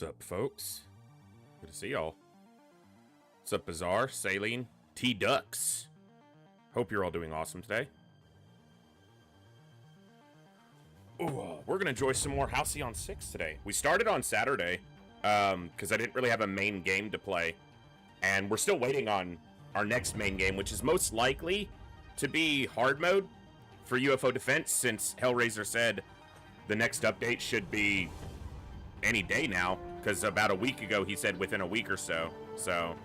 What's up, folks? Good to see y'all. What's up, Bizarre, Saline, T-Ducks? Hope you're all doing awesome today. Ooh, we're gonna enjoy some more Halycon 6 today. We started on Saturday, because I didn't really have a main game to play. And we're still waiting on our next main game, which is most likely to be hard mode for UFO Defense, since Hellraiser said the next update should be any day now, because about a week ago he said within a week or so. So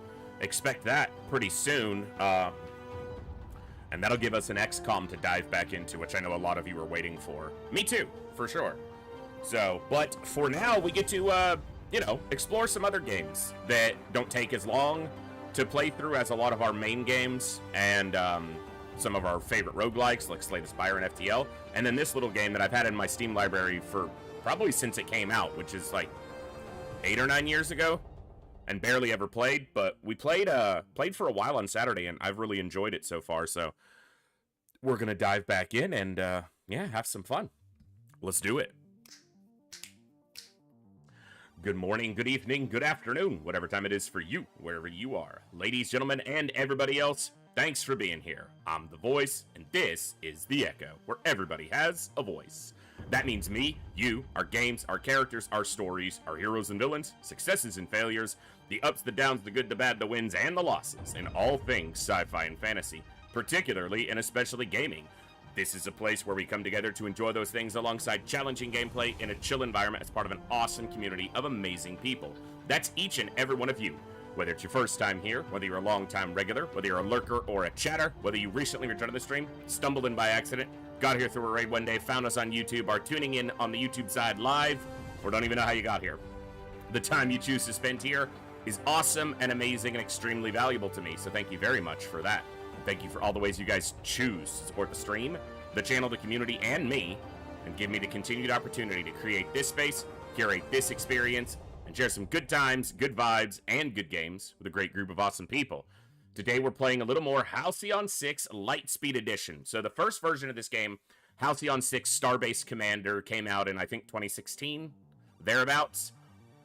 expect that pretty soon, and that'll give us an XCOM to dive back into, which I know a lot of you are waiting for. Me too, for sure. So, but for now, we get to, you know, explore some other games that don't take as long to play through as a lot of our main games, and some of our favorite roguelikes, like Slay the Spire and FTL, and then this little game that I've had in my Steam library for probably since it came out, which is like 8 or 9 years ago, and barely ever played, but we played for a while on Saturday, and I've really enjoyed it so far, so we're gonna dive back in and, yeah, have some fun. Let's do it. Good morning, good evening, good afternoon, whatever time it is for you, wherever you are. Ladies, gentlemen, and everybody else, thanks for being here. I'm The Voice, and this is The Echo, where everybody has a voice. That means me, you, our games, our characters, our stories, our heroes and villains, successes and failures, the ups, the downs, the good, the bad, the wins, and the losses, in all things sci-fi and fantasy, particularly and especially gaming. This is a place where we come together to enjoy those things alongside challenging gameplay in a chill environment as part of an awesome community of amazing people. That's each and every one of you. Whether it's your first time here, whether you're a long-time regular, whether you're a lurker or a chatter, whether you recently returned to the stream, stumbled in by accident, got here through a raid one day, found us on YouTube, are tuning in on the YouTube side live, or don't even know how you got here. The time you choose to spend here is awesome and amazing and extremely valuable to me, so thank you very much for that. Thank you for all the ways you guys choose to support the stream, the channel, the community, and me, and give me the continued opportunity to create this space, curate this experience, and share some good times, good vibes, and good games with a great group of awesome people. Today we're playing a little more Halycon 6 Lightspeed Edition. So the first version of this game, Halycon 6 Starbase Commander, came out in, I think, 2016, thereabouts.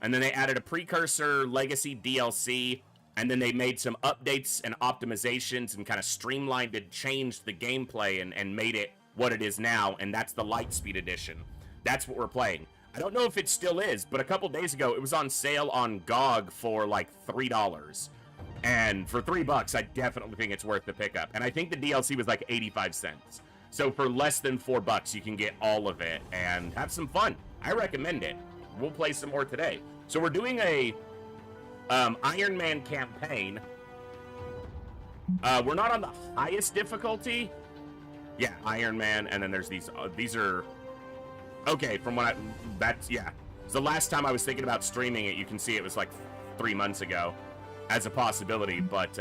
And then they added a precursor Legacy DLC, and then they made some updates and optimizations and kind of streamlined and changed the gameplay and made it what it is now, and that's the Lightspeed Edition. That's what we're playing. I don't know if it still is, but a couple days ago, it was on sale on GOG for like $3. And for $3, I definitely think it's worth the pickup. And I think the DLC was like 85 cents. So for less than $4, you can get all of it and have some fun. I recommend it. We'll play some more today. So we're doing a Iron Man campaign. We're not on the highest difficulty. Yeah, Iron Man, and then there's these are... Okay, from what yeah. So the last time I was thinking about streaming it, you can see it was like 3 months ago as a possibility, but,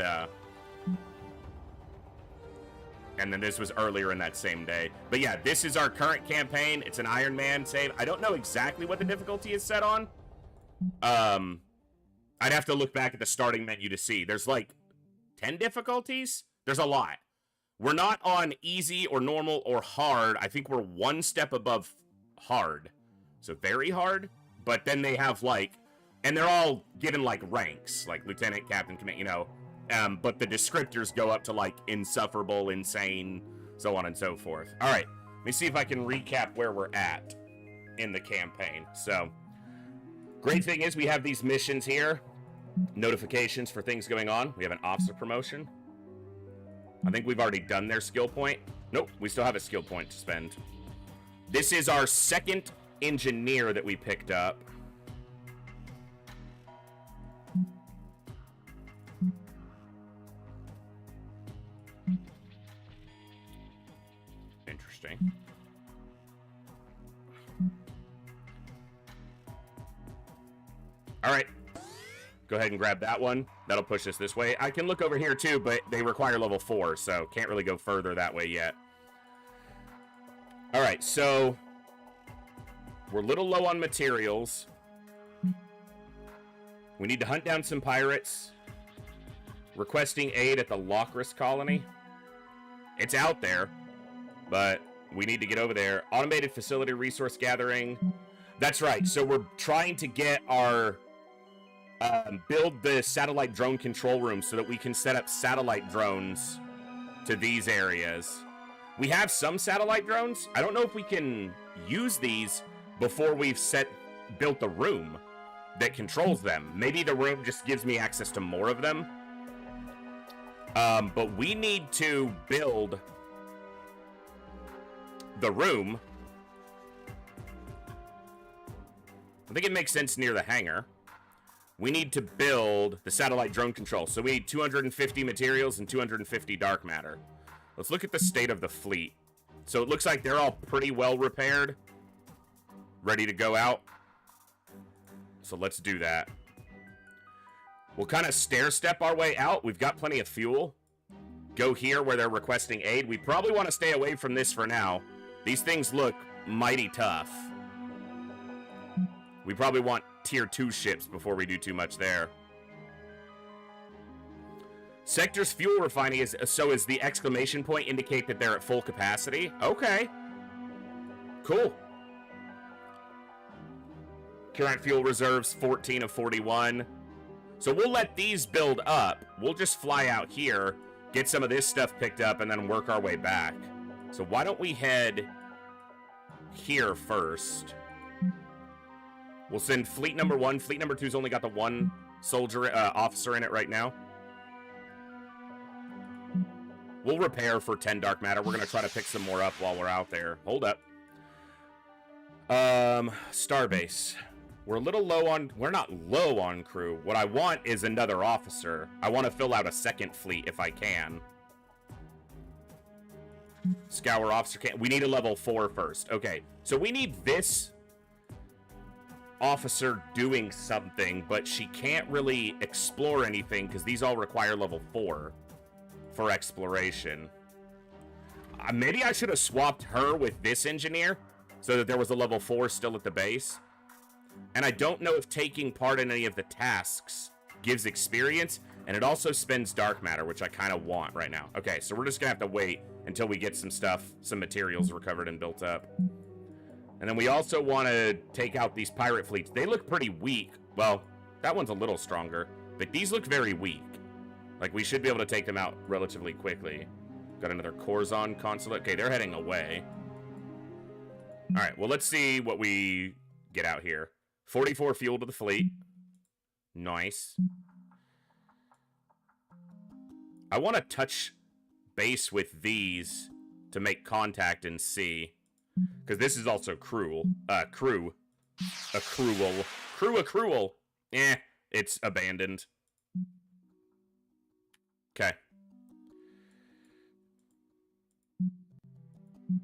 and then this was earlier in that same day. But yeah, this is our current campaign. It's an Iron Man save. I don't know exactly what the difficulty is set on. I'd have to look back at the starting menu to see. There's like 10 difficulties? There's a lot. We're not on easy or normal or hard. I think we're one step above hard, so very hard, but then they have like, and they're all given like ranks, like lieutenant, captain, command, you know, but the descriptors go up to like insufferable, insane, so on and so forth. All right, let me see if I can recap where we're at in the campaign. So great thing is we have these missions here, notifications for things going on. We have an officer promotion. I think we've already done their skill point. Nope, we still have a skill point to spend. This is our second engineer that we picked up. Interesting. All right. Go ahead and grab that one. That'll push us this way. I can look over here too, but they require level 4, so can't really go further that way yet. Alright, so we're a little low on materials. We need to hunt down some pirates. Requesting aid at the Locris colony. It's out there, but we need to get over there. Automated facility resource gathering. That's right. So we're trying to get our build the satellite drone control room so that we can set up satellite drones to these areas. We have some satellite drones. I don't know if we can use these before we've built the room that controls them. Maybe the room just gives me access to more of them. But we need to build the room. I think it makes sense near the hangar. We need to build the satellite drone control. So we need 250 materials and 250 dark matter. Let's look at the state of the fleet. So it looks like they're all pretty well repaired. Ready to go out. So let's do that. We'll kind of stair-step our way out. We've got plenty of fuel. Go here where they're requesting aid. We probably want to stay away from this for now. These things look mighty tough. We probably want tier 2 ships before we do too much there. Sector's fuel refining is the exclamation point indicate that they're at full capacity? Okay. Cool. Current fuel reserves 14 of 41. So we'll let these build up. We'll just fly out here, get some of this stuff picked up, and then work our way back. So why don't we head here first? We'll send fleet number 1. Fleet number 2's only got the 1 soldier officer in it right now. We'll repair for 10 dark matter. We're going to try to pick some more up while we're out there. Hold up. Starbase. We're a little low on... We're not low on crew. What I want is another officer. I want to fill out a second fleet if I can. Scour officer can't... We need a level 4 first. Okay. So we need this officer doing something, but she can't really explore anything because these all require level 4 for exploration. Maybe I should have swapped her with this engineer so that there was a level 4 still at the base. And I don't know if taking part in any of the tasks gives experience, and it also spends dark matter, which I kind of want right now. Okay, so we're just gonna have to wait until we get some stuff, some materials recovered and built up. And then we also want to take out these pirate fleets. They look pretty weak. Well, that one's a little stronger, but these look very weak. Like, we should be able to take them out relatively quickly. Got another Corzon consulate. Okay, they're heading away. All right, well, let's see what we get out here. 44 fuel to the fleet. Nice. I want to touch base with these to make contact and see. Because this is also crew. Accrual. Eh, it's abandoned. Okay.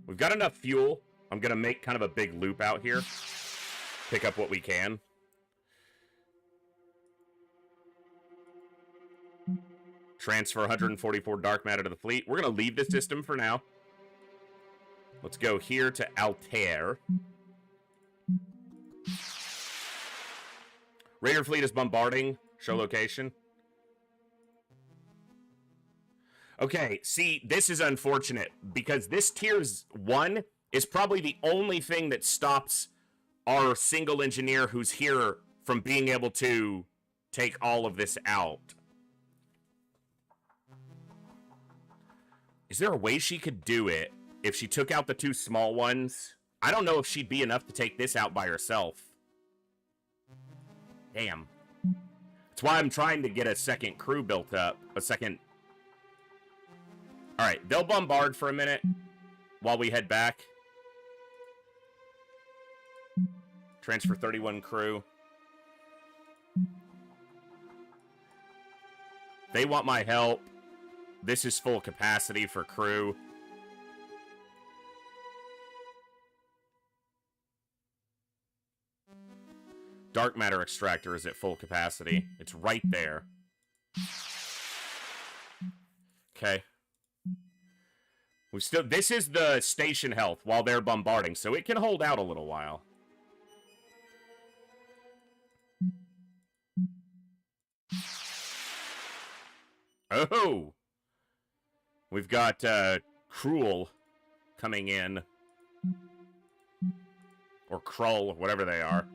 We've got enough fuel. I'm going to make kind of a big loop out here. Pick up what we can. Transfer 144 dark matter to the fleet. We're going to leave this system for now. Let's go here to Altair. Raider fleet is bombarding. Show location. Okay, see, this is unfortunate because this tier 1 is probably the only thing that stops our single engineer who's here from being able to take all of this out. Is there a way she could do it if she took out the 2 small ones? I don't know if she'd be enough to take this out by herself. Damn. That's why I'm trying to get a second crew built up. A second... Alright, they'll bombard for a minute while we head back. Transfer 31 crew. They want my help. This is full capacity for crew. Dark matter extractor is at full capacity. It's right there. Okay. This is the station health while they're bombarding, so it can hold out a little while. Oh! We've got, Cruel coming in. Or Krull, whatever they are.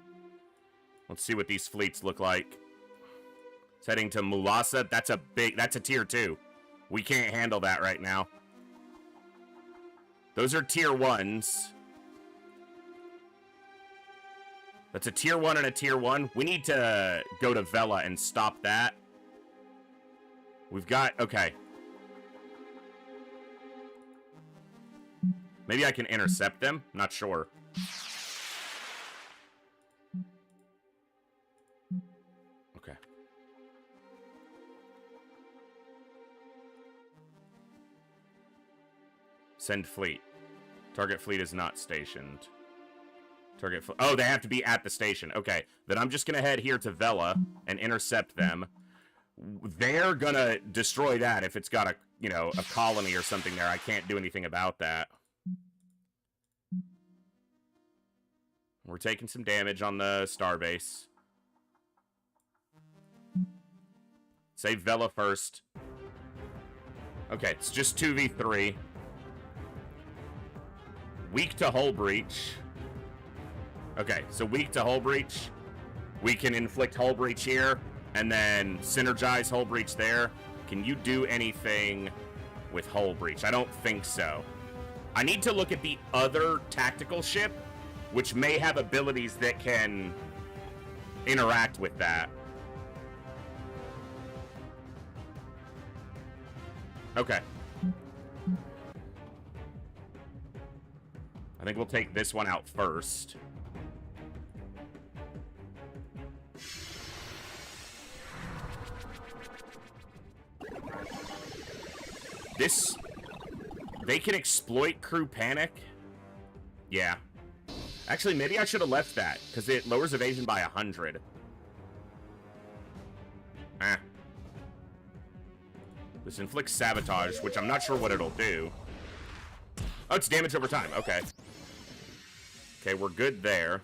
Let's see what these fleets look like. It's heading to Mulasa. That's a tier 2. We can't handle that right now. Those are tier 1s. That's a tier 1 and a tier 1. We need to go to Vela and stop that. We've got... Okay. Maybe I can intercept them? Not sure. Okay. Send fleet. Target fleet is not stationed. Target fleet... Oh, they have to be at the station. Okay. Then I'm just gonna head here to Vela and intercept them. They're gonna destroy that if it's got a, you know, a colony or something there. I can't do anything about that. We're taking some damage on the starbase. Save Vela first. Okay, it's just 2v3. Weak to hull breach. Okay, so weak to hull breach. We can inflict hull breach here, and then synergize hull breach there. Can you do anything with hull breach? I don't think so. I need to look at the other tactical ship, which may have abilities that can interact with that. Okay. I think we'll take this one out first. This... They can exploit crew panic? Yeah. Actually, maybe I should have left that, because it lowers evasion by 100. Eh. This inflicts sabotage, which I'm not sure what it'll do. Oh, it's damage over time. Okay. Okay, we're good there.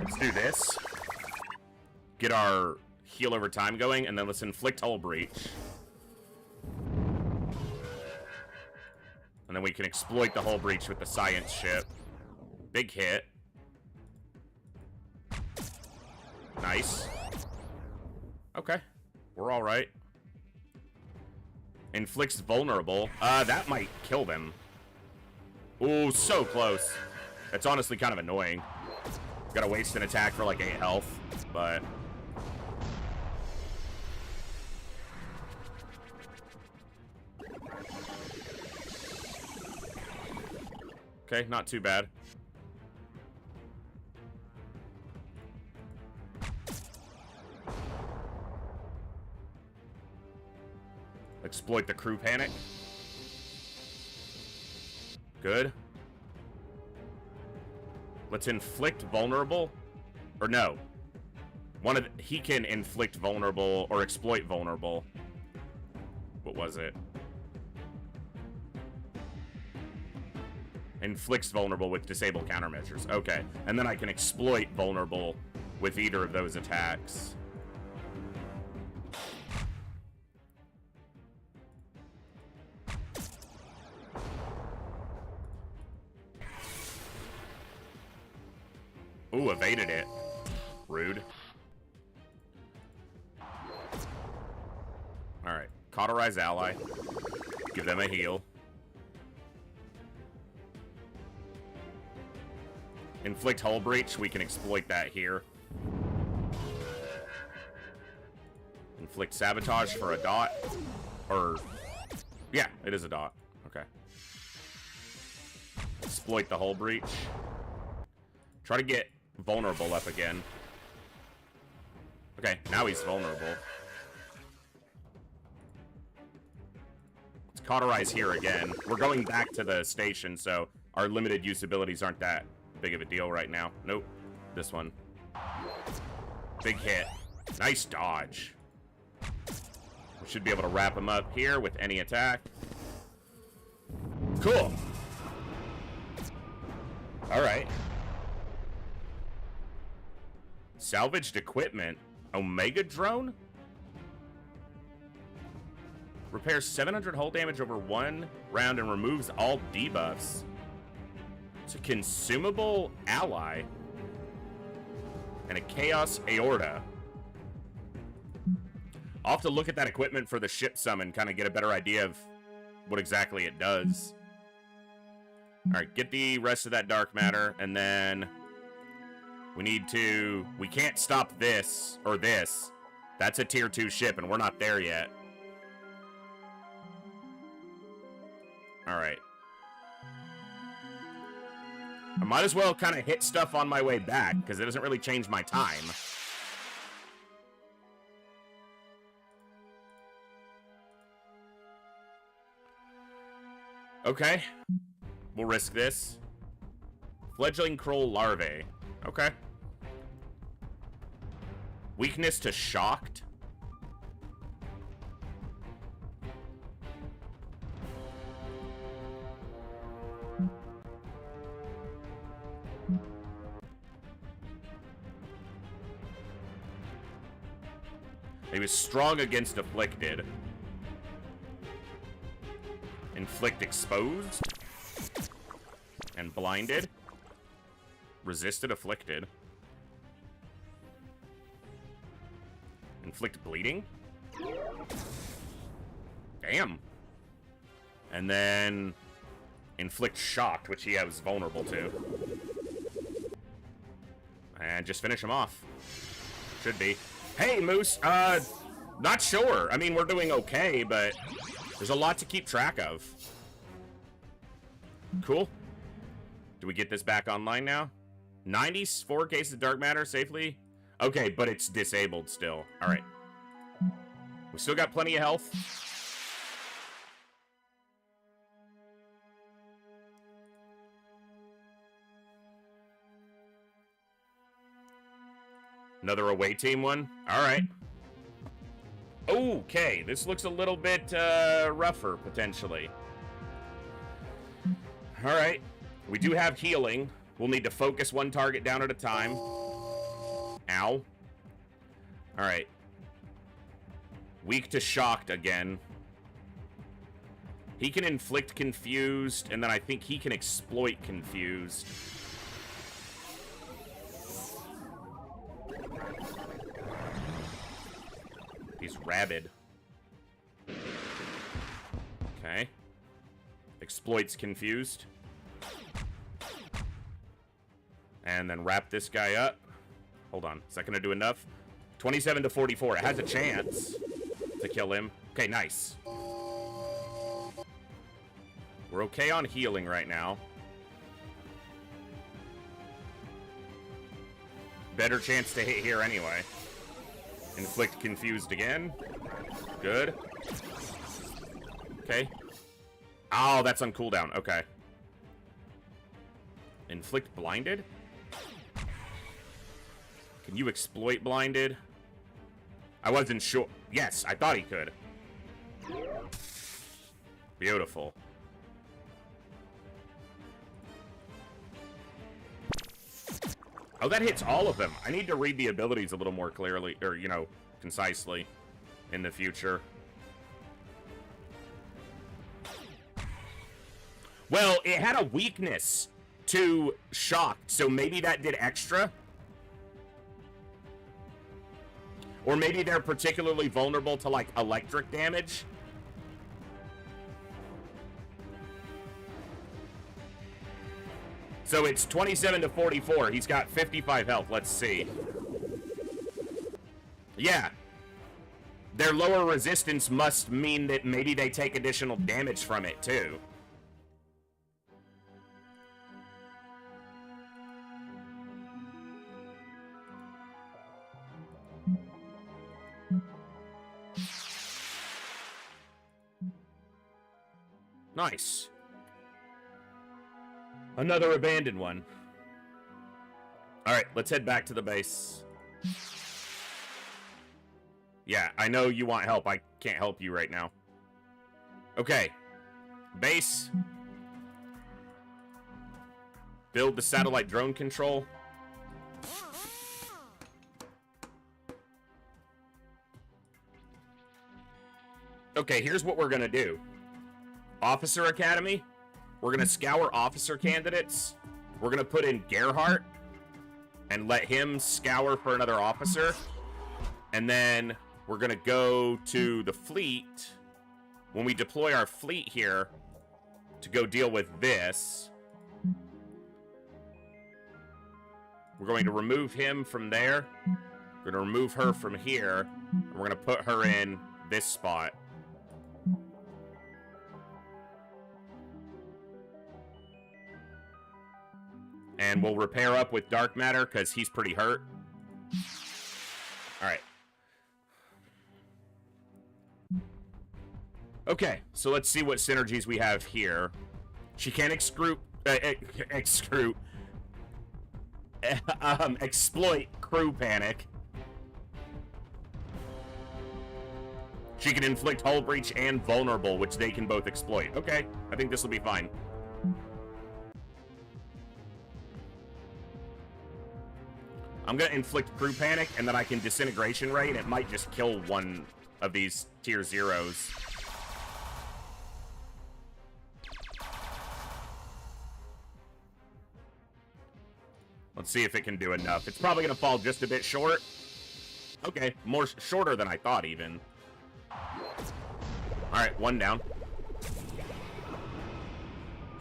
Let's do this. Get our heal over time going, and then let's inflict hull breach. And then we can exploit the hull breach with the science ship. Big hit. Nice. Okay. We're alright. Inflicts vulnerable. That might kill them. Ooh, so close. That's honestly kind of annoying. Gotta waste an attack for like 8 health, but... Okay, not too bad. Exploit the crew panic. Good. Let's inflict vulnerable. Or no. He can inflict vulnerable or exploit vulnerable. What was it? Inflicts vulnerable with disable countermeasures. Okay. And then I can exploit vulnerable with either of those attacks. Ooh, evaded it. Rude. Alright. Cauterize ally. Give them a heal. Inflict hull breach. We can exploit that here. Inflict sabotage for a dot. Or... yeah, it is a dot. Okay. Exploit the hull breach. Try to get vulnerable up again. Okay, now he's vulnerable. Let's cauterize here again. We're going back to the station, so our limited use abilities aren't that big of a deal right now. Nope. This one. Big hit. Nice dodge. We should be able to wrap him up here with any attack. Cool. Alright. Salvaged equipment. Omega drone? Repairs 700 hull damage over 1 round and removes all debuffs. It's a consumable ally. And a Chaos Aorta. I'll have to look at that equipment for the ship summon, kind of get a better idea of what exactly it does. Alright, get the rest of that dark matter, and then we need to... We can't stop this, or this. That's a tier 2 ship, and we're not there yet. Alright. I might as well kind of hit stuff on my way back, because it doesn't really change my time. Okay. We'll risk this. Fledgling Kroll larvae. Okay. Weakness to shocked. He was strong against afflicted. Inflict exposed. And blinded. Resisted afflicted. Inflict bleeding. Damn. And then inflict shocked, which he was vulnerable to. And just finish him off. Should be. Hey, Moose, not sure. I mean, we're doing okay, but there's a lot to keep track of. Cool. Do we get this back online now? 94 cases of dark matter safely? Okay, but it's disabled still. All right. We still got plenty of health. Another away team one? Alright. Okay, this looks a little bit rougher, potentially. Alright. We do have healing. We'll need to focus one target down at a time. Ow. Alright. Weak to shocked again. He can inflict confused, and then I think he can exploit confused. He's rabid. Okay. Exploits confused. And then wrap this guy up. Hold on. Is that going to do enough? 27 to 44. It has a chance to kill him. Okay, nice. We're okay on healing right now. Better chance to hit here anyway. Inflict confused again. Good. Okay. Oh, that's on cooldown. Okay. Inflict blinded? Can you exploit blinded? I wasn't sure. Yes, I thought he could. Beautiful. Oh, that hits all of them. I need to read the abilities a little more clearly, or, you know, concisely in the future. Well, it had a weakness to shocked, so maybe that did extra. Or maybe they're particularly vulnerable to, like, electric damage. So it's 27 to 44. He's got 55 health. Let's see. Yeah. Their lower resistance must mean that maybe they take additional damage from it, too. Nice. Another abandoned one. Alright, let's head back to the base. Yeah, I know you want help. I can't help you right now. Okay. Base. Build the satellite drone control. Okay, here's what we're gonna do. Officer Academy. We're gonna scour officer candidates. We're gonna put in Gerhardt and let him scour for another officer. And then we're gonna go to the fleet. When we deploy our fleet here to go deal with this, we're going to remove him from there. We're gonna remove her from here. And we're gonna put her in this spot. And we'll repair up with dark matter because he's pretty hurt. All right. Okay, so let's see what synergies we have here. She can exploit crew panic. She can inflict hull breach and vulnerable, which they can both exploit. Okay, I think this will be fine. I'm gonna inflict crew panic, and then I can disintegration ray, and it might just kill one of these tier 0s. Let's see if it can do enough. It's probably gonna fall just a bit short. Okay, shorter than I thought, even. Alright, one down.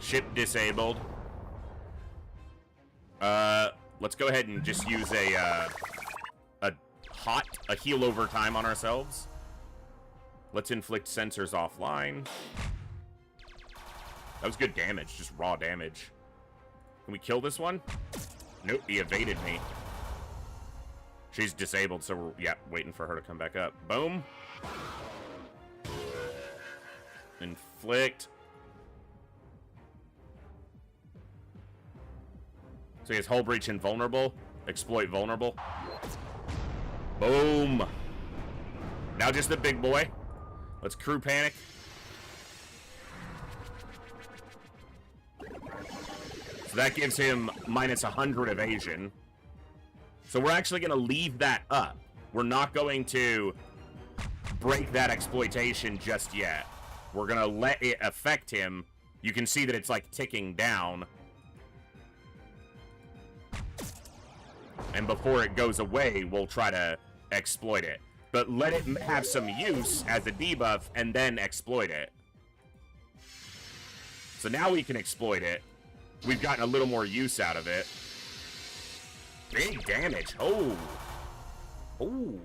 Ship disabled. Let's go ahead and just use a heal over time on ourselves. Let's inflict sensors offline. That was good damage, just raw damage. Can we kill this one? Nope, he evaded me. She's disabled, so we're, yeah, waiting for her to come back up. Boom. Inflict. So he has hull breach and vulnerable. Exploit vulnerable. Boom. Now just the big boy. Let's crew panic. So that gives him minus 100 evasion. So we're actually going to leave that up. We're not going to break that exploitation just yet. We're going to let it affect him. You can see that it's like ticking down. And before it goes away, we'll try to exploit it. But let it have some use as a debuff and then exploit it. So now we can exploit it. We've gotten a little more use out of it. Big damage. Oh. Oh.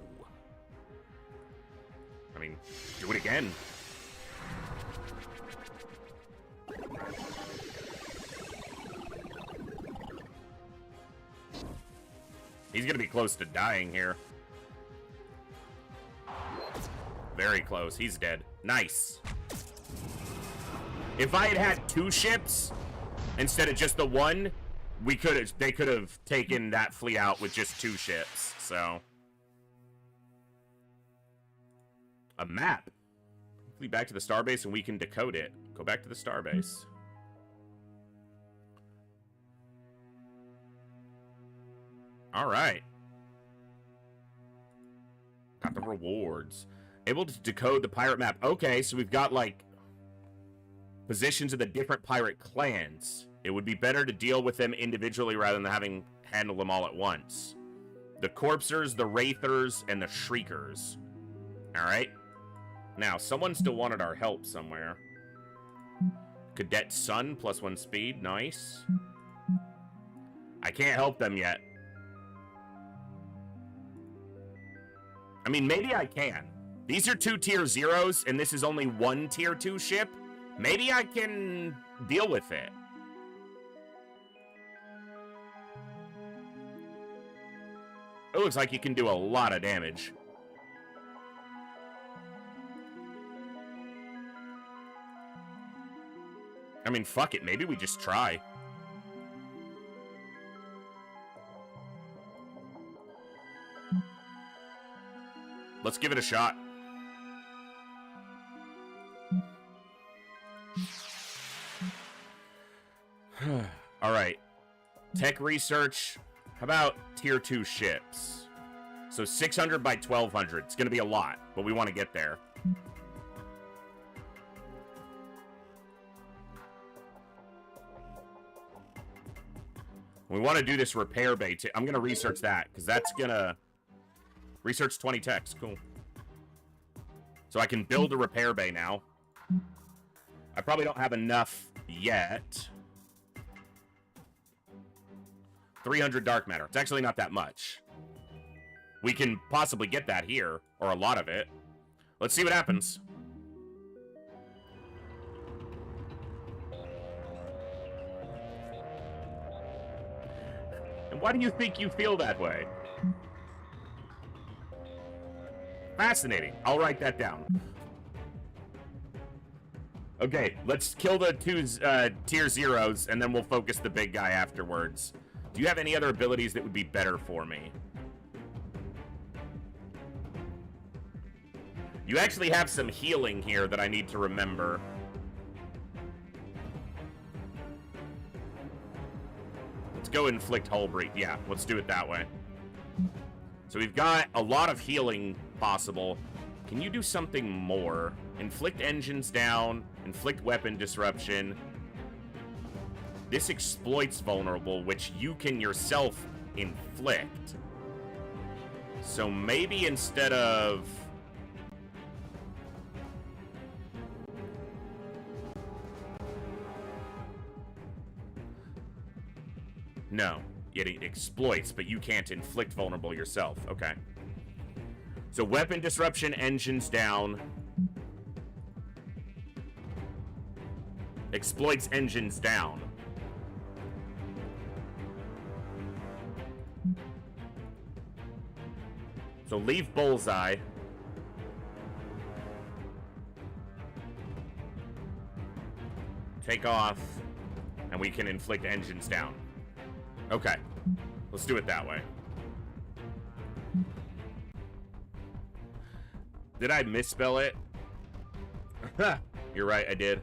I mean, do it again. He's gonna be close to dying here. Very close. He's dead. Nice. If I had had 2 ships instead of just the 1, they could have taken that fleet out with just 2 ships. So a map. Flee back to the starbase and we can decode it. Go back to the starbase. All right. Got the rewards. Able to decode the pirate map. Okay, so we've got, like, positions of the different pirate clans. It would be better to deal with them individually rather than handle them all at once. The Corpsers, the Wraithers, and the Shriekers. All right. Now, someone still wanted our help somewhere. Cadet Sun, +1 speed. Nice. I can't help them yet. I mean, maybe I can. These are 2 tier 0s, and this is only 1 tier 2 ship. Maybe I can deal with it. It looks like you can do a lot of damage. I mean, fuck it. Maybe we just try. Let's give it a shot. All right. Tech research. How about tier 2 ships? So 600 by 1200. It's going to be a lot, but we want to get there. We want to do this repair bay too. I'm going to research that, because that's going to... Research 20 techs. Cool. So I can build a repair bay now. I probably don't have enough yet. 300 dark matter. It's actually not that much. We can possibly get that here, or a lot of it. Let's see what happens. And why do you think you feel that way? Fascinating. I'll write that down. Okay, let's kill the two tier zeros, and then we'll focus the big guy afterwards. Do you have any other abilities that would be better for me? You actually have some healing here that I need to remember. Let's go inflict hull breach. Yeah, let's do it that way. So we've got a lot of healing possible. Can you do something more? Inflict engines down, inflict weapon disruption. This exploits vulnerable, which you can yourself inflict. So maybe instead of... No, it exploits, but you can't inflict vulnerable yourself. Okay. So weapon disruption, engines down. Exploits engines down. So leave bullseye. Take off, and we can inflict engines down. Okay, let's do it that way. Did I misspell it? You're right, I did.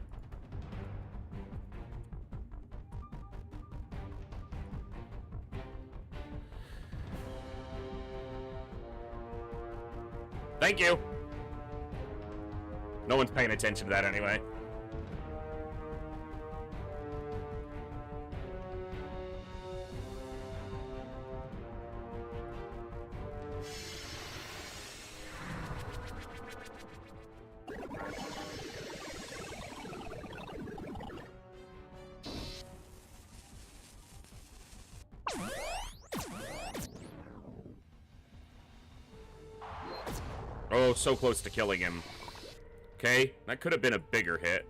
Thank you. No one's paying attention to that anyway. Oh, so close to killing him. Okay, that could have been a bigger hit.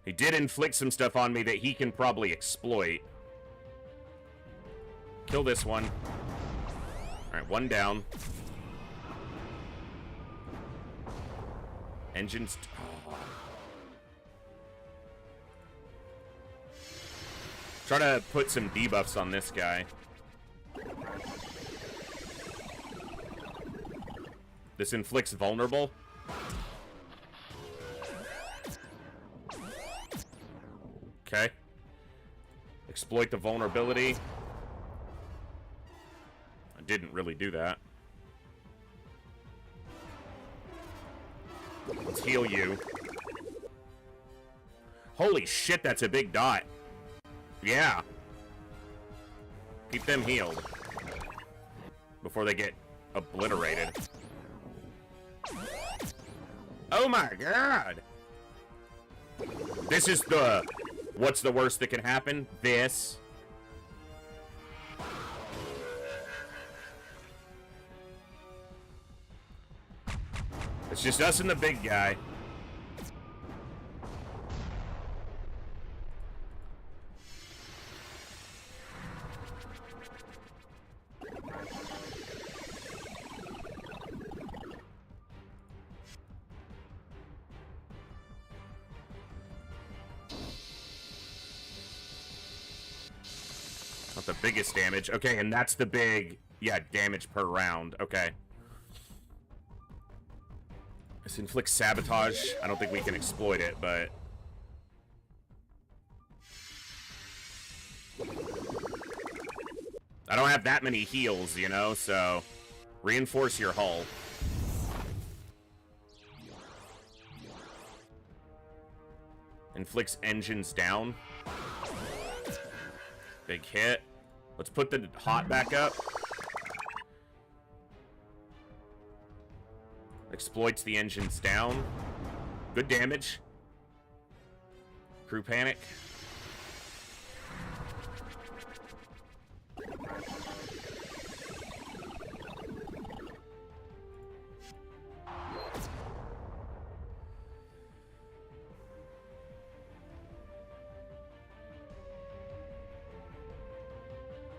He did inflict some stuff on me that he can probably exploit. Kill this one. Alright, one down. Engines... Oh. Try to put some debuffs on this guy. This inflicts vulnerable. Okay. Exploit the vulnerability. I didn't really do that. Let's heal you. Holy shit, that's a big dot. Yeah. Keep them healed before they get obliterated. Oh my god! This is the... What's the worst that can happen? This. It's just us and the big guy. Not the biggest damage. Okay, and that's the big, yeah, damage per round. Okay. This inflicts sabotage. I don't think we can exploit it, but... I don't have that many heals, you know, so... Reinforce your hull. Inflicts engines down. Big hit. Let's put the hot back up. Exploits the engines down. Good damage. Crew panic.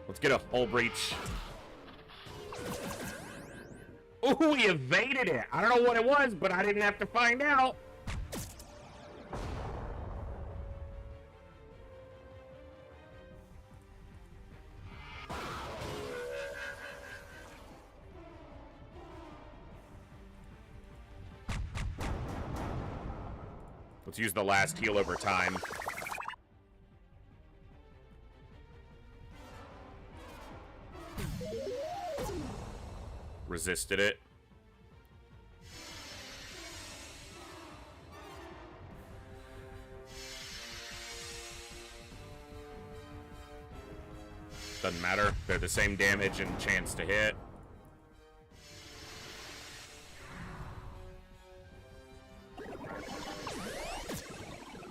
Let's get a hull breach. Ooh, we evaded it. I don't know what it was, but I didn't have to find out. Let's use the last heal over time. Resisted it. Doesn't matter. They're the same damage and chance to hit.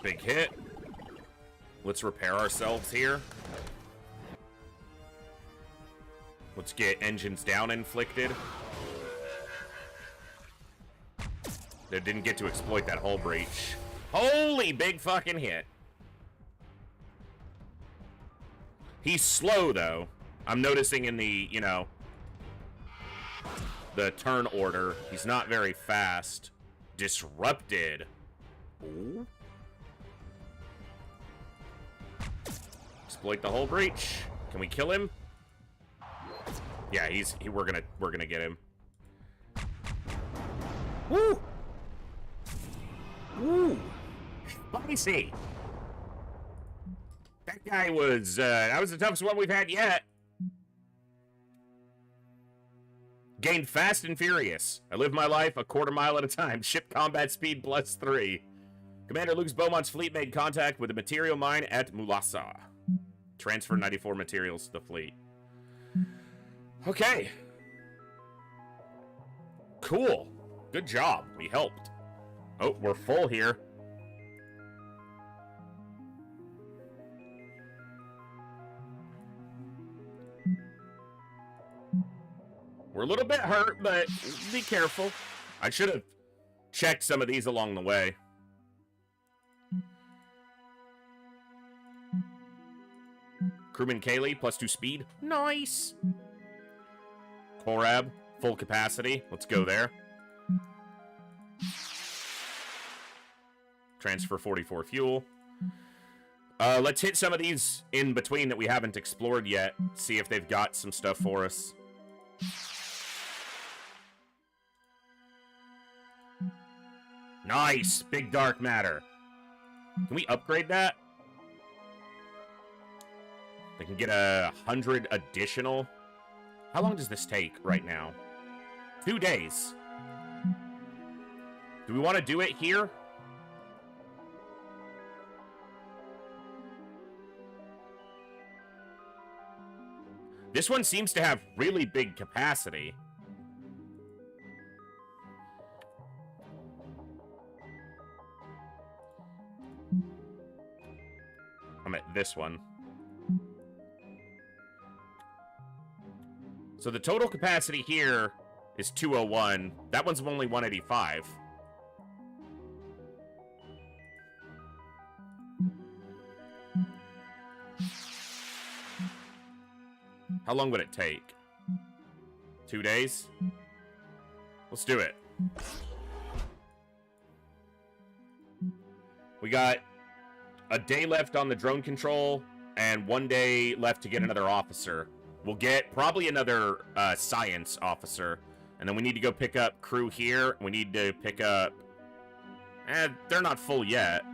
Big hit. Let's repair ourselves here. Let's get engines down inflicted. They didn't get to exploit that hull breach. Holy big fucking hit. He's slow, though. I'm noticing in the, you know, the turn order, he's not very fast. Disrupted. Ooh. Exploit the hull breach. Can we kill him? Yeah, we're gonna get him. Woo! Woo! Spicy! That guy was, that was the toughest one we've had yet. Gained fast and furious. I live my life a quarter mile at a time. Ship combat speed +3. Commander Luke's Beaumont's fleet made contact with a material mine at Mulasa. Transfer 94 materials to the fleet. Okay. Cool. Good job. We helped. Oh, we're full here. We're a little bit hurt, but be careful. I should have checked some of these along the way. Crewman Kaylee, +2 speed. Nice. Korab, full capacity. Let's go there. Transfer 44 fuel. Let's hit some of these in between that we haven't explored yet. See if they've got some stuff for us. Nice! Big dark matter. Can we upgrade that? They can get 100 additional. How long does this take right now? 2 days. Do we want to do it here? This one seems to have really big capacity. I'm at this one. So the total capacity here is 201. That one's only 185. How long would it take? 2 days? Let's do it. We got a day left on the drone control and 1 day left to get another officer. We'll get probably another science officer. And then we need to go pick up crew here. We need to pick up... they're not full yet.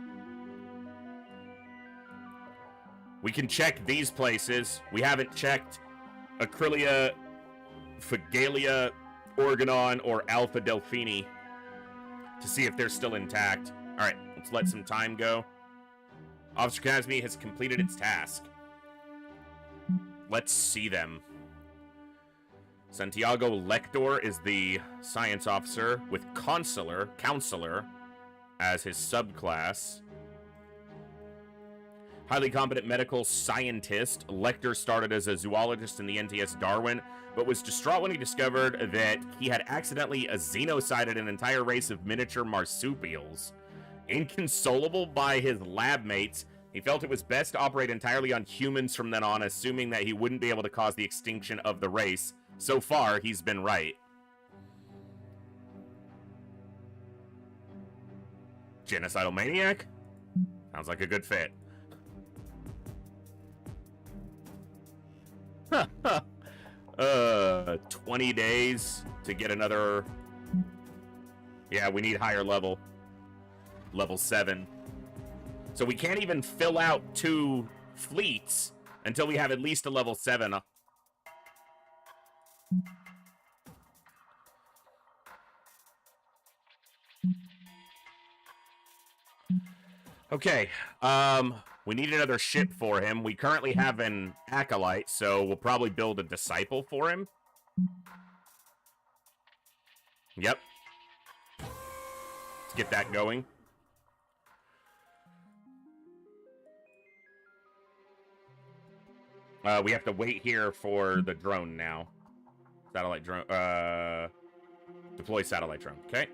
We can check these places. We haven't checked Acrylia, Phegalia, Organon, or Alpha Delphini to see if they're still intact. Alright, let's let some time go. Officer Casby has completed its task. Let's see them. Santiago Lector is the science officer with counselor as his subclass. Highly competent medical scientist, Lecter started as a zoologist in the NTS Darwin, but was distraught when he discovered that he had accidentally xenocided an entire race of miniature marsupials. Inconsolable by his lab mates, he felt it was best to operate entirely on humans from then on, assuming that he wouldn't be able to cause the extinction of the race. So far, he's been right. Genocidal maniac? Sounds like a good fit. 20 days to get another... Yeah, we need higher level. Level 7. So we can't even fill out 2 fleets until we have at least a level 7. Okay, we need another ship for him. We currently have an acolyte, so we'll probably build a disciple for him. Yep. Let's get that going. We have to wait here for the drone now. Satellite drone, deploy satellite drone, okay?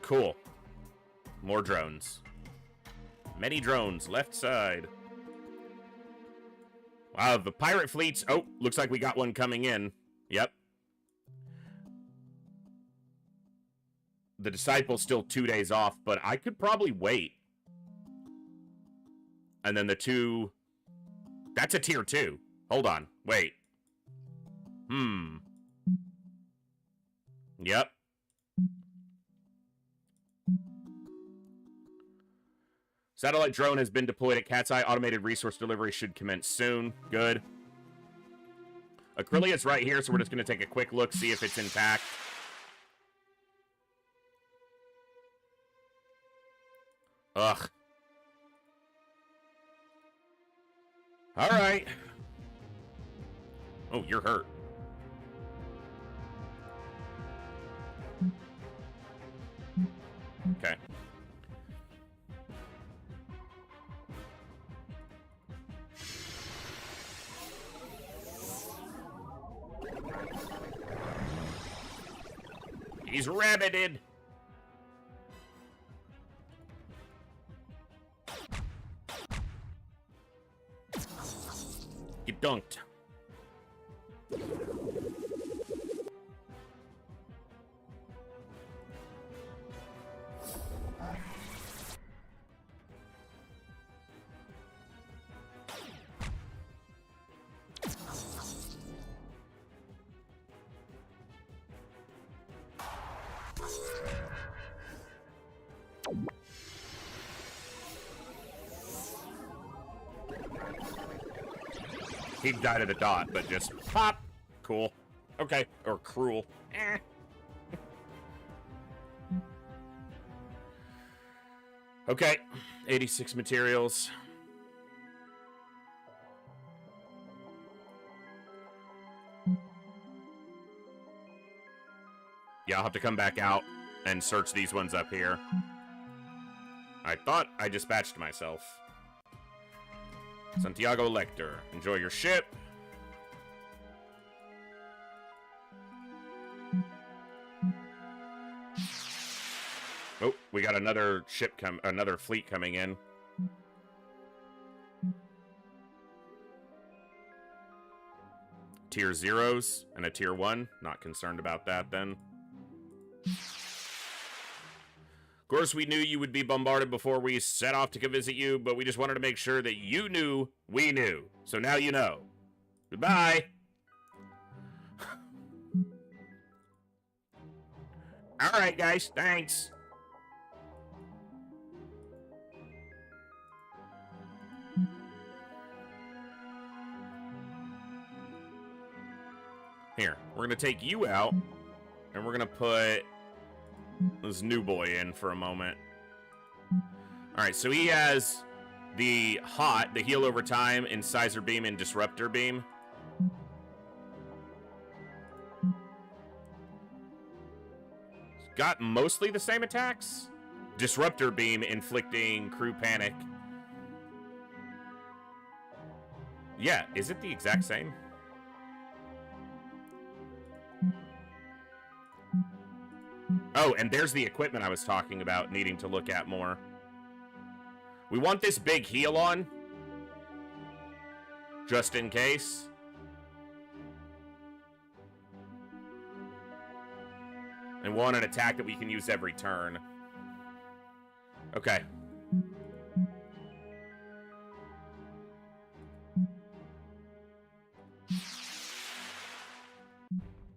Cool. More drones. Many drones, left side. Wow, the pirate fleets... Oh, looks like we got one coming in. Yep. The disciple's still 2 days off, but I could probably wait. And then the 2... That's a tier 2. Hold on. Wait. Yep. Satellite drone has been deployed at Cat's Eye. Automated resource delivery should commence soon. Good. Acrylia's right here, so we're just going to take a quick look, see if it's intact. Ugh. Alright. Oh, you're hurt. Okay. He's rabbited. Get dunked. He died at a dot, but just pop. Cool. Okay. Or cruel. Eh. Okay. 86 materials. Yeah, I'll have to come back out and search these ones up here. I thought I dispatched myself. Santiago Lector, enjoy your ship. Oh, we got another ship another fleet coming in. Tier 0s and a tier 1. Not concerned about that then. Of course, we knew you would be bombarded before we set off to come visit you, but we just wanted to make sure that you knew we knew. So now you know. Goodbye. All right, guys. Thanks. Here, we're going to take you out, and we're going to put this new boy in for a moment. Alright, so he has the hot, the heal over time, incisor beam, and disruptor beam. Got mostly the same attacks. Disruptor beam inflicting crew panic. Yeah, is it the exact same? Oh, and there's the equipment I was talking about needing to look at more. We want this big heal on, just in case. And want an attack that we can use every turn. Okay.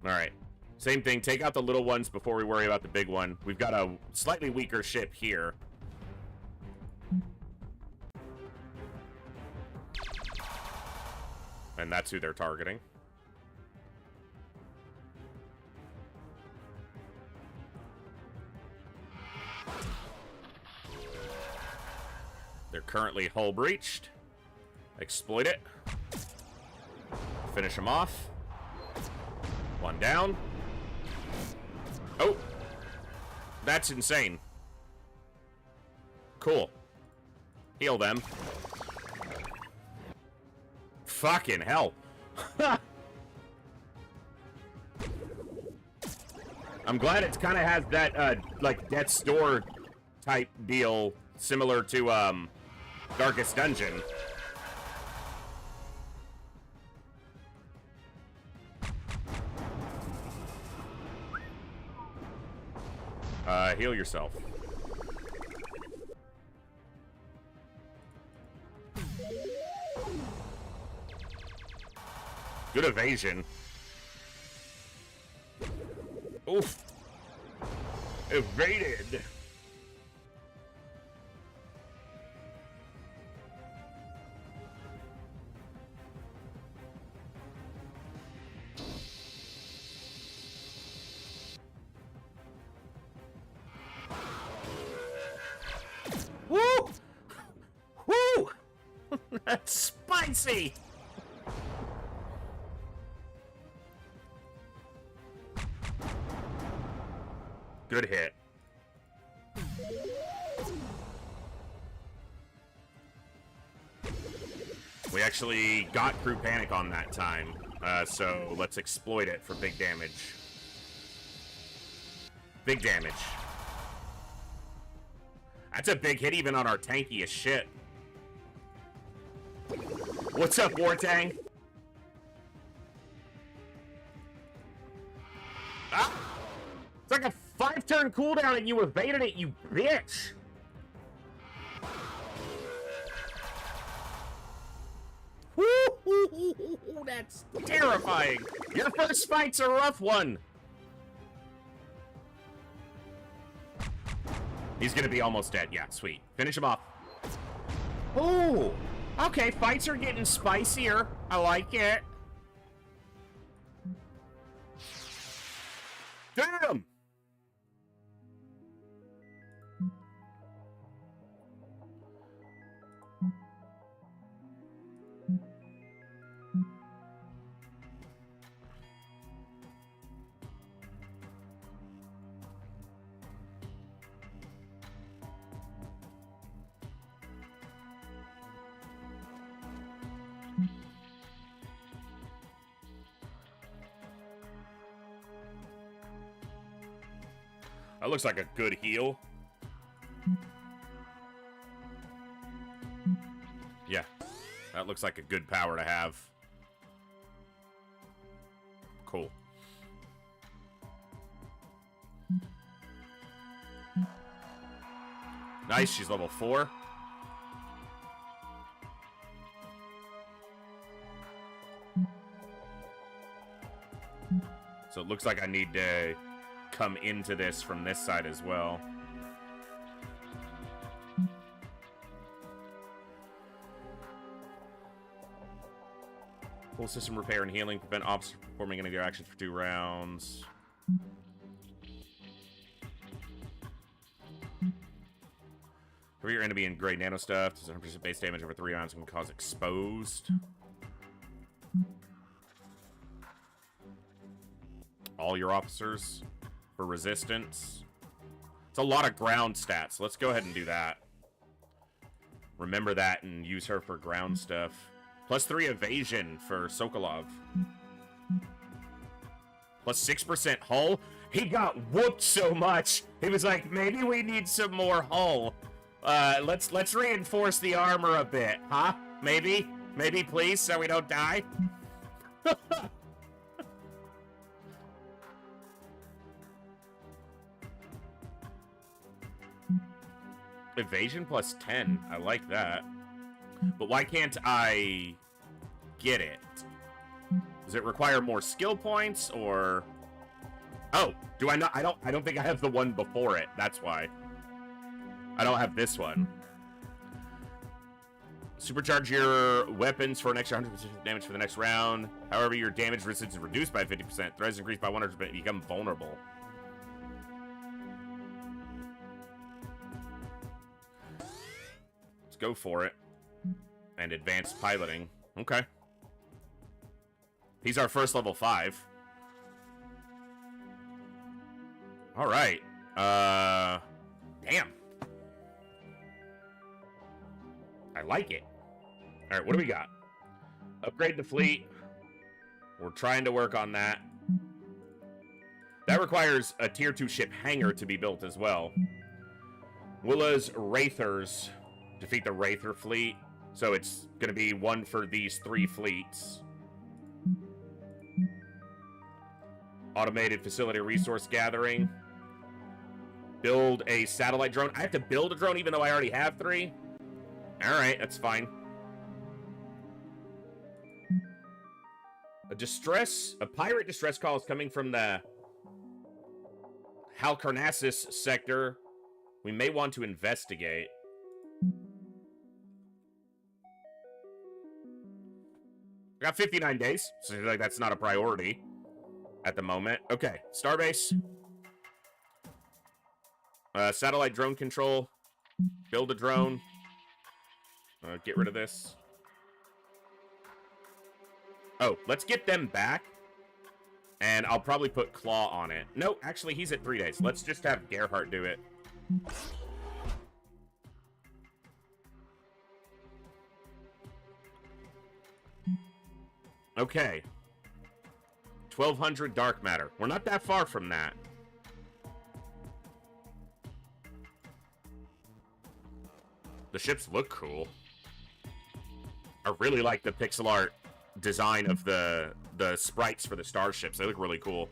Alright. Same thing, take out the little ones before we worry about the big one. We've got a slightly weaker ship here. And that's who they're targeting. They're currently hull breached. Exploit it. Finish them off. One down. Oh. That's insane. Cool. Heal them. Fucking hell. I'm glad it kind of has that, like, Death's Door type deal, similar to, Darkest Dungeon. Heal yourself. Good evasion. Oof. Evaded. Woo! Woo! That's spicy! Good hit. We actually got crew panic on that time, so let's exploit it for big damage. Big damage. That's a big hit even on our tankiest shit. What's up, Wartang? Ah! It's like a 5-turn cooldown and you evaded it, you bitch! Woo-hoo-hoo-hoo-hoo, that's terrifying! Your first fight's a rough one! He's gonna be almost dead. Yeah, sweet. Finish him off. Ooh! Okay, fights are getting spicier. I like it. Damn! That looks like a good heal. Yeah, that looks like a good power to have. Cool. Nice, she's level 4. So it looks like I need to come into this from this side as well. Full system repair and healing. Prevent ops from performing any of their actions for 2 rounds. Cover your enemy in gray nano stuff. Does 100% base damage over 3 rounds can cause exposed. All your officers for resistance. It's a lot of ground stats. Let's go ahead and do that. Remember that and use her for ground stuff. +3 evasion for Sokolov. +6% hull. He got whooped so much. He was like, maybe we need some more hull. Let's reinforce the armor a bit, huh? Maybe? Maybe, please, so we don't die? Evasion +10. I like that. But why can't I get it? Does it require more skill points or... Oh, do I not? I don't think I have the one before it. That's why. I don't have this one. Supercharge your weapons for an extra 100% damage for the next round. However, your damage resistance is reduced by 50%. Threats increased by 100%, but become vulnerable. Let's go for it. And advanced piloting. Okay. He's our first level 5. All right. Damn. I like it. All right, what do we got? Upgrade the fleet. We're trying to work on that. That requires a tier 2 ship hangar to be built as well. Willa's Wraithers. Defeat the Wraither fleet. So it's going to be one for these 3 fleets. Automated facility resource gathering. Build a satellite drone. I have to build a drone even though I already have 3? Alright, that's fine. A pirate distress call is coming from the Halycon sector. We may want to investigate. We got 59 days, so like that's not a priority at the moment. Okay, starbase. Satellite drone control. Build a drone. Get rid of this. Oh, let's get them back. And I'll probably put Claw on it. No, actually, he's at 3 days. Let's just have Gerhardt do it. Okay. 1,200 dark matter. We're not that far from that. The ships look cool. I really like the pixel art design of the sprites for the starships. They look really cool.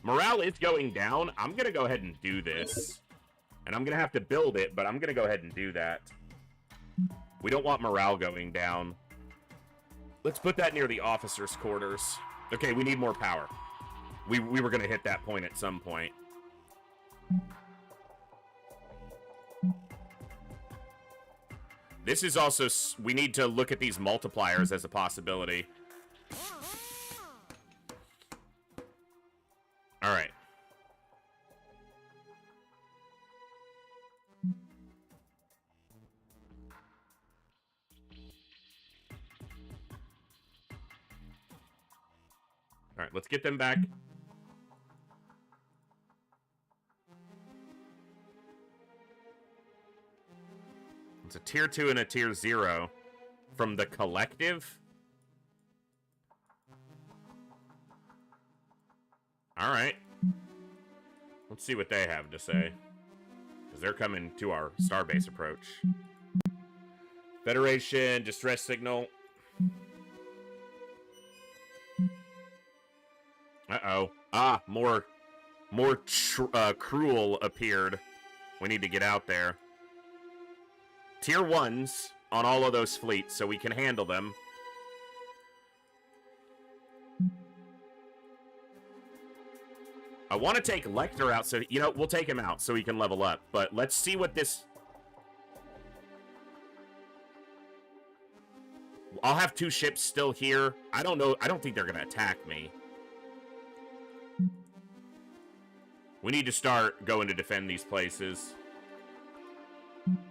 Morale is going down. I'm going to go ahead and do this. And I'm going to have to build it, but I'm going to go ahead and do that. We don't want morale going down. Let's put that near the officers' quarters. Okay, we need more power. We were going to hit that point at some point. This is also... We need to look at these multipliers as a possibility. Alright. Alright, let's get them back. It's a tier 2 and a tier 0 from the collective. Alright. Let's see what they have to say. Because they're coming to our starbase approach. Federation, distress signal. Uh-oh. Ah, more cruel appeared. We need to get out there. Tier 1s on all of those fleets, so we can handle them. I want to take Lecter out, so, you know, we'll take him out so he can level up. But let's see what this... I'll have 2 ships still here. I don't know. I don't think they're going to attack me. We need to start going to defend these places.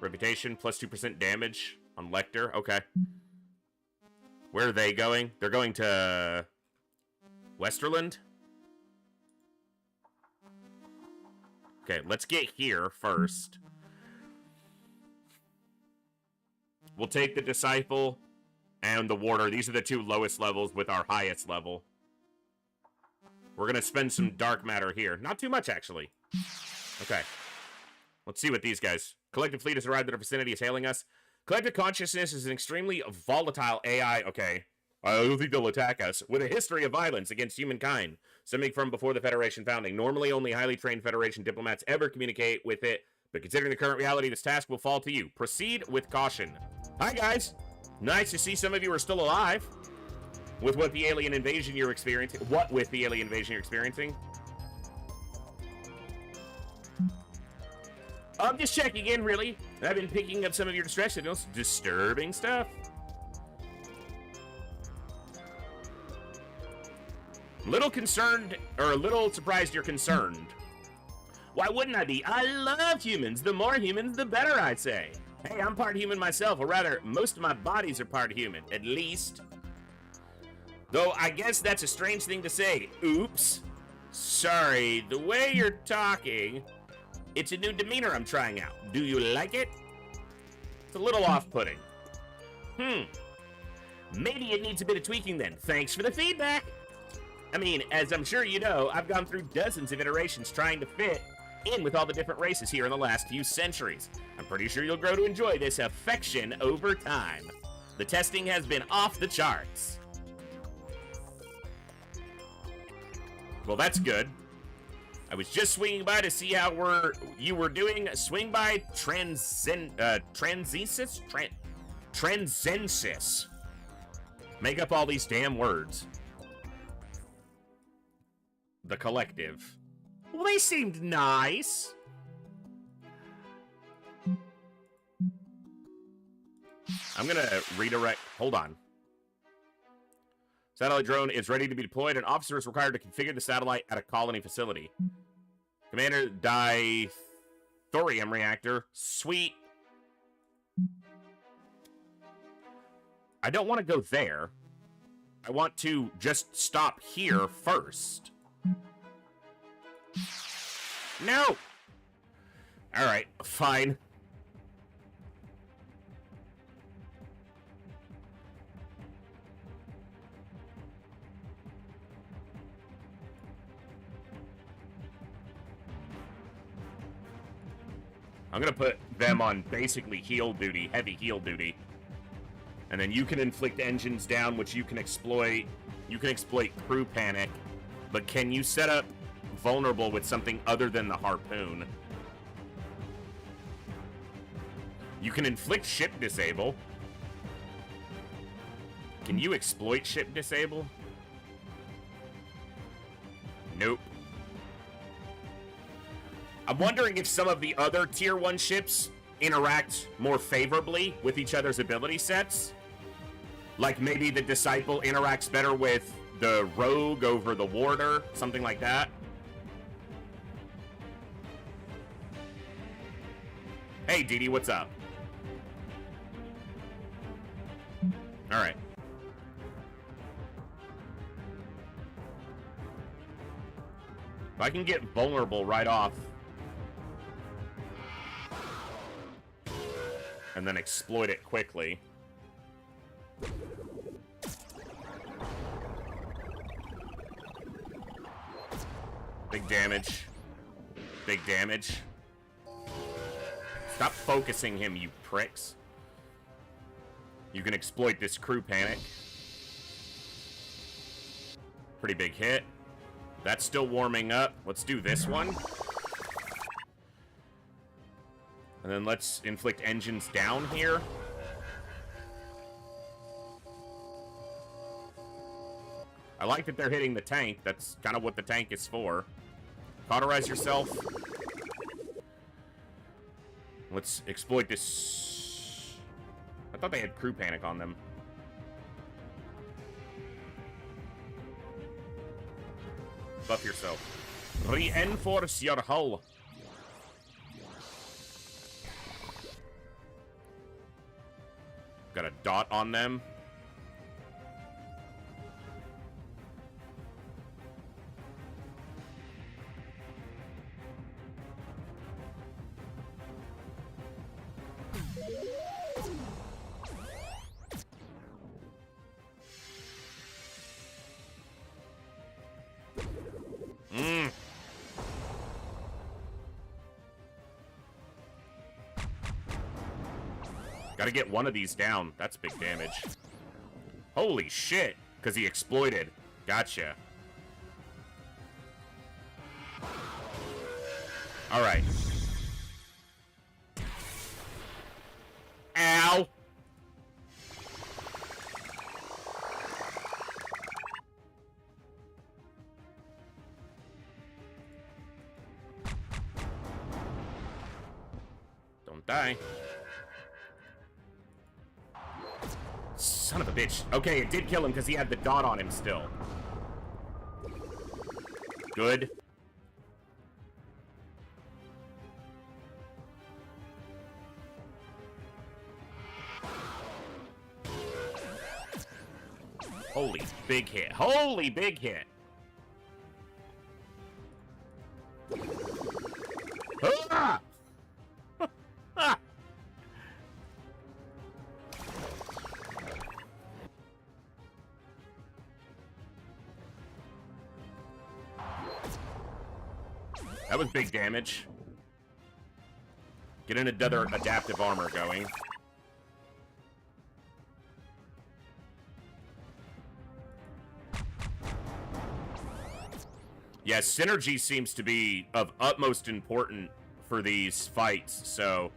Reputation, plus 2% damage on Lecter. Okay. Where are they going? They're going to Westerland? Okay, let's get here first. We'll take the Disciple and the Warder. These are the two lowest levels with our highest level. We're going to spend some dark matter here. Not too much, actually. Okay. Let's see what these guys... Collective fleet has arrived at our vicinity, is hailing us. Collective consciousness is an extremely volatile AI. Okay. I don't think they'll attack us. With a history of violence against humankind, stemming from before the Federation founding. Normally, only highly trained Federation diplomats ever communicate with it, but considering the current reality, this task will fall to you. Proceed with caution. Hi, guys. Nice to see some of you are still alive. With what the alien invasion you're experiencing. What with the alien invasion you're experiencing? I'm just checking in, really. I've been picking up some of your distress signals. Disturbing stuff. Little concerned, or a little surprised you're concerned. Why wouldn't I be? I love humans. The more humans, the better, I'd say. Hey, I'm part human myself, or rather, most of my bodies are part human, at least. Though I guess that's a strange thing to say. Oops. Sorry, the way you're talking... It's a new demeanor I'm trying out. Do you like it? It's a little off-putting. Maybe it needs a bit of tweaking then. Thanks for the feedback. I mean, as I'm sure you know, I've gone through dozens of iterations trying to fit in with all the different races here in the last few centuries. I'm pretty sure you'll grow to enjoy this affection over time. The testing has been off the charts. Well, that's good. I was just swinging by to see how you were doing. Swing by Transensis. Make up all these damn words. The Collective. Well, they seemed nice. I'm gonna redirect. Hold on. Satellite drone is ready to be deployed. An officer is required to configure the satellite at a colony facility. Commander, thorium reactor. Sweet. I don't want to go there. I want to just stop here first. No! Alright, fine. I'm gonna put them on basically heal duty, heavy heal duty. And then you can inflict engines down, which you can exploit. You can exploit crew panic. But can you set up vulnerable with something other than the harpoon? You can inflict ship disable. Can you exploit ship disable? Nope. I'm wondering if some of the other tier 1 ships interact more favorably with each other's ability sets. Like maybe the Disciple interacts better with the Rogue over the Warder, something like that. Hey, Dee Dee, what's up? Alright. If I can get vulnerable right off, and then exploit it quickly. Big damage. Big damage. Stop focusing him, you pricks. You can exploit this crew panic. Pretty big hit. That's still warming up. Let's do this one. And then let's inflict engines down here. I like that they're hitting the tank. That's kind of what the tank is for. Cauterize yourself. Let's exploit this. I thought they had crew panic on them. Buff yourself. Reinforce your hull. Got a dot on them. Gotta get one of these down. That's big damage. Holy shit. Because he exploited. Gotcha. Alright. Ow! Don't die. Son of a bitch. Okay, it did kill him because he had the dot on him still. Good. Holy big hit. Holy big hit. Ah! Ah! That was big damage. Get another adaptive armor going. Yeah, synergy seems to be of utmost importance for these fights, so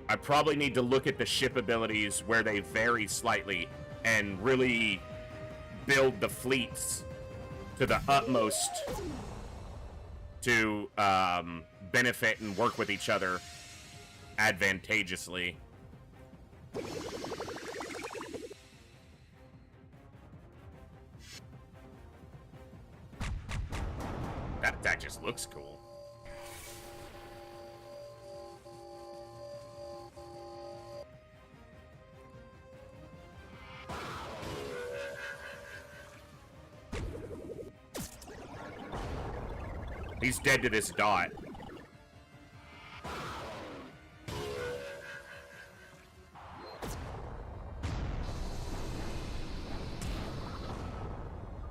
I probably need to look at the ship abilities where they vary slightly and really build the fleets to the utmost to benefit and work with each other advantageously. That attack just looks cool. He's dead to this dot.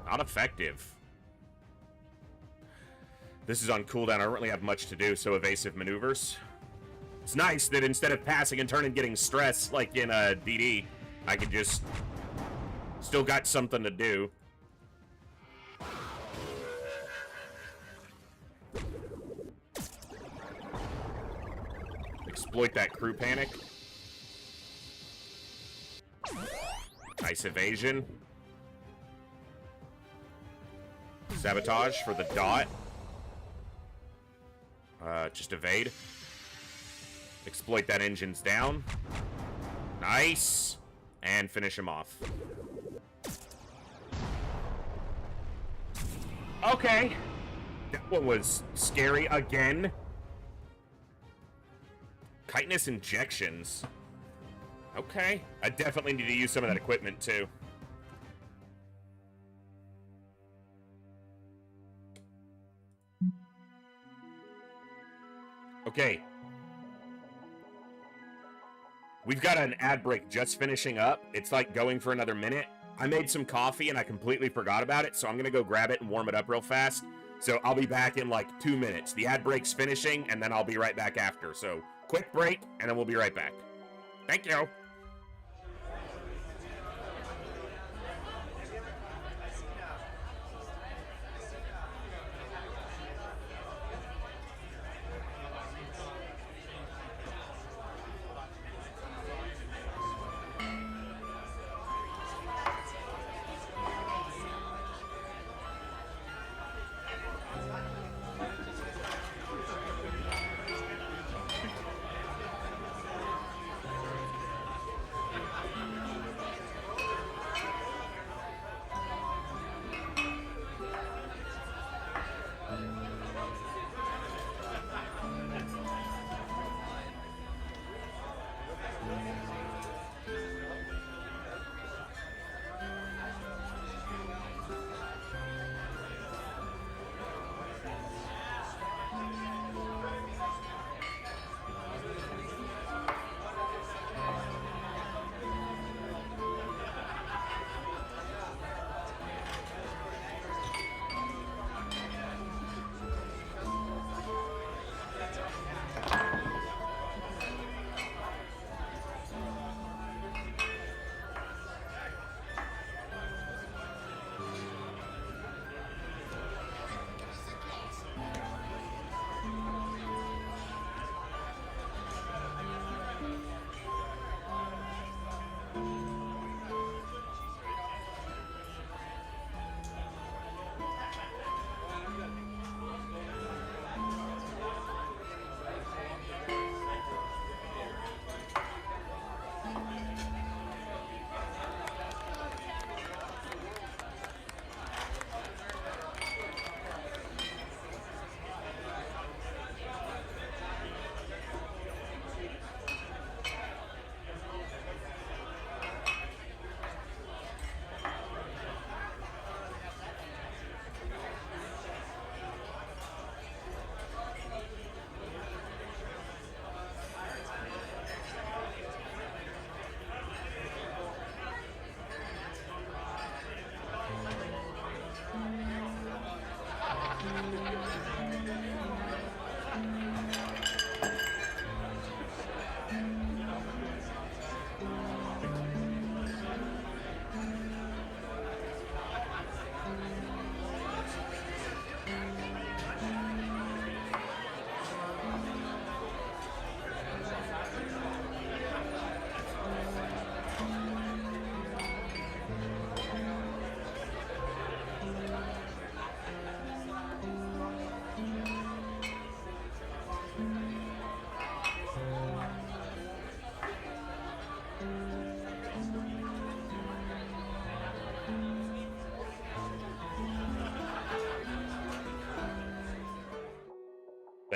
Not effective. This is on cooldown. I don't really have much to do, so evasive maneuvers. It's nice that instead of passing and turning getting stressed like in DD, I can just still got something to do. Exploit that crew panic. Nice evasion. Sabotage for the dot. Just evade. Exploit that engine's down. Nice. And finish him off. Okay. That one was scary again. Chitinous injections. Okay. I definitely need to use some of that equipment, too. Okay. We've got an ad break just finishing up. It's like going for another minute. I made some coffee and I completely forgot about it, so I'm going to go grab it and warm it up real fast. So I'll be back in like 2 minutes. The ad break's finishing, and then I'll be right back after. So quick break, and then we'll be right back. Thank you.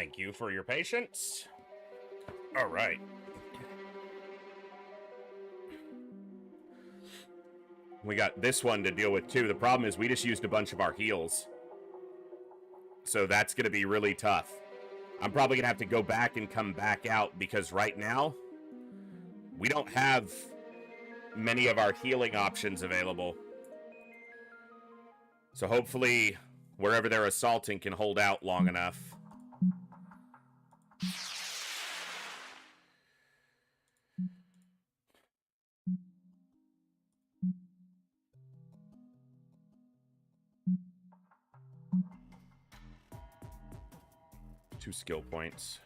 Thank you for your patience. All right. We got this one to deal with, too. The problem is we just used a bunch of our heals. So that's going to be really tough. I'm probably going to have to go back and come back out because right now, we don't have many of our healing options available. So hopefully, wherever they're assaulting can hold out long enough. Two skill points.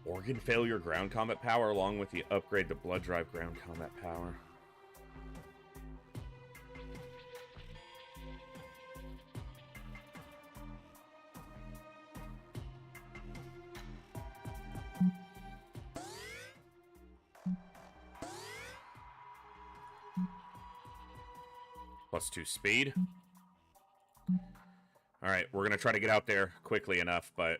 Organ failure ground combat power along with the upgrade to blood drive ground combat power. +2 speed. Alright, we're going to try to get out there quickly enough, but...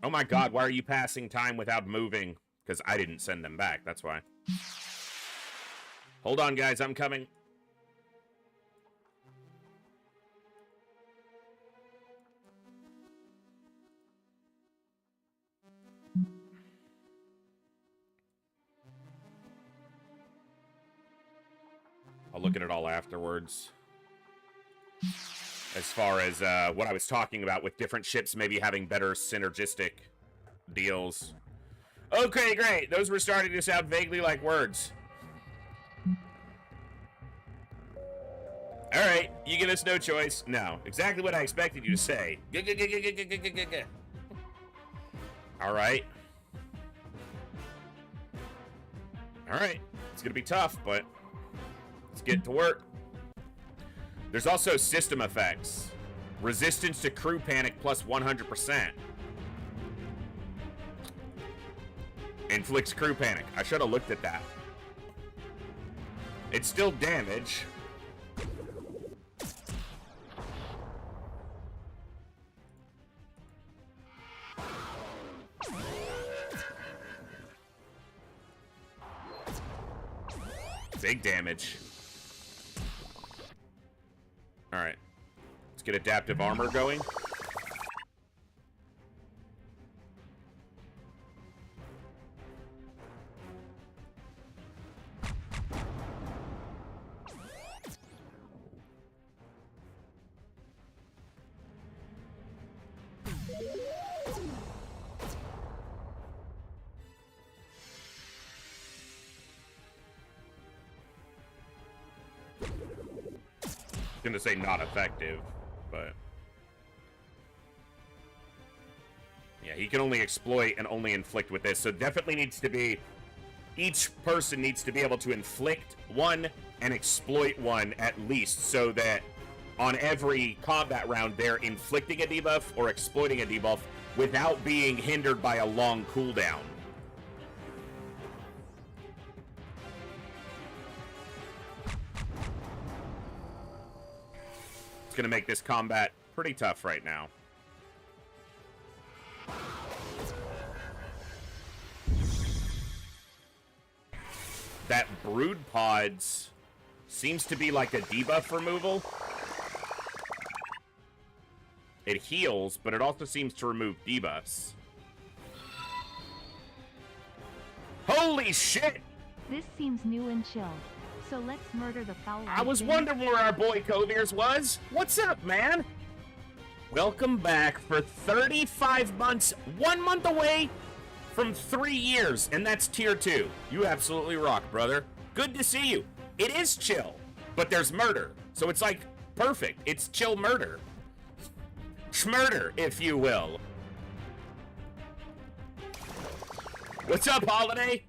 Oh my god, why are you passing time without moving? Because I didn't send them back, that's why. Hold on, guys, I'm coming. I'll look at it all afterwards. As far as what I was talking about with different ships maybe having better synergistic deals. Okay, great. Those were starting to sound vaguely like words. All right, you give us no choice. No, exactly what I expected you to say. All right. All right. It's going to be tough, but let's get to work. There's also system effects. Resistance to crew panic plus 100%. Inflicts crew panic. I should have looked at that. It's still damage. Big damage. Alright. Let's get adaptive armor going. Gonna say not effective, but yeah, he can only exploit and only inflict with this, so definitely needs to be, each person needs to be able to inflict one and exploit one at least, so that on every combat round they're inflicting a debuff or exploiting a debuff without being hindered by a long cooldown. It's going to make this combat pretty tough right now. That brood pods seems to be like a debuff removal. It heals, but it also seems to remove debuffs. Holy shit! This seems new and chill. So let's murder the foul. I was wondering where our boy Kovirs was. What's up, man? Welcome back for 35 months, 1 month away from 3 years, and that's tier 2. You absolutely rock, brother. Good to see you. It is chill, but there's murder. So it's like perfect. It's chill murder. Schmurder, if you will. What's up, Holiday?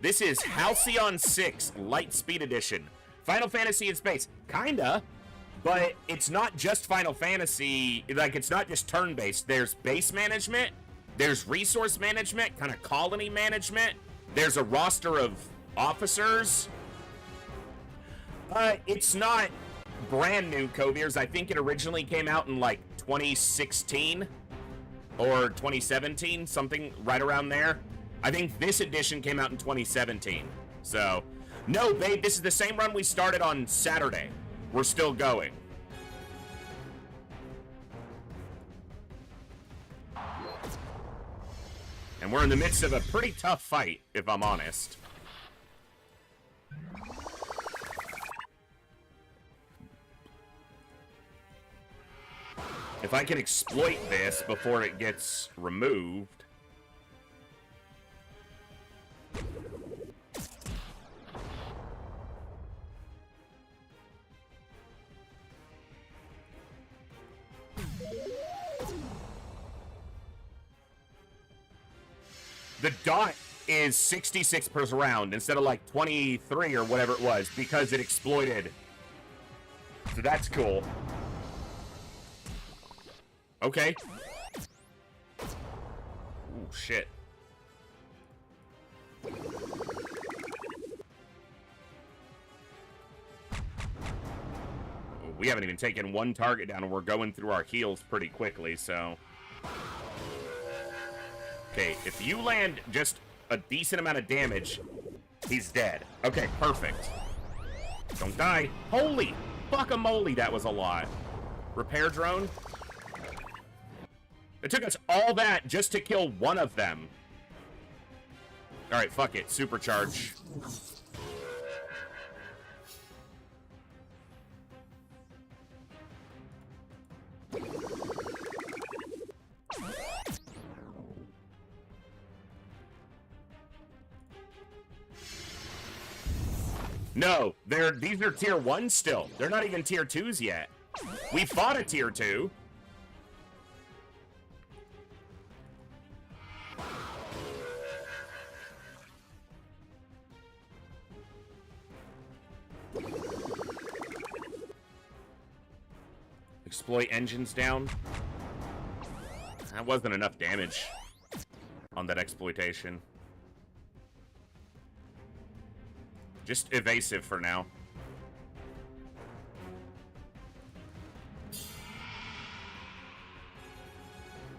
This is Halycon 6 Light Speed Edition. Final Fantasy in space. Kinda. But it's not just Final Fantasy. Like, it's not just turn-based. There's base management. There's resource management. Kind of colony management. There's a roster of officers. It's not brand new Coviers. I think it originally came out in like 2016 or 2017, something right around there. I think this edition came out in 2017. So, no, babe, this is the same run we started on Saturday. We're still going. And we're in the midst of a pretty tough fight, if I'm honest. If I can exploit this before it gets removed. The dot is 66 per round instead of like 23 or whatever it was because it exploited. So that's cool. Okay. Ooh, shit. We haven't even taken one target down, and we're going through our heals pretty quickly, so... Okay, if you land just a decent amount of damage, he's dead. Okay, perfect. Don't die. Holy fuck-a-moly, that was a lot. Repair drone? It took us all that just to kill one of them. Alright, fuck it. Supercharge. No, these are tier 1s still. They're not even tier 2s yet. We fought a tier 2. Exploit engines down. That wasn't enough damage on that exploitation. Just evasive for now.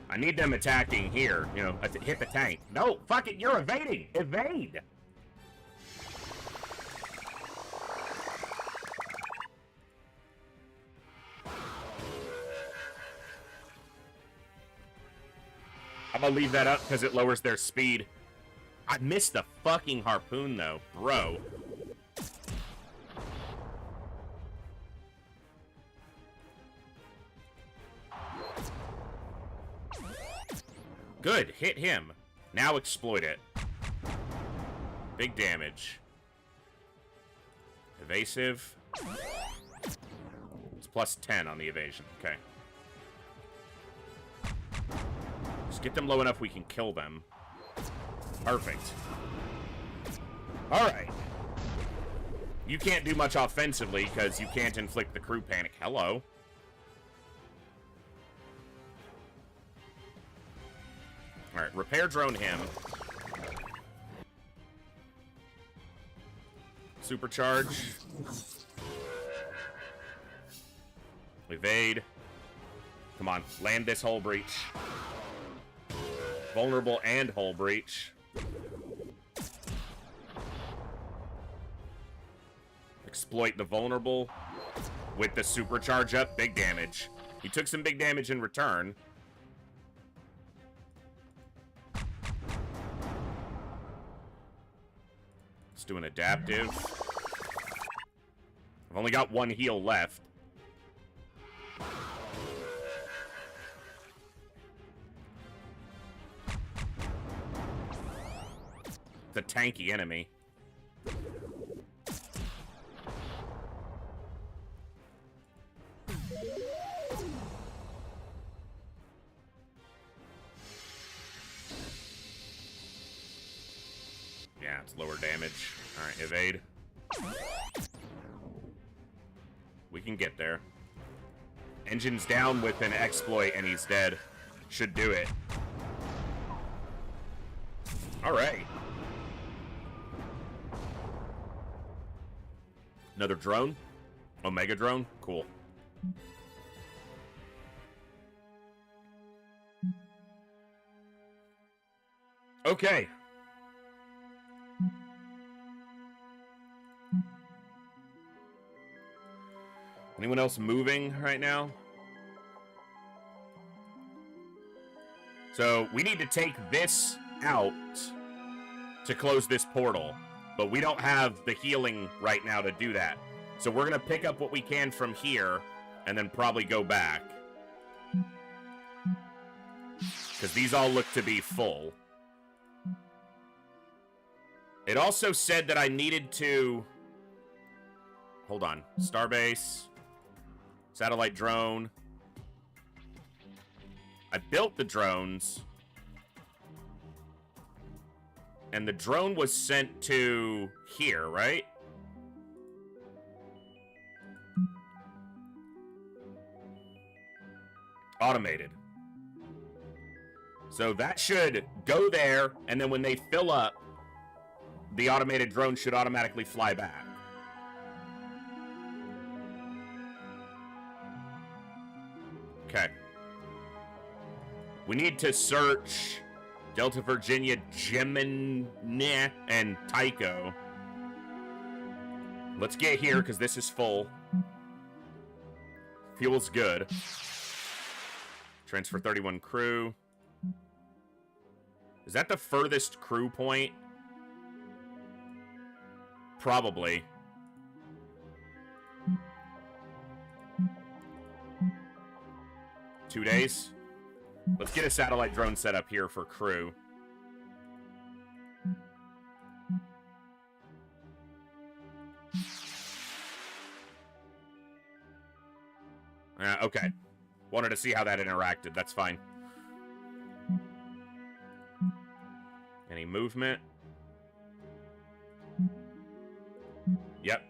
I need them attacking here. You know, hit the tank. No, fuck it, you're evading. Evade. I'm gonna leave that up because it lowers their speed. I missed the fucking harpoon though, bro. Good, hit him. Now exploit it. Big damage. Evasive. It's plus 10 on the evasion, okay. Just get them low enough we can kill them. Perfect. Alright. You can't do much offensively because you can't inflict the crew panic. Hello. Alright, repair drone him. Supercharge. Evade. Come on, land this hull breach. Vulnerable and hull breach. Exploit the vulnerable with the supercharge up. Big damage. He took some big damage in return. Let's do an adaptive. I've only got one heal left. The tanky enemy. Yeah, it's lower damage. Alright, evade. We can get there. Engine's down with an exploit and he's dead. Should do it. Alright. Another drone? Omega drone? Cool. Okay. Anyone else moving right now? So we need to take this out to close this portal, but we don't have the healing right now to do that. So we're going to pick up what we can from here and then probably go back. Because these all look to be full. It also said that I needed to... Hold on. Starbase. Satellite drone. I built the drones. And the drone was sent to here, right? Automated. So that should go there, and then when they fill up, the automated drone should automatically fly back. Okay. We need to search Delta Virginia, Gemini, and Tycho. Let's get here, because this is full. Fuel's good. Transfer 31 crew. Is that the furthest crew point? Probably. Two days? Let's get a satellite drone set up here for crew. Okay. Wanted to see how that interacted. That's fine. Any movement? Yep.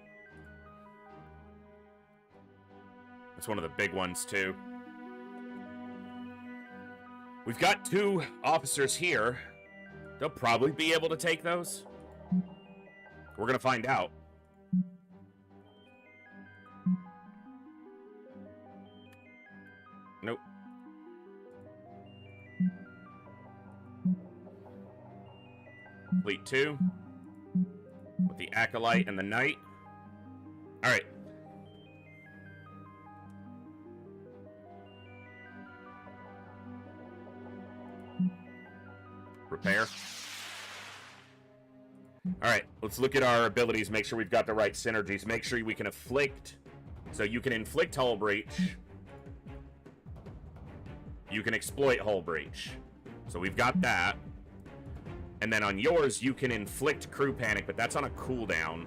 That's one of the big ones, too. We've got 2 officers here. They'll probably be able to take those. We're gonna find out. Nope. Fleet 2. With the Acolyte and the Knight. Alright. Repair. Alright, let's look at our abilities, make sure we've got the right synergies. Make sure we can afflict. So you can inflict hull breach. You can exploit hull breach. So we've got that. And then on yours, you can inflict crew panic, but that's on a cooldown.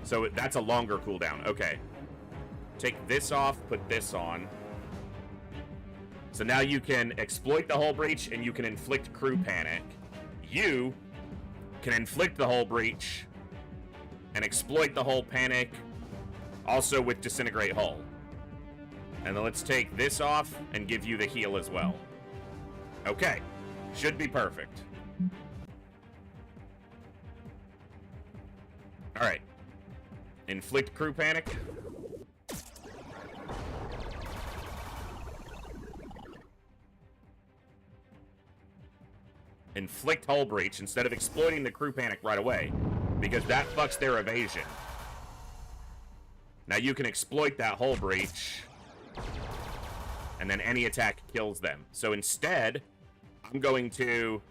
So that's a longer cooldown. Okay. Take this off, put this on. So now you can exploit the hull breach and you can inflict crew panic. You can inflict the hull breach and exploit the hull panic also with disintegrate hull. And then let's take this off and give you the heal as well. Okay. Should be perfect. Alright. Inflict crew panic. Inflict hull breach instead of exploiting the crew panic right away, because that fucks their evasion. Now you can exploit that hull breach, and then any attack kills them. So instead, I'm going to...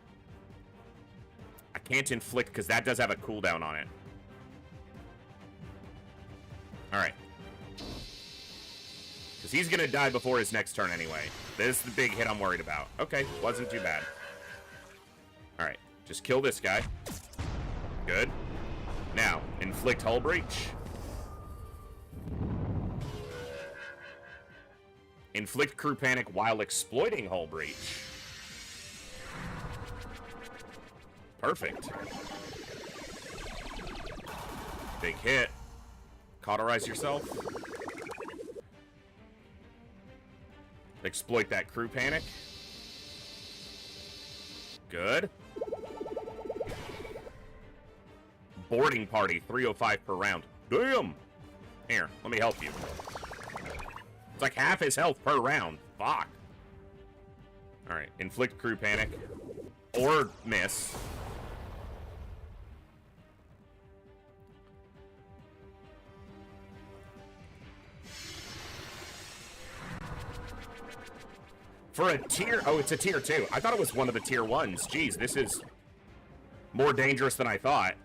I can't inflict because that does have a cooldown on it. Alright. Because he's going to die before his next turn anyway. This is the big hit I'm worried about. Okay, wasn't too bad. Alright, just kill this guy. Good. Now, inflict hull breach. Inflict crew panic while exploiting hull breach. Perfect. Big hit. Cauterize yourself. Exploit that crew panic. Good. boarding party, 305 per round. Damn! Here, let me help you. It's like half his health per round. Fuck. Alright, inflict crew panic. Or miss. For a tier... Oh, it's a tier 2. I thought it was one of the tier 1s. Jeez, this is more dangerous than I thought.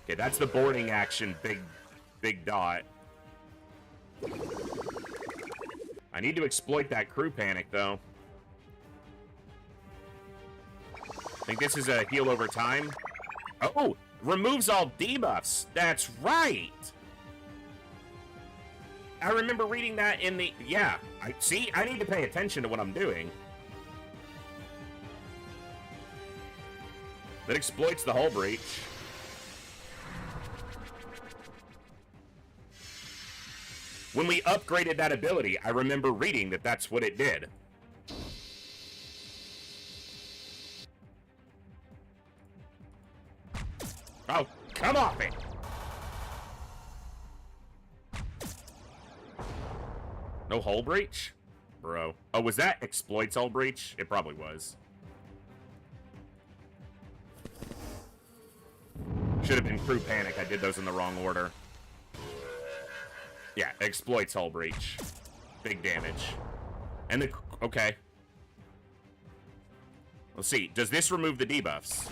Okay, that's the boarding action, big dot. I need to exploit that crew panic, though. I think this is a heal over time. Oh, removes all debuffs. That's right. I remember reading that in the... Yeah, I need to pay attention to what I'm doing. That exploits the hull breach. When we upgraded that ability, I remember reading that that's what it did. Oh, come off it! No hull breach? Bro. Oh, was that exploits hull breach? It probably was. Should have been crew panic. I did those in the wrong order. Yeah, exploits hull breach. Big damage. And the... Okay. Let's see. Does this remove the debuffs?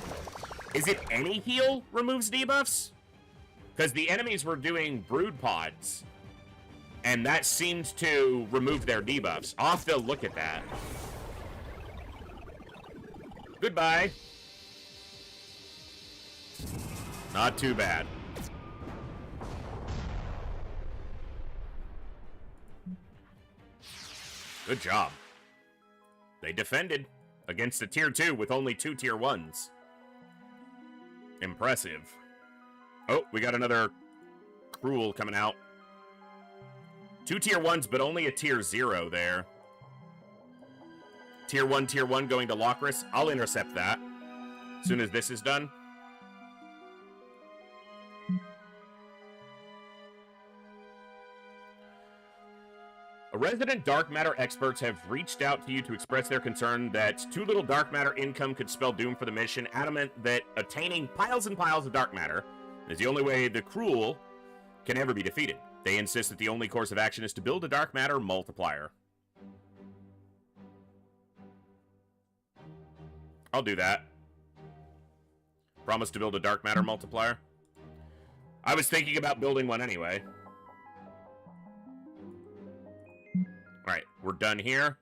Is it any heal removes debuffs? Because the enemies were doing brood pods. And that seemed to remove their debuffs. I'll have to look at that. Goodbye. Not too bad. Good job. They defended against a tier 2 with only 2 tier 1s. Impressive. Oh, we got another Cruel coming out. 2 tier 1s, but only a tier 0 there. Tier 1 going to Lokris. I'll intercept that as soon as this is done. A resident dark matter experts have reached out to you to express their concern that too little dark matter income could spell doom for the mission, adamant that attaining piles and piles of dark matter is the only way the Cruel can ever be defeated. They insist that the only course of action is to build a dark matter multiplier. I'll do that. Promise to build a dark matter multiplier. I was thinking about building one anyway. Alright, we're done here.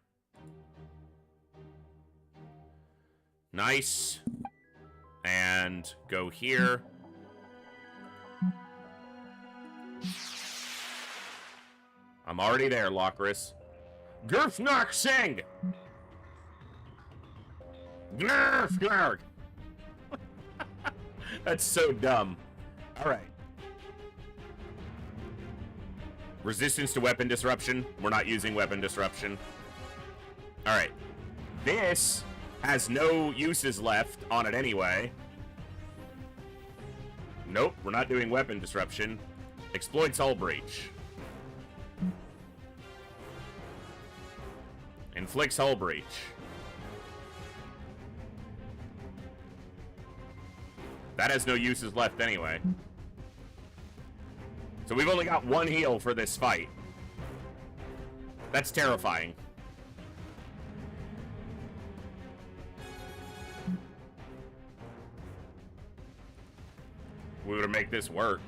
Nice. And go here. I'm already there, Lokris. Gurfnark Sing! Gurfnark! That's so dumb. Alright. Resistance to weapon disruption. We're not using weapon disruption. Alright. This has no uses left on it anyway. Nope, we're not doing weapon disruption. Exploits hull breach. Inflicts hull breach. That has no uses left anyway. So we've only got 1 heal for this fight. That's terrifying. We were to make this work.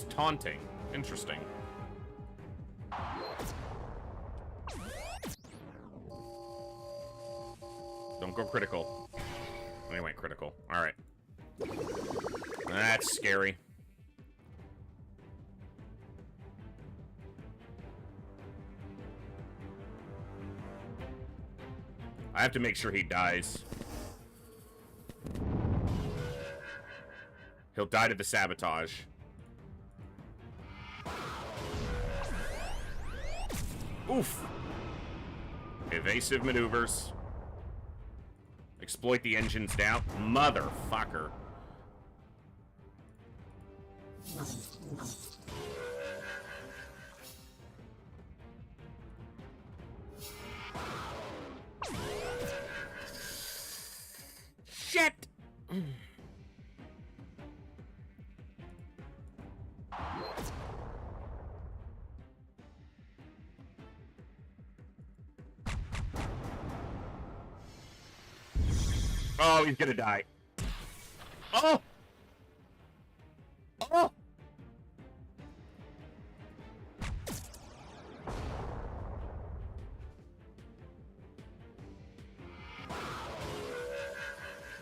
It's taunting. Interesting. Don't go critical. They went critical. Alright. That's scary. I have to make sure he dies. He'll die to the sabotage. Oof. Evasive maneuvers. Exploit the engines down. Motherfucker. Shit! Oh, he's gonna die. Oh! Oh!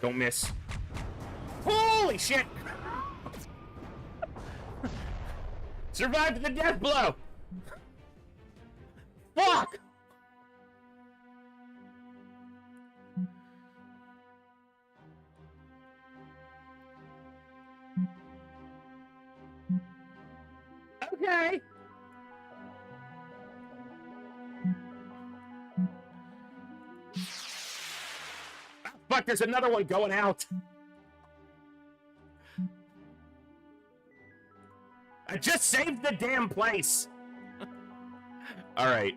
Don't miss. Holy shit! Survived the death blow! Fuck! Okay. Ah, fuck, there's another one going out. I just saved the damn place. All right.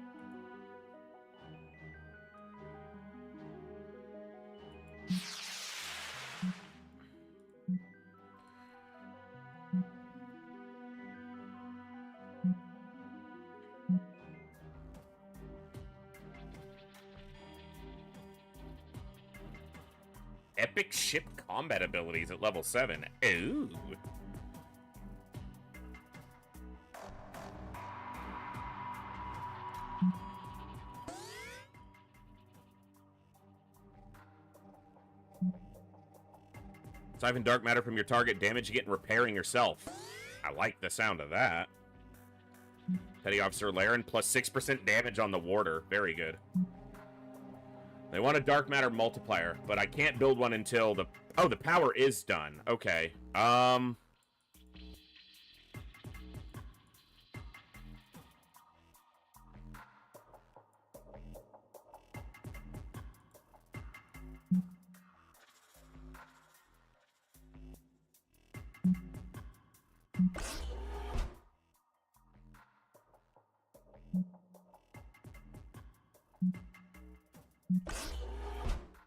Epic ship combat abilities at level 7. Ooh. Siphon dark matter from your target, damage you get in repairing yourself. I like the sound of that. Petty Officer Laren, plus 6% damage on the warder. Very good. They want a dark matter multiplier, but I can't build one until the... Oh, the power is done. Okay.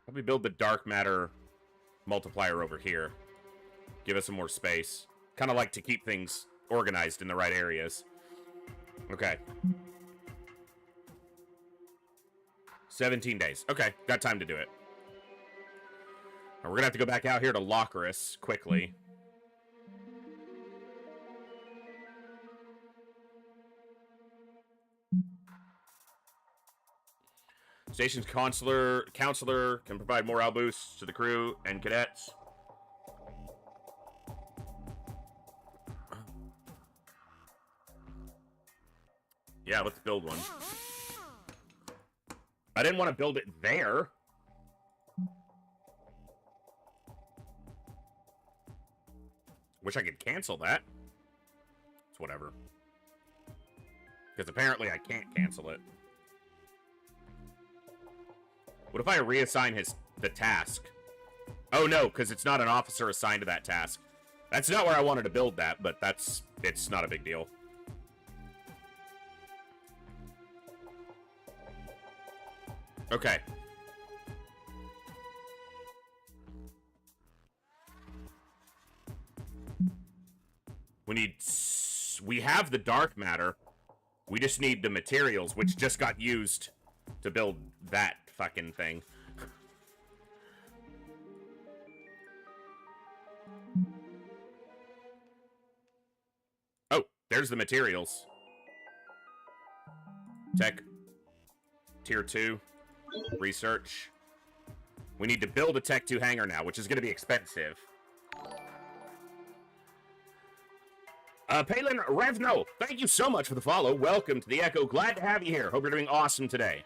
Probably build the dark matter multiplier over here. Give us some more space. Kind of like to keep things organized in the right areas. Okay. 17 days. Okay, got time to do it. We're gonna have to go back out here to Lockerus quickly. Station's counselor can provide morale boosts to the crew and cadets. Yeah, let's build one. I didn't want to build it there. Wish I could cancel that. It's whatever. Because apparently I can't cancel it. What if I reassign the task? Oh no, because it's not an officer assigned to that task. That's not where I wanted to build that, but it's not a big deal. Okay. We have the dark matter. We just need the materials, which just got used to build that fucking thing. There's the materials. Tech. Tier 2. Research. We need to build a Tech 2 hangar now, which is going to be expensive. Palin Revno, thank you so much for the follow. Welcome to the Echo. Glad to have you here. Hope you're doing awesome today.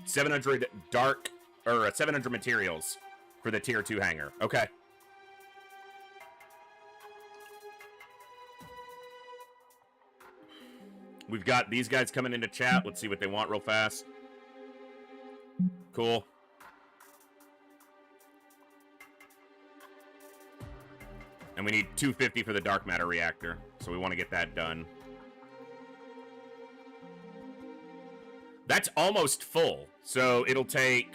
700 700 materials for the Tier 2 hangar. Okay. We've got these guys coming into chat. Let's see what they want real fast. Cool. And we need 250 for the dark matter reactor, so we want to get that done. That's almost full, so it'll take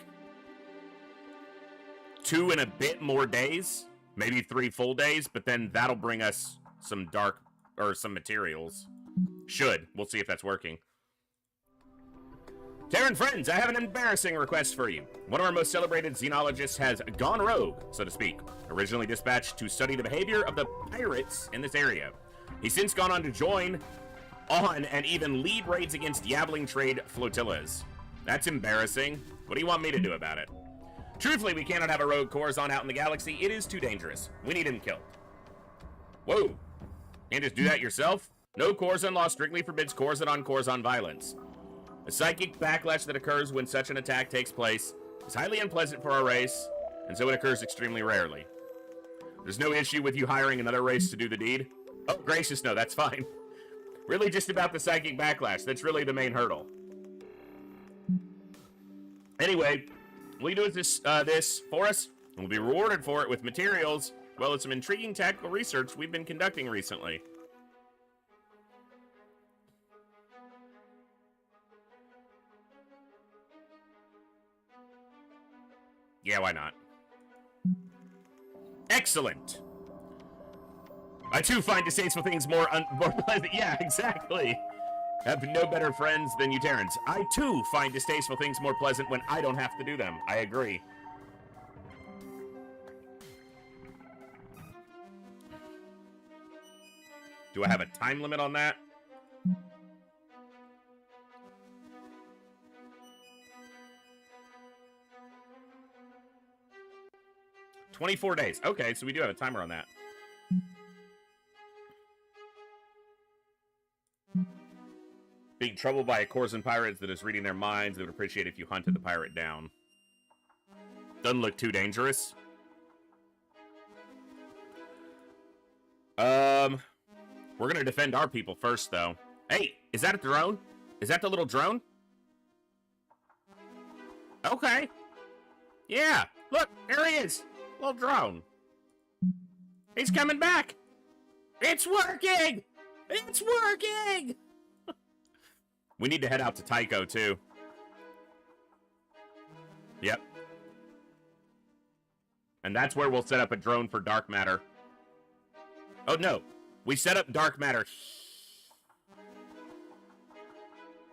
2 and a bit more days, maybe 3 full days, but then that'll bring us some some materials. Should. We'll see if that's working. Terran friends, I have an embarrassing request for you. One of our most celebrated xenologists has gone rogue, so to speak, originally dispatched to study the behavior of the pirates in this area. He's since gone on to join on and even lead raids against Yabbling trade flotillas. That's embarrassing. What do you want me to do about it? Truthfully, we cannot have a rogue Corazon out in the galaxy. It is too dangerous. We need him killed. Whoa. Can't just do that yourself? No Corazon law strictly forbids Corazon on Corazon violence. The psychic backlash that occurs when such an attack takes place is highly unpleasant for our race, and so it occurs extremely rarely. There's no issue with you hiring another race to do the deed. Oh, gracious, no, that's fine. Really just about the psychic backlash. That's really the main hurdle. Anyway, will you do this for us? And we'll be rewarded for it with materials, well as some intriguing tactical research we've been conducting recently. Yeah, why not? Excellent. I too find distasteful things more pleasant. Yeah, exactly. Have no better friends than you Terrans. I too find distasteful things more pleasant when I don't have to do them. I agree. Do I have a time limit on that? $24 days. Okay, so we do have a timer on that. Being troubled by a Corazon pirates that is reading their minds, they would appreciate if you hunted the pirate down. Doesn't look too dangerous. We're gonna defend our people first, though. Hey, is that a drone? Is that the little drone? Okay. Yeah, look, there he is. Little drone. He's coming back. It's working! It's working! We need to head out to Tycho, too. Yep. And that's where we'll set up a drone for dark matter. Oh, no. We set up dark matter.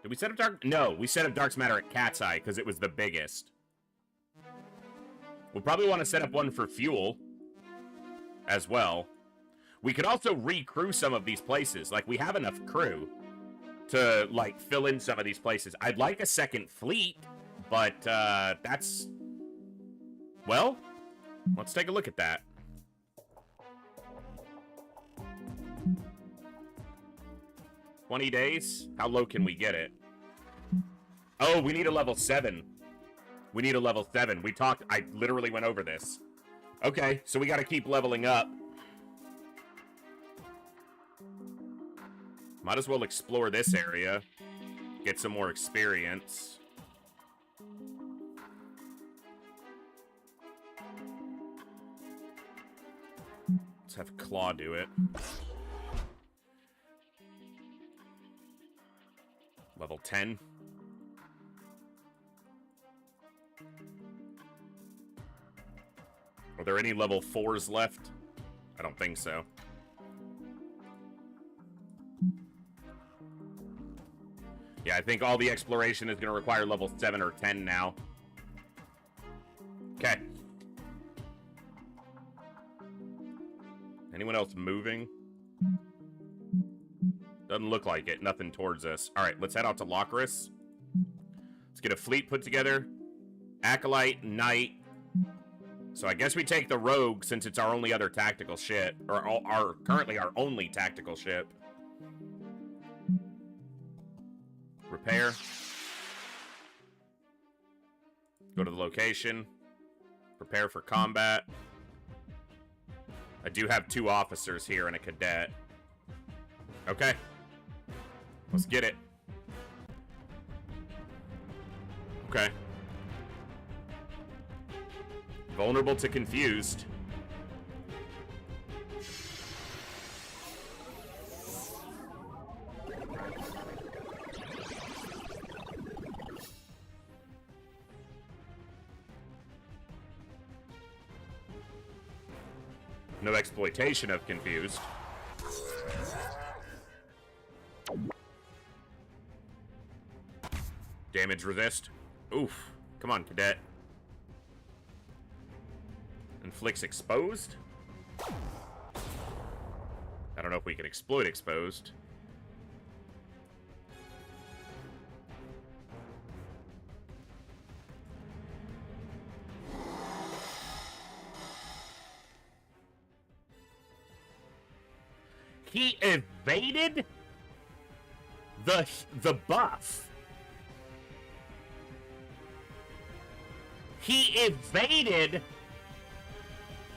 Did we set up dark? No, we set up dark matter at Cat's Eye because it was the biggest. We'll probably want to set up one for fuel as well. We could also recrew some of these places. Like, we have enough crew to, like, fill in some of these places. I'd like a second fleet, but that's... Well, let's take a look at that. $20 days? How low can we get it? Oh, we need a level 7. We need a level 7. We talked... I literally went over this. Okay, so we gotta keep leveling up. Might as well explore this area. Get some more experience. Let's have Claw do it. Level 10. Are there any level 4s left? I don't think so. Yeah, I think all the exploration is going to require level 7 or 10 now. Okay. Anyone else moving? Doesn't look like it. Nothing towards us. All right, let's head out to Locris. Let's get a fleet put together. Acolyte, Knight. So I guess we take the Rogue since it's our only other tactical ship. Or currently our only tactical ship. Repair. Go to the location. Prepare for combat. I do have 2 officers here and a cadet. Okay. Let's get it. Okay. Vulnerable to confused. No exploitation of confused. Damage resist. Oof. Come on, cadet. Inflicts exposed? I don't know if we can exploit exposed. He evaded the buff. He evaded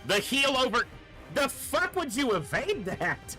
the heal over. The fuck would you evade that?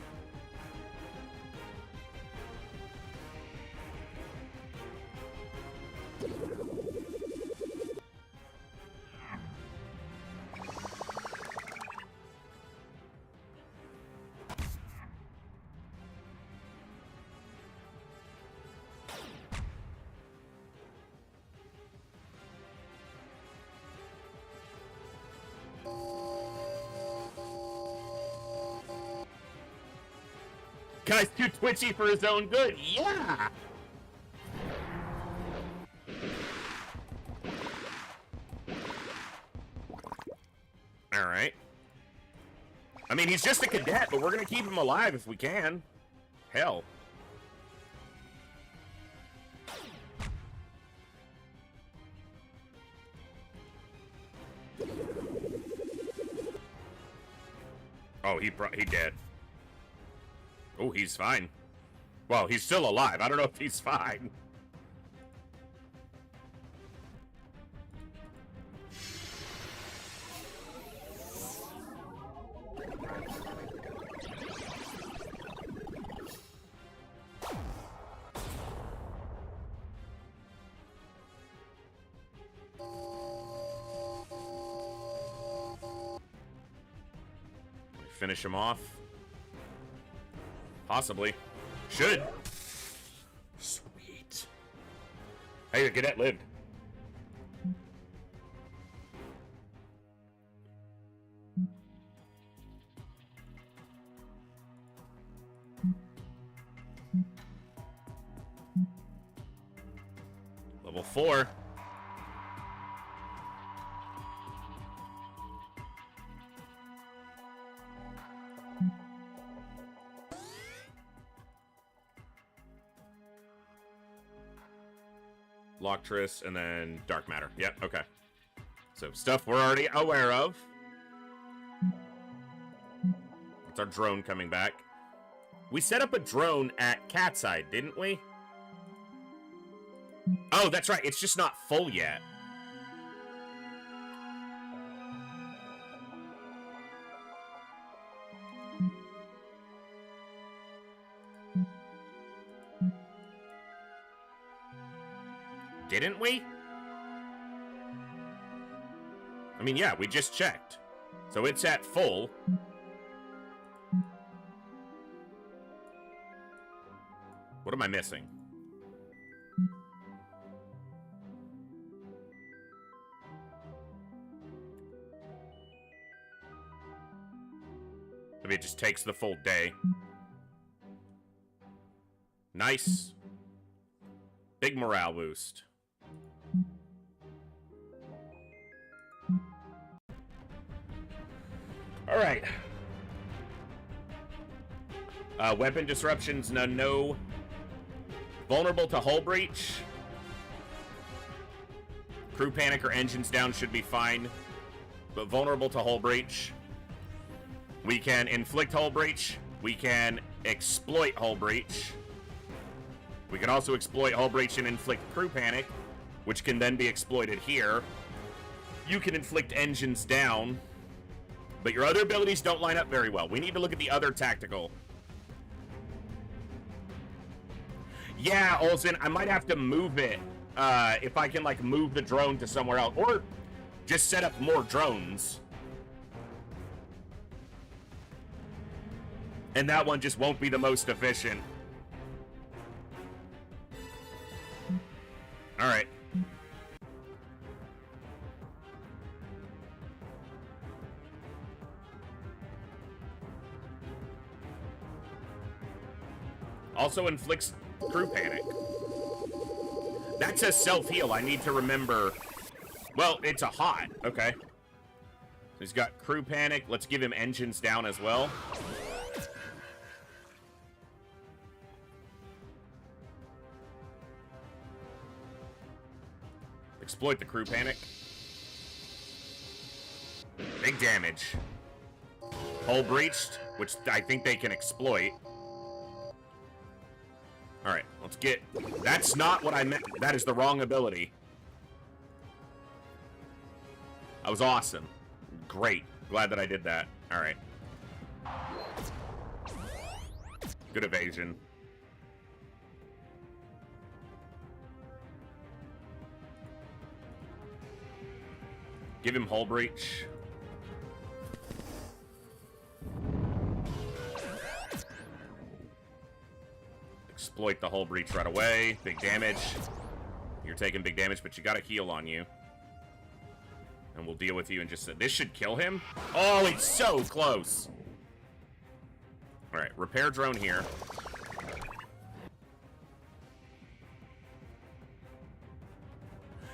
Guy's too twitchy for his own good. Yeah. All right. I mean, he's just a cadet, but we're gonna keep him alive if we can. Hell. Oh, he dead. Oh, he's fine. Well, he's still alive. I don't know if he's fine. Finish him off. Possibly. Should. Sweet. Hey, the cadet lived. Level 4. Loctris, and then Dark Matter. Yep, okay. So, stuff we're already aware of. It's our drone coming back. We set up a drone at Catside, didn't we? Oh, that's right. It's just not full yet. Didn't we? I mean, yeah, we just checked. So it's at full. What am I missing? Maybe it just takes the full day. Nice. Big morale boost. All right. Weapon disruptions, no. Vulnerable to hull breach. Crew panic or engines down should be fine. But vulnerable to hull breach. We can inflict hull breach. We can exploit hull breach. We can also exploit hull breach and inflict crew panic, which can then be exploited here. You can inflict engines down, but your other abilities don't line up very well. We need to look at the other tactical. Yeah, Olsen, I might have to move it if I can, like, move the drone to somewhere else. Or just set up more drones. And that one just won't be the most efficient. Alright. Also inflicts crew panic. That's a self-heal. I need to remember. Well, it's a hot. Okay. He's got crew panic. Let's give him engines down as well. Exploit the crew panic. Big damage. Hull breached, which I think they can exploit. Alright, let's get... That's not what I meant. That is the wrong ability. That was awesome. Great. Glad that I did that. Alright. Good evasion. Give him hull breach. Exploit the hull breach right away. Big damage. You're taking big damage, but you got a heal on you. And we'll deal with you in just a... This should kill him? Oh, it's so close. Alright, repair drone here.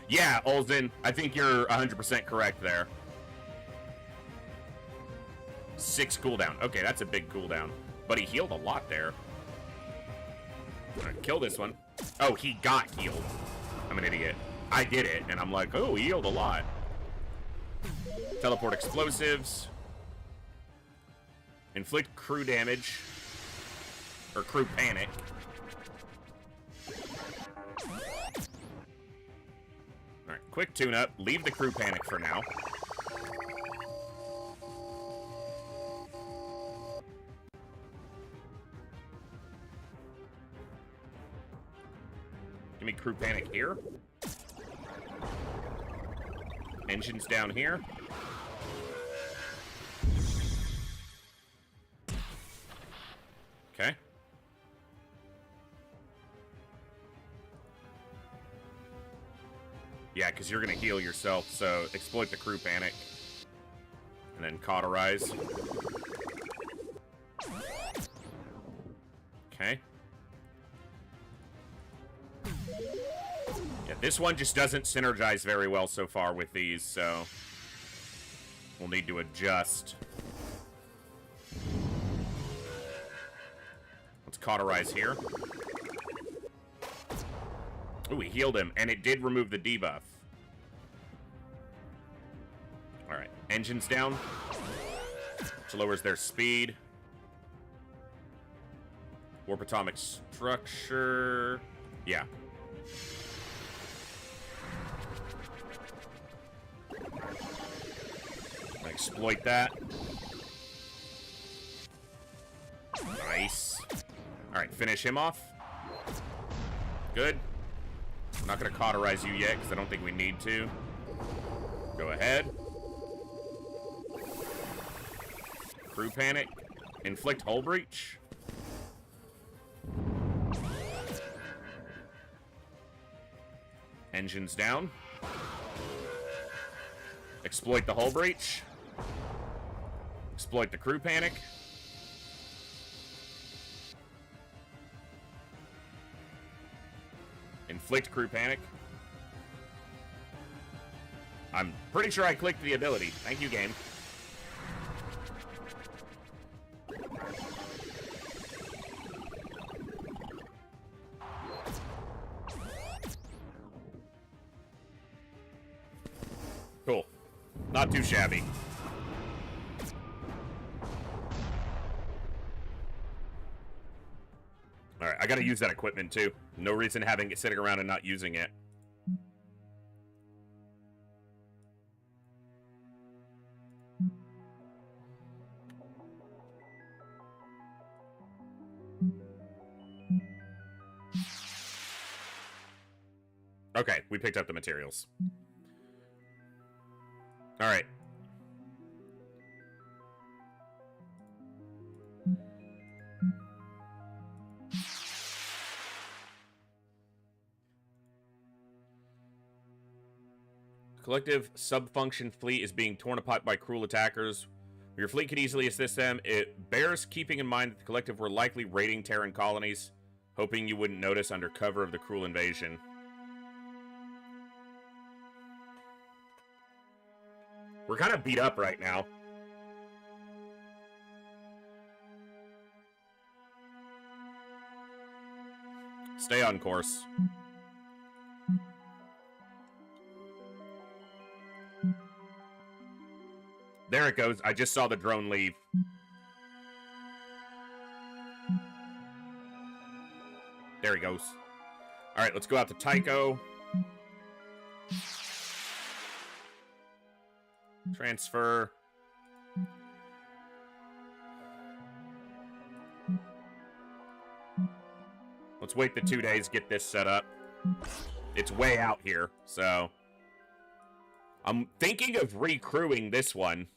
Yeah, Olsen, I think you're 100% correct there. 6 cooldown. Okay, that's a big cooldown. But he healed a lot there. Alright, kill this one. Oh, he got healed. I'm an idiot. I did it, and I'm like, oh, he healed a lot. Teleport explosives. Inflict crew damage. Or crew panic. Alright, quick tune-up. Leave the crew panic for now. Give me crew panic here. Engines down here. Okay. Yeah, because you're going to heal yourself, so exploit the crew panic. And then cauterize. Okay. Yeah, this one just doesn't synergize very well so far with these, so we'll need to adjust. Let's cauterize here. Ooh, he healed him, and it did remove the debuff. Alright, engines down. Which lowers their speed. Warp atomic structure. Yeah. Exploit that. Nice. Alright, finish him off. Good. I'm not going to cauterize you yet, because I don't think we need to. Go ahead. Crew panic. Inflict hull breach. Engines down. Exploit the hull breach. Exploit the crew panic. Inflict crew panic. I'm pretty sure I clicked the ability. Thank you, game. Not too shabby. Alright, I gotta use that equipment too. No reason having it sitting around and not using it. Okay, we picked up the materials. Alright. Collective sub-function fleet is being torn apart by cruel attackers. Your fleet could easily assist them. It bears keeping in mind that the collective were likely raiding Terran colonies, hoping you wouldn't notice under cover of the cruel invasion. We're kind of beat up right now. Stay on course. There it goes. I just saw the drone leave. There he goes. All right, let's go out to Tycho. Transfer. Let's wait the 2 days, get this set up. It's way out here, so I'm thinking of recrewing this one.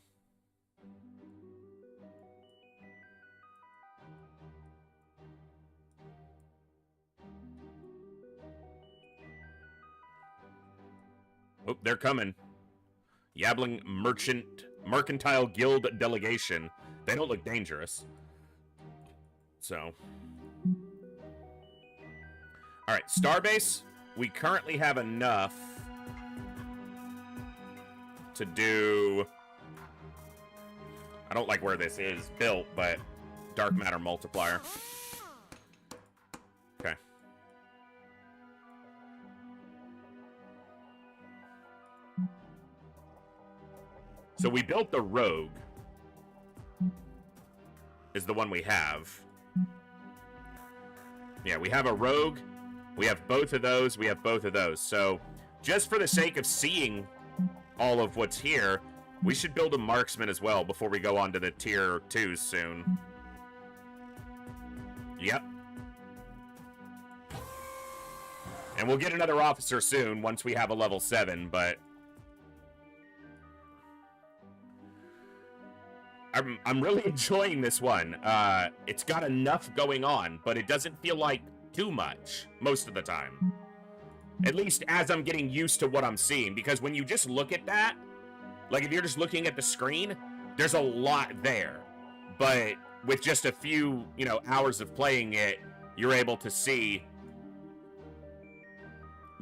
Oh, they're coming. Yabling Mercantile Guild delegation. They don't look dangerous. So. Alright, Starbase. We currently have enough to do... I don't like where this is built, but dark matter multiplier. Okay. So we built the Rogue. Is the one we have. Yeah, we have a Rogue. We have both of those. We have both of those. So just for the sake of seeing all of what's here, we should build a Marksman as well before we go on to the tier 2s soon. Yep. And we'll get another officer soon once we have a level 7, but I'm really enjoying this one. It's got enough going on, but it doesn't feel like too much most of the time. At least as I'm getting used to what I'm seeing, because when you just look at that, like if you're just looking at the screen, there's a lot there. But with just a few, hours of playing it, you're able to see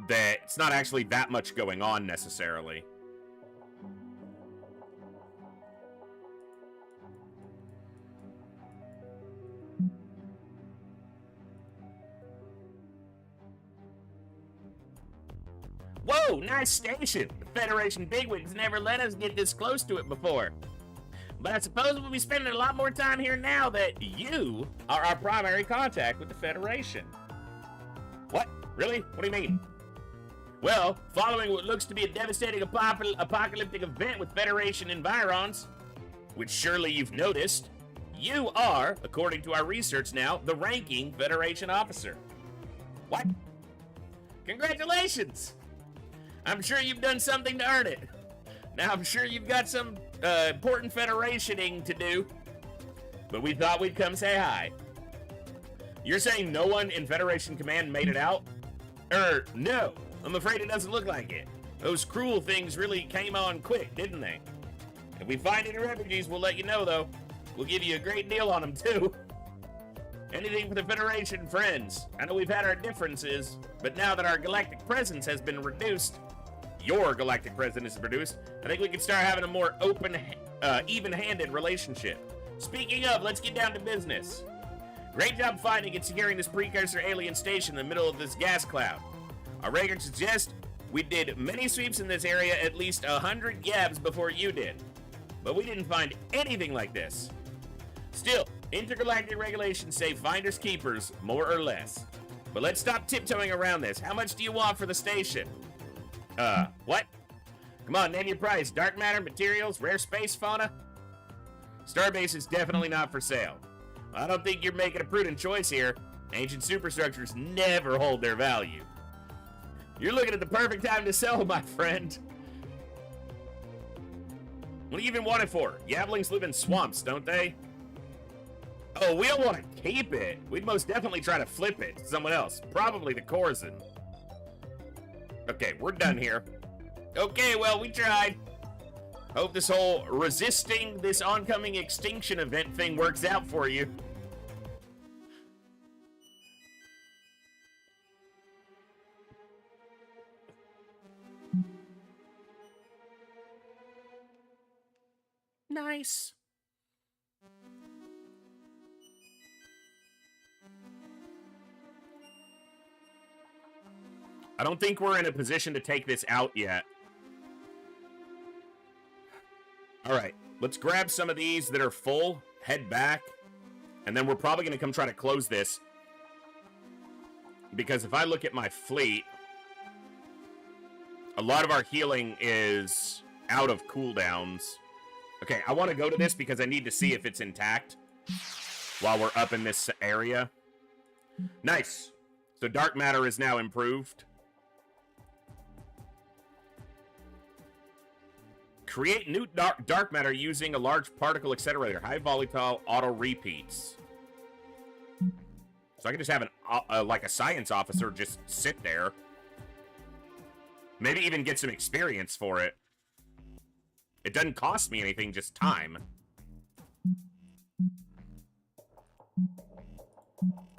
that it's not actually that much going on necessarily. Whoa, nice station. The Federation bigwigs never let us get this close to it before. But I suppose we'll be spending a lot more time here now that you are our primary contact with the Federation. What? Really? What do you mean? Well, following what looks to be a devastating apocalyptic event with Federation environs, which surely you've noticed, you are, according to our research now, the ranking Federation officer. What? Congratulations! I'm sure you've done something to earn it. Now, I'm sure you've got some important Federationing to do, but we thought we'd come say hi. You're saying no one in Federation Command made it out? No. I'm afraid it doesn't look like it. Those cruel things really came on quick, didn't they? If we find any refugees, we'll let you know, though. We'll give you a great deal on them, too. Anything for the Federation, friends. I know we've had our differences, but now that our galactic presence has been reduced, your galactic presence is reduced, I think we can start having a more open, even-handed relationship. Speaking of, let's get down to business. Great job finding and securing this precursor alien station in the middle of this gas cloud. Our records suggest We did many sweeps in this area, at least 100 yabs before you did. But we didn't find anything like this. Still, intergalactic regulations say finders keepers, more or less. But let's stop tiptoeing around this. How much do you want for the station? What? Come on, name your price. Dark matter, materials, rare space fauna? Starbase is definitely not for sale. I don't think you're making a prudent choice here. Ancient superstructures never hold their value. You're looking at the perfect time to sell, my friend. What do you even want it for? Yablings live in swamps, don't they? Oh, we don't want to keep it. We'd most definitely try to flip it to someone else. Probably the Corzin. Okay, we're done here. Okay, well, we tried. Hope this whole resisting this oncoming extinction event thing works out for you. Nice. I don't think we're in a position to take this out yet. All right, let's grab some of these that are full, head back, and then we're probably going to come try to close this. Because if I look at my fleet, a lot of our healing is out of cooldowns. Okay, I want to go to this because I need to see if it's intact while we're up in this area. Nice. So dark matter is now improved. Create new dark matter using a large particle accelerator. High volatile auto repeats. So I can just have like a science officer just sit there. Maybe even get some experience for it. It doesn't cost me anything, just time.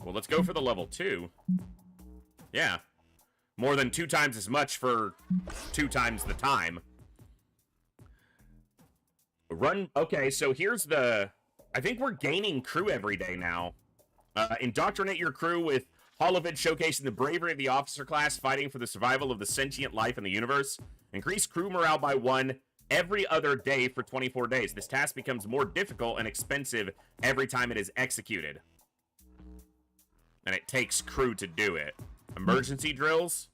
Well, let's go for the level 2. Yeah. More than 2 times as much for 2 times the time. Run. Okay, so here's the... I think we're gaining crew every day now. Indoctrinate your crew with Holovid showcasing the bravery of the officer class fighting for the survival of the sentient life in the universe. Increase crew morale by 1 every other day for 24 days. This task becomes more difficult and expensive every time it is executed. And it takes crew to do it. Emergency drills.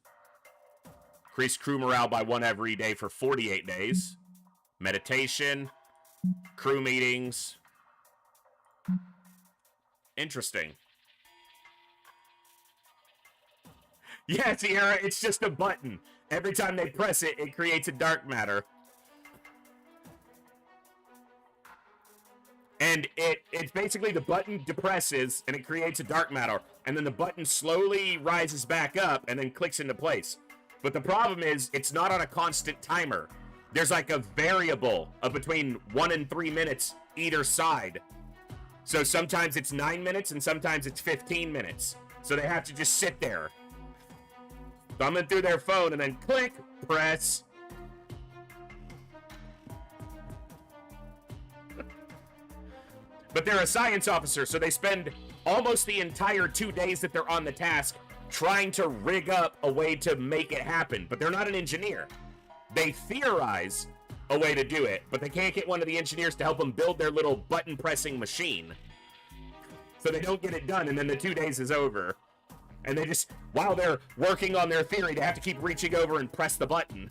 Increase crew morale by 1 every day for 48 days. Meditation. Crew meetings. Interesting. Yeah, Sierra, it's just a button. Every time they press it, it creates a dark matter. And it's basically the button depresses, and it creates a dark matter. And then the button slowly rises back up, and then clicks into place. But the problem is, it's not on a constant timer. There's like a variable of between 1 and 3 minutes either side. So sometimes it's 9 minutes, and sometimes it's 15 minutes. So they have to just sit there. Thumbing through their phone, and then click, press. But they're a science officer, so they spend almost the entire 2 days that they're on the task trying to rig up a way to make it happen. But they're not an engineer. They theorize a way to do it, but they can't get one of the engineers to help them build their little button-pressing machine. So they don't get it done, and then the 2 days is over. And they just, while they're working on their theory, they have to keep reaching over and press the button.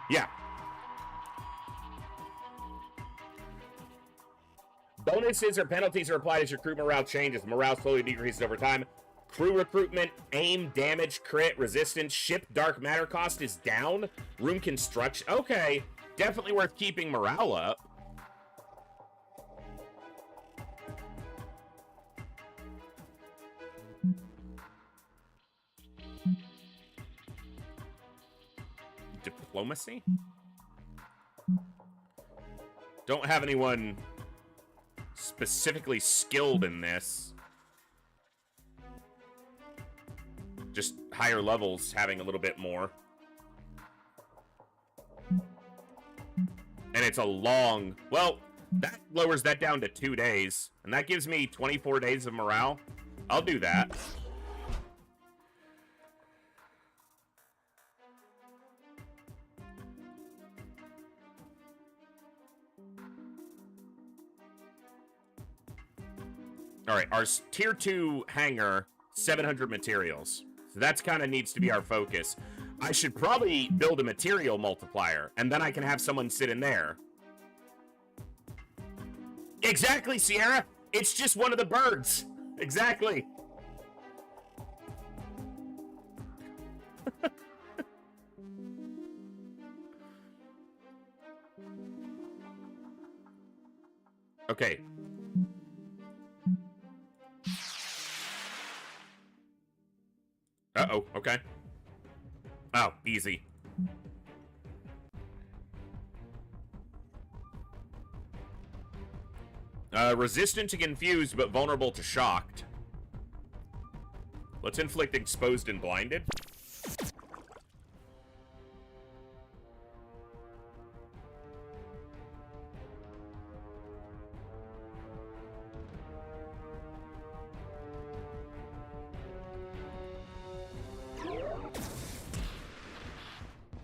Yeah. Bonuses or penalties are applied as your crew morale changes. Morale slowly decreases over time. Crew recruitment, aim, damage, crit, resistance, ship dark matter cost is down. Room construction. Okay, definitely worth keeping morale up. Diplomacy? Don't have anyone specifically skilled in this. Just higher levels having a little bit more. And it's a long... Well, that lowers that down to 2 days. And that gives me 24 days of morale. I'll do that. All right, our tier 2 hangar, 700 materials. So that's kind of needs to be our focus. I should probably build a material multiplier, and then I can have someone sit in there. Exactly, Sierra. It's just one of the birds. Exactly. Okay. Uh-oh, okay. Oh, easy. Resistant to confused, but vulnerable to shocked. Let's inflict exposed and blinded.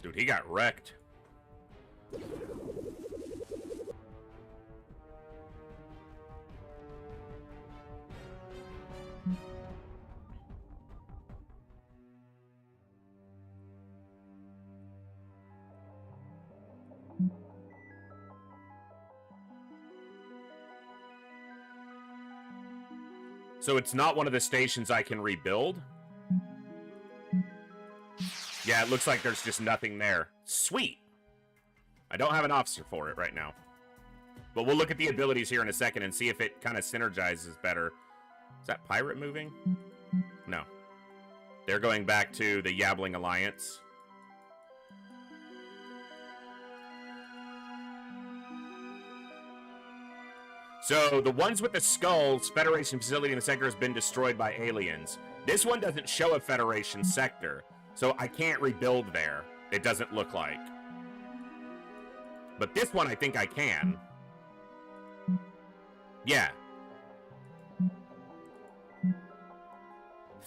Dude, he got wrecked. So it's not one of the stations I can rebuild? Yeah, it looks like there's just nothing there. Sweet. I don't have an officer for it right now. But we'll look at the abilities here in a second and see if it kind of synergizes better. Is that pirate moving? No. They're going back to the Yabbling Alliance. So, the ones with the skulls, Federation facility in the sector has been destroyed by aliens. This one doesn't show a Federation sector, so I can't rebuild there. It doesn't look like. But this one I think I can. Yeah.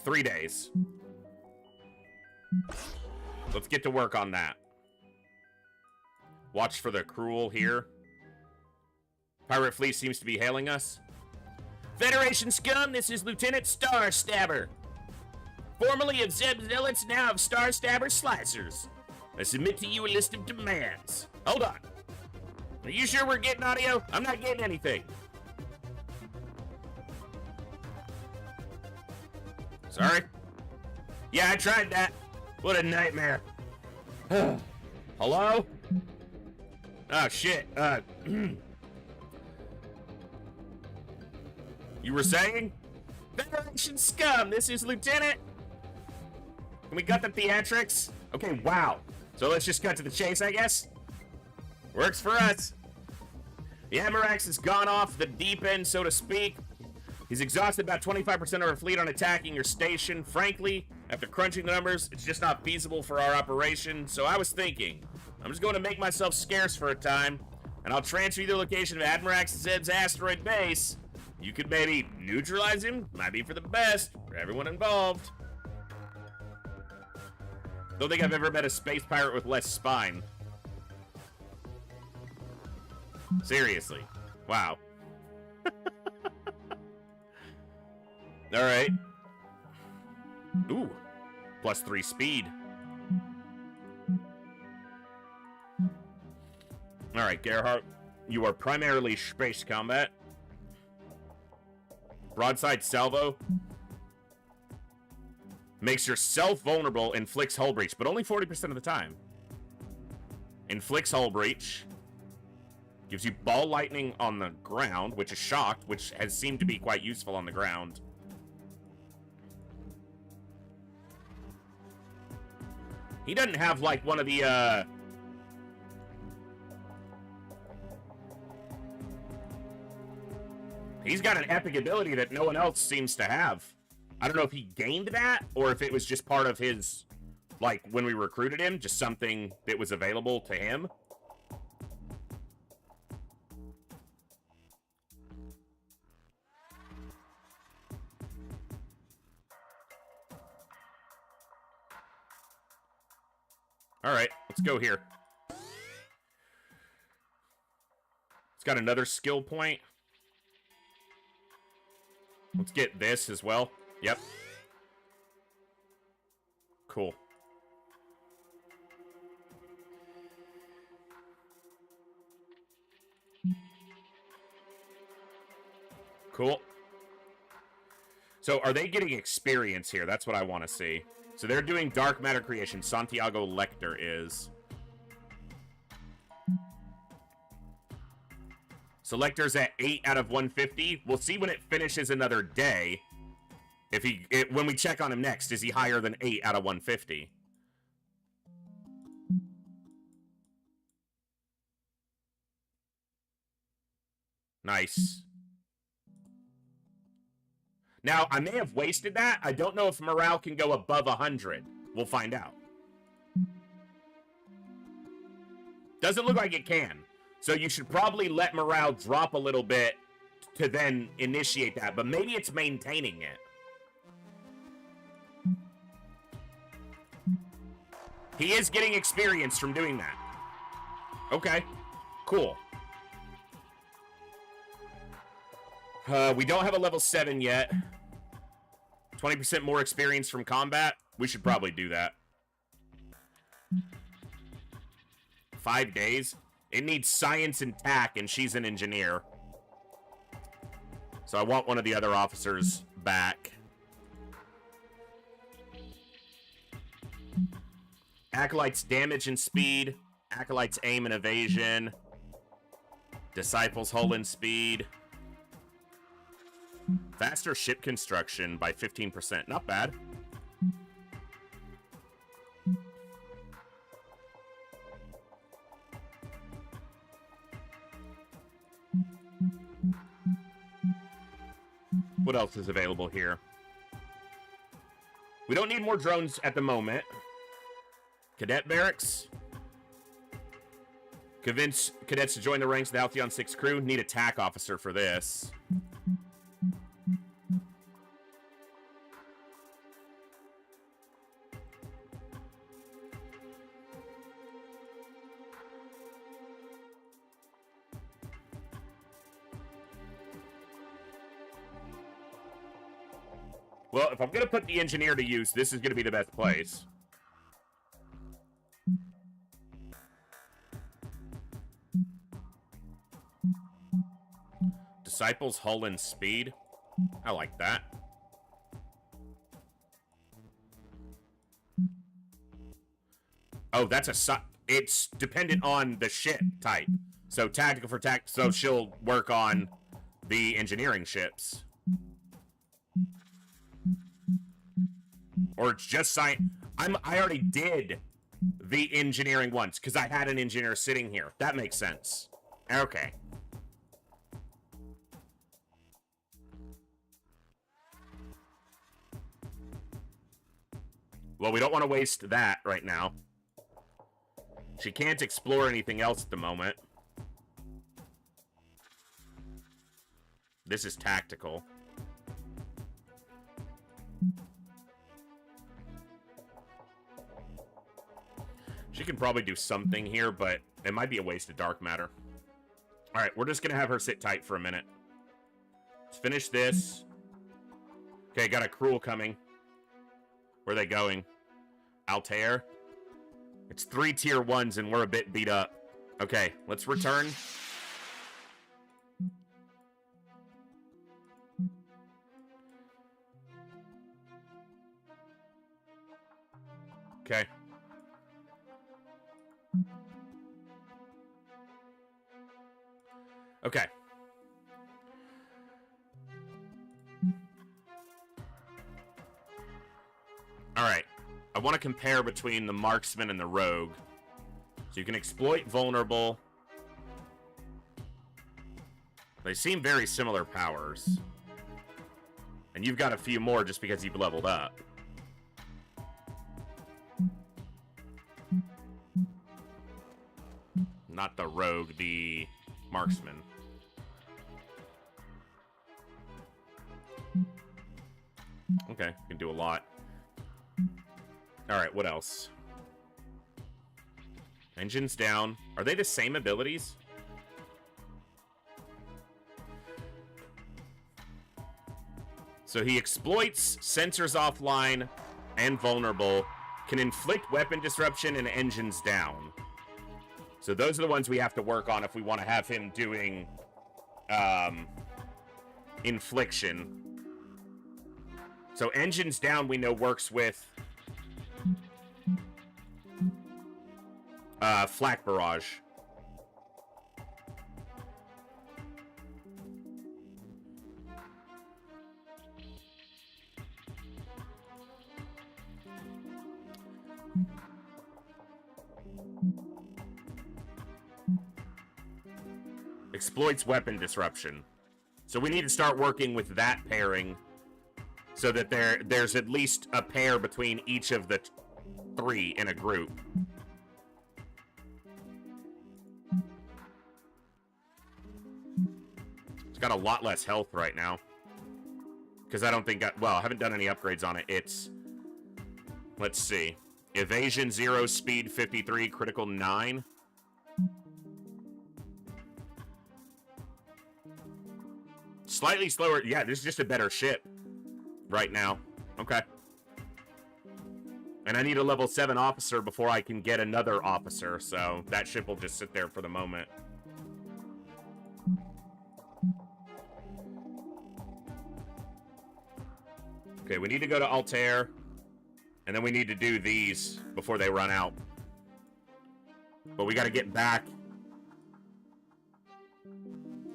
3 days. Let's get to work on that. Watch for the cruel here. Pirate fleet seems to be hailing us. Federation scum, this is Lieutenant Starstabber. Formerly of Zeb Zealots, now of Starstabber Slicers. I submit to you a list of demands. Hold on. Are you sure we're getting audio? I'm not getting anything. Sorry? Yeah, I tried that. What a nightmare. Hello? Oh, shit. You were saying? Federation scum, this is Lieutenant. Can we cut the theatrics? Okay, wow. So let's just cut to the chase, I guess? Works for us. The Amarax has gone off the deep end, so to speak. He's exhausted about 25% of our fleet on attacking your station. Frankly, after crunching the numbers, it's just not feasible for our operation. So I was thinking, I'm just going to make myself scarce for a time, and I'll transfer you the location of Admirax Zed's asteroid base. You could maybe neutralize him. Might be for the best for everyone involved. Don't think I've ever met a space pirate with less spine. Seriously. Wow. Alright. Ooh. +3 speed. Alright, Gerhardt. You are primarily space combat. Broadside salvo. Makes yourself vulnerable, inflicts hull breach, but only 40% of the time. Inflicts hull breach. Gives you ball lightning on the ground, which is shocked, which has seemed to be quite useful on the ground. He doesn't have, like, one of the, He's got an epic ability that no one else seems to have. I don't know if he gained that, or if it was just part of his, like, when we recruited him, just something that was available to him. Alright, let's go here. It's got another skill point. Let's get this as well. Yep. Cool. Cool. So are they getting experience here? That's what I want to see. So they're doing dark matter creation. Santiago Lecter is. So Lecter's at 8 out of 150. We'll see when it finishes another day. If when we check on him next, is he higher than 8 out of 150? Nice. Now, I may have wasted that. I don't know if morale can go above 100. We'll find out. Doesn't look like it can. So you should probably let morale drop a little bit to then initiate that. But maybe it's maintaining it. He is getting experience from doing that. Okay. Cool. We don't have a level 7 yet. 20% more experience from combat. We should probably do that. 5 days. It needs science and tack, and she's an engineer. So I want one of the other officers back. Acolyte's damage and speed. Acolyte's aim and evasion. Disciple's hull and speed. Faster ship construction by 15%. Not bad. What else is available here? We don't need more drones at the moment. Cadet barracks. Convince cadets to join the ranks of the Halcyon 6 crew. Need a TAC officer for this. Well, if I'm going to put the engineer to use, this is going to be the best place. Disciples, hull, and speed. I like that. Oh, that's a... It's dependent on the ship type. So tactical for tactical. So she'll work on the engineering ships. Or it's just science. I already did the engineering once because I had an engineer sitting here. That makes sense. Okay. Well, we don't want to waste that right now. She can't explore anything else at the moment. This is tactical. She can probably do something here, but it might be a waste of dark matter. Alright, we're just going to have her sit tight for a minute. Let's finish this. Okay, got a Cruel coming. Where are they going? Altair? It's 3 tier 1s and we're a bit beat up. Okay, let's return. Okay. Okay. Alright. I want to compare between the marksman and the rogue. So you can exploit vulnerable. They seem very similar powers. And you've got a few more just because you've leveled up. Not the rogue, the marksman. Okay, can do a lot. Alright, what else? Engines down. Are they the same abilities? So he exploits sensors offline and vulnerable, can inflict weapon disruption and engines down. So those are the ones we have to work on if we want to have him doing infliction. So engines down we know works with flak barrage. Exploits weapon disruption. So we need to start working with that pairing so that there's at least a pair between each of the three in a group. It's got a lot less health right now. Because I don't think, I haven't done any upgrades on it. It's, let's see. Evasion 0, speed 53, critical 9. Slightly slower. Yeah, this is just a better ship right now. Okay. And I need a level 7 officer before I can get another officer, so that ship will just sit there for the moment. Okay, we need to go to Altair, and then we need to do these before they run out. But we got to get back.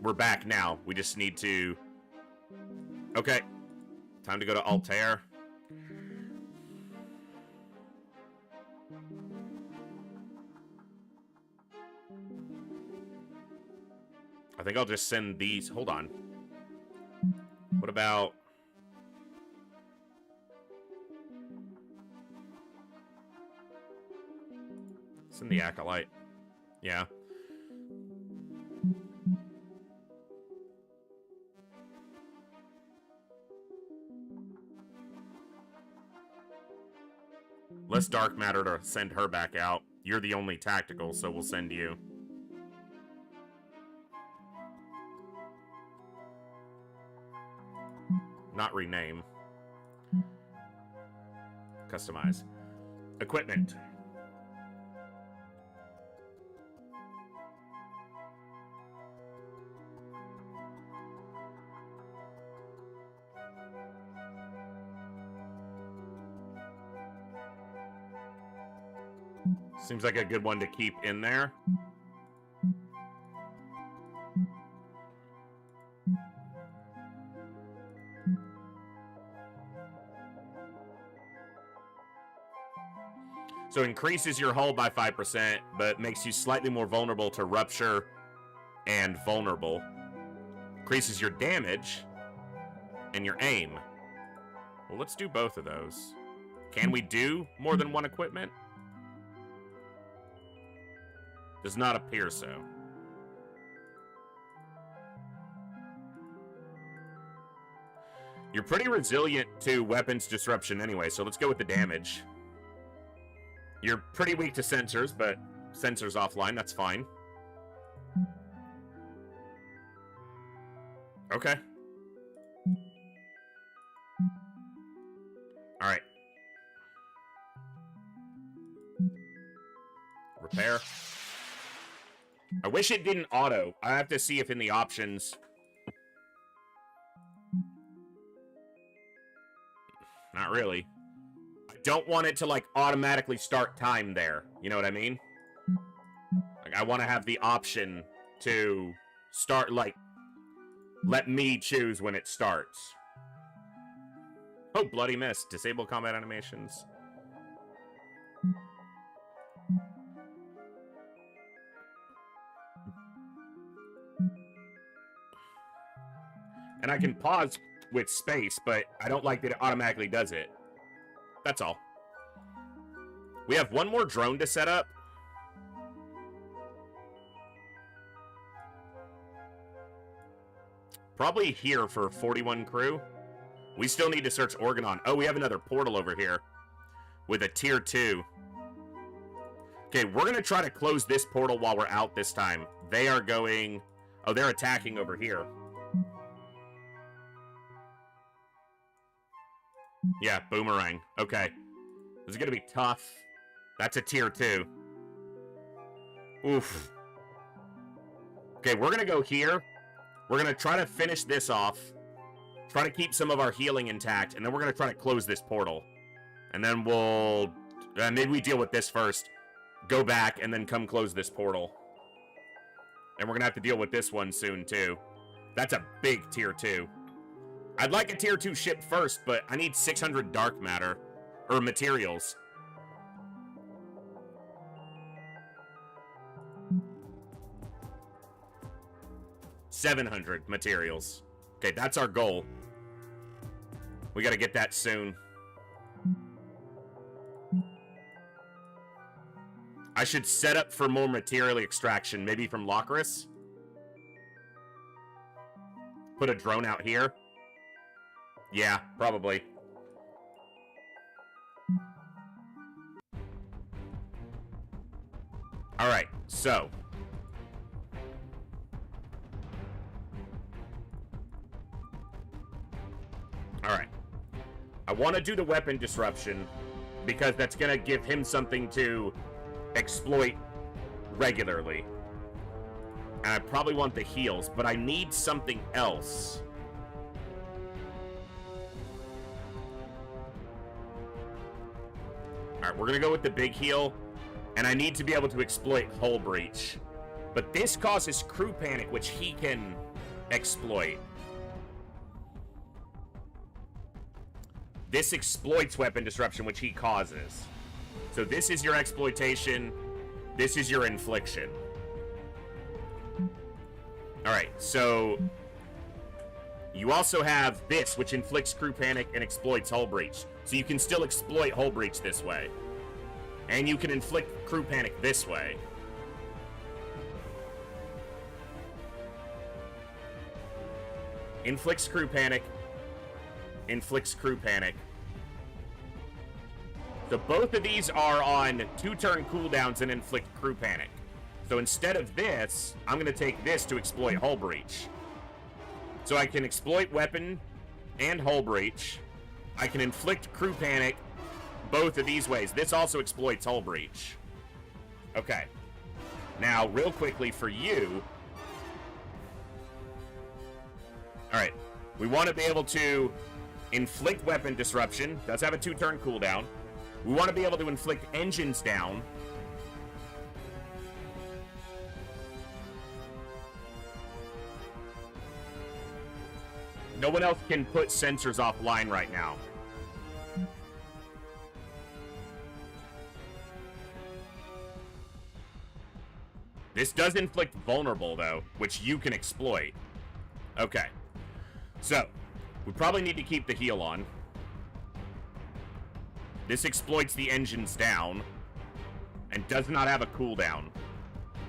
We're back now. We just need to... Okay. Time to go to Altair. I think I'll just send these... Hold on. What about... Send the Acolyte. Yeah. Less dark matter to send her back out. You're the only tactical, so we'll send you. Not rename. Customize. Equipment. Seems like a good one to keep in there. So increases your hull by 5%, but makes you slightly more vulnerable to rupture and vulnerable. Increases your damage and your aim. Well, let's do both of those. Can we do more than one equipment? Does not appear so. You're pretty resilient to weapons disruption anyway, so let's go with the damage. You're pretty weak to sensors, but sensors offline, that's fine. Okay. Alright. Repair. I wish it didn't auto. I have to see if in the options... Not really. I don't want it to, like, automatically start time there. You know what I mean? Like, I want to have the option to start, like... Let me choose when it starts. Oh, bloody miss. Disable combat animations. And I can pause with space, but I don't like that it automatically does it. That's all. We have one more drone to set up. Probably here for 41 crew. We still need to search Organon. Oh, we have another portal over here with a tier 2. Okay, we're going to try to close this portal while we're out this time. They are going... Oh, they're attacking over here. Yeah, boomerang. Okay. This is gonna be tough. That's a tier 2. Oof. Okay, we're gonna go here. We're gonna try to finish this off. Try to keep some of our healing intact, and then we're gonna try to close this portal. And then we'll... maybe we deal with this first. Go back, and then come close this portal. And we're gonna have to deal with this one soon, too. That's a big tier 2. I'd like a tier 2 ship first, but I need 600 dark matter. Or materials. $700 materials. Okay, that's our goal. We gotta get that soon. I should set up for more material extraction, maybe from Locris. Put a drone out here. Yeah, probably. Alright, so. Alright. I want to do the weapon disruption, because that's going to give him something to exploit regularly. And I probably want the heals, but I need something else. Alright, we're going to go with the big heal. And I need to be able to exploit Hull Breach. But this causes crew panic, which he can exploit. This exploits weapon disruption, which he causes. So this is your exploitation. This is your infliction. Alright, so... you also have this, which inflicts crew panic and exploits Hull Breach. So you can still exploit Hull Breach this way. And you can inflict crew panic this way. Inflicts crew panic. Inflicts crew panic. So both of these are on 2-turn cooldowns and inflict crew panic. So instead of this, I'm going to take this to exploit Hull Breach. So I can exploit weapon and Hull Breach. I can inflict crew panic both of these ways. This also exploits Hull Breach. Okay. Now, real quickly for you... Alright. We want to be able to inflict weapon disruption. Does have a 2-turn cooldown. We want to be able to inflict engines down. No one else can put sensors offline right now. This does inflict vulnerable, though, which you can exploit. Okay. So, we probably need to keep the heal on. This exploits the engines down, and does not have a cooldown.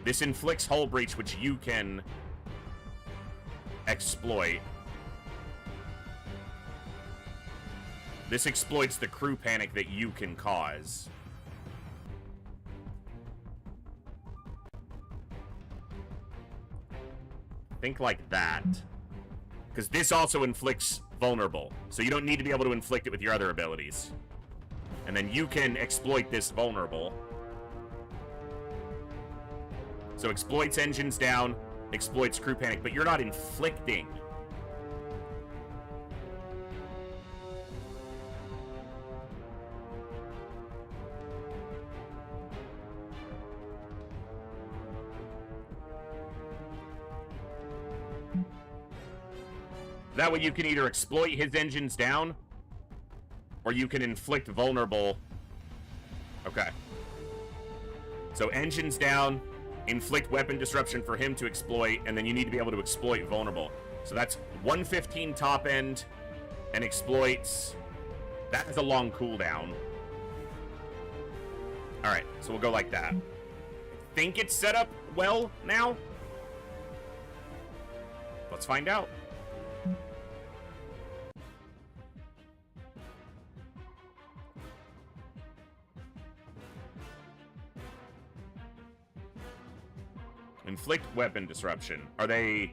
This inflicts Hull Breach, which you can exploit. This exploits the crew panic that you can cause. Think like that. Because this also inflicts vulnerable. So you don't need to be able to inflict it with your other abilities. And then you can exploit this vulnerable. So exploits engines down, exploits crew panic, but you're not inflicting. That way you can either exploit his engines down, or you can inflict vulnerable. Okay. So engines down, inflict weapon disruption for him to exploit, and then you need to be able to exploit vulnerable. So that's 115 top end, and exploits. That is a long cooldown. Alright, so we'll go like that. Think it's set up well now? Let's find out. Inflict weapon disruption. Are they...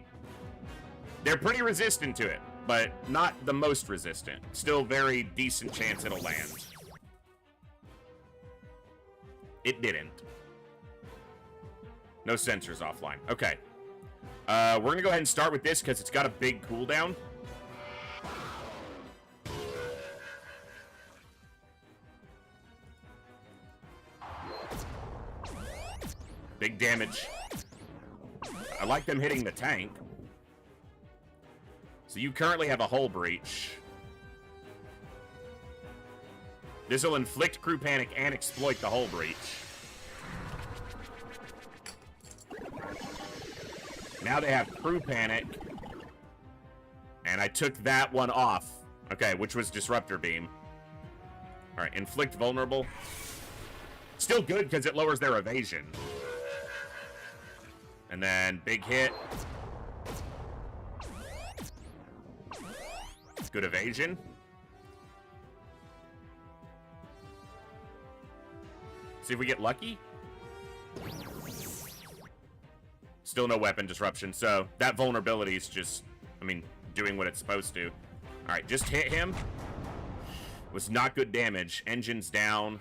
They're pretty resistant to it. but not the most resistant. Still very decent chance it'll land. It didn't. No sensors offline. Okay. We're going to go ahead and start with this because it's got a big cooldown. Big damage. I like them hitting the tank. So you currently have a hull breach. This will inflict crew panic and exploit the hull breach. Now they have crew panic. And I took that one off. Okay, which was disruptor beam. Alright, inflict vulnerable. Still good because it lowers their evasion. And then big hit. Good evasion. See if we get lucky. Still no weapon disruption, so that vulnerability is just, I mean, doing what it's supposed to. Alright, just hit him. Was not good damage. Engine's down.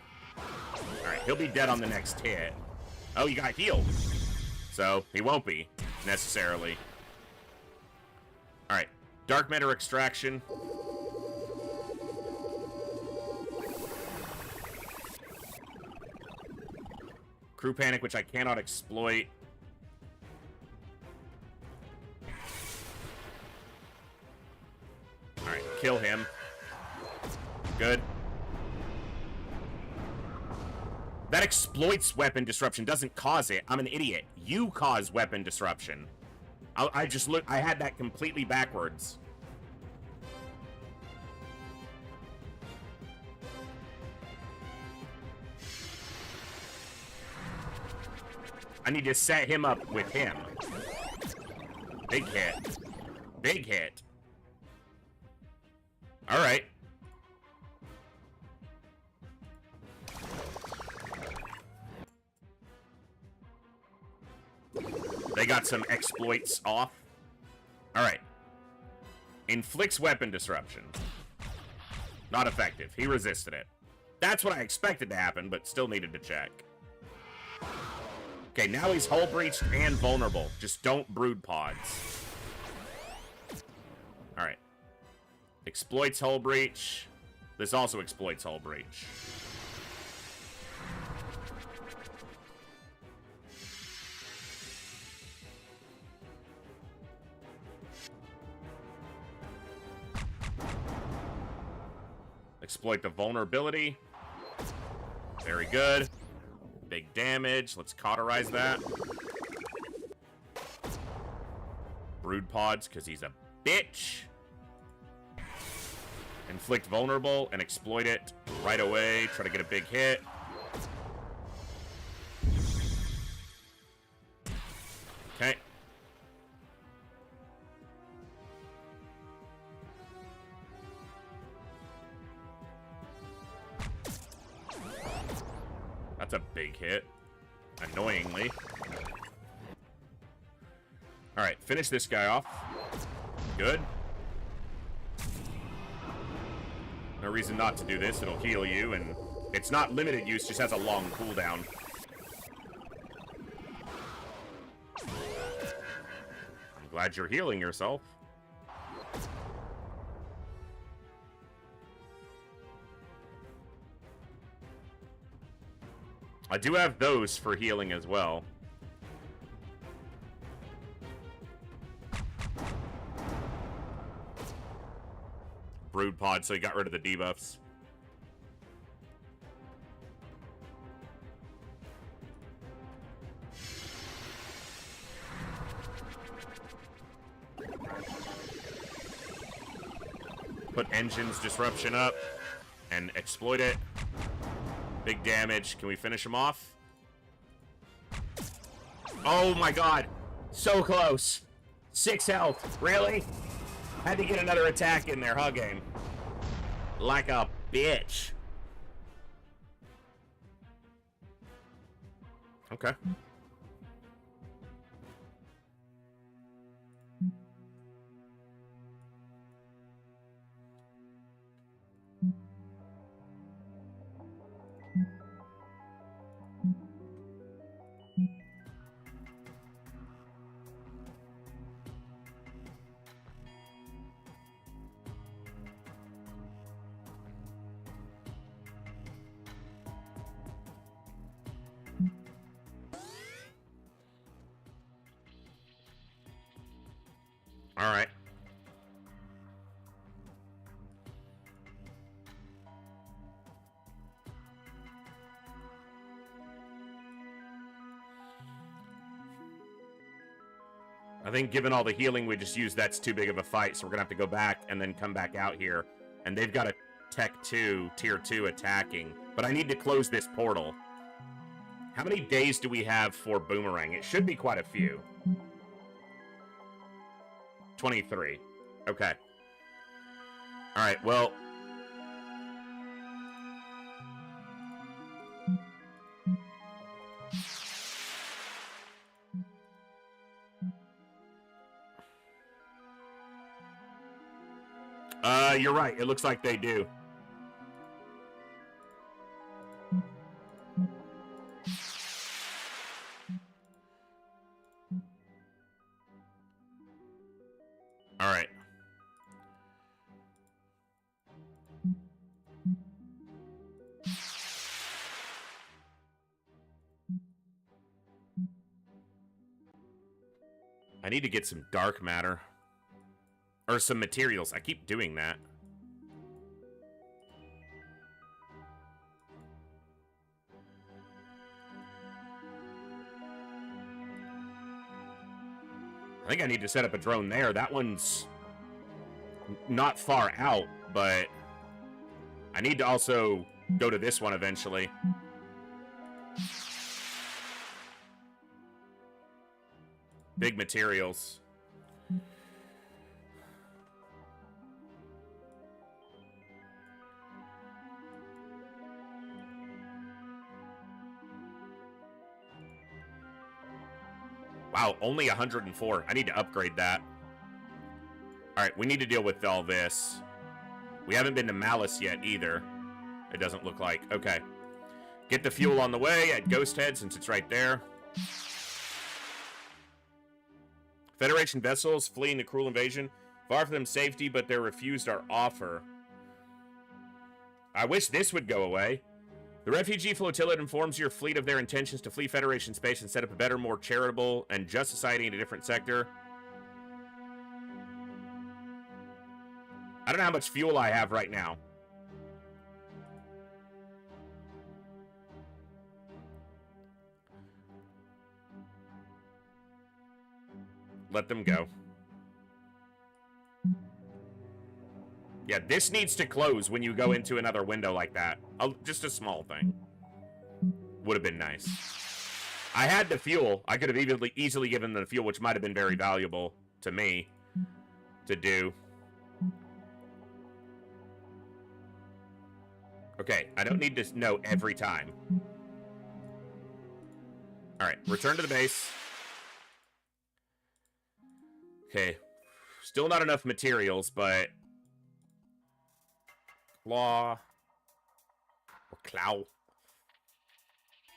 Alright, he'll be dead on the next hit. Oh, he got healed. So, he won't be, necessarily. Alright, dark matter extraction. Crew panic, which I cannot exploit. Alright, kill him. Good. That exploits weapon disruption, doesn't cause it. I'm an idiot. You cause weapon disruption. I just look, I had that completely backwards. I need to set him up with him. Big hit. Big hit. Alright. They got some exploits off. Alright. Inflicts weapon disruption. Not effective. He resisted it. That's what I expected to happen, but still needed to check. Okay, now he's hull breached and vulnerable. Just don't brood pods. Alright. Exploits hull breach. This also exploits hull breach. Exploit the vulnerability. Very good. Big damage. Let's cauterize that. Brood pods, because he's a bitch. Inflict vulnerable and exploit it right away. Try to get a big hit. Okay. That's a big hit. Annoyingly. Alright, finish this guy off. Good. No reason not to do this. It'll heal you, and it's not limited use, just has a long cooldown. I'm glad you're healing yourself. I do have those for healing as well. Brood pod, so he got rid of the debuffs. Put engine's disruption up and exploit it. Big damage. Can we finish him off? Oh my god. So close. 6 health. Really? Had to get another attack in there, huh, game? Like a bitch. Okay. All right. I think given all the healing we just used, that's too big of a fight, so we're gonna have to go back and then come back out here. And they've got a Tech 2, Tier 2 attacking. But I need to close this portal. How many days do we have for Boomerang? It should be quite a few. 23. Okay. Alright, well... you're right. It looks like they do. All right. I need to get some dark matter. Or some materials. I keep doing that. I think I need to set up a drone there. That one's not far out, but I need to also go to this one eventually. Big materials. Wow, only 104. I need to upgrade that. Alright, we need to deal with all this. We haven't been to Malice yet, either. It doesn't look like. Okay. Get the fuel on the way at Ghost Head, since it's right there. Federation vessels fleeing the cruel invasion. Far from them safety, but they're refused our offer. I wish this would go away. The refugee flotilla informs your fleet of their intentions to flee Federation space and set up a better, more charitable, and just society in a different sector. I don't know how much fuel I have right now. Let them go. Yeah, this needs to close when you go into another window like that. Just a small thing. Would have been nice. I had the fuel. I could have easily given them the fuel, which might have been very valuable to me to do. Okay, I don't need to know every time. Alright, return to the base. Okay, still not enough materials, but... Claw. Or Clow.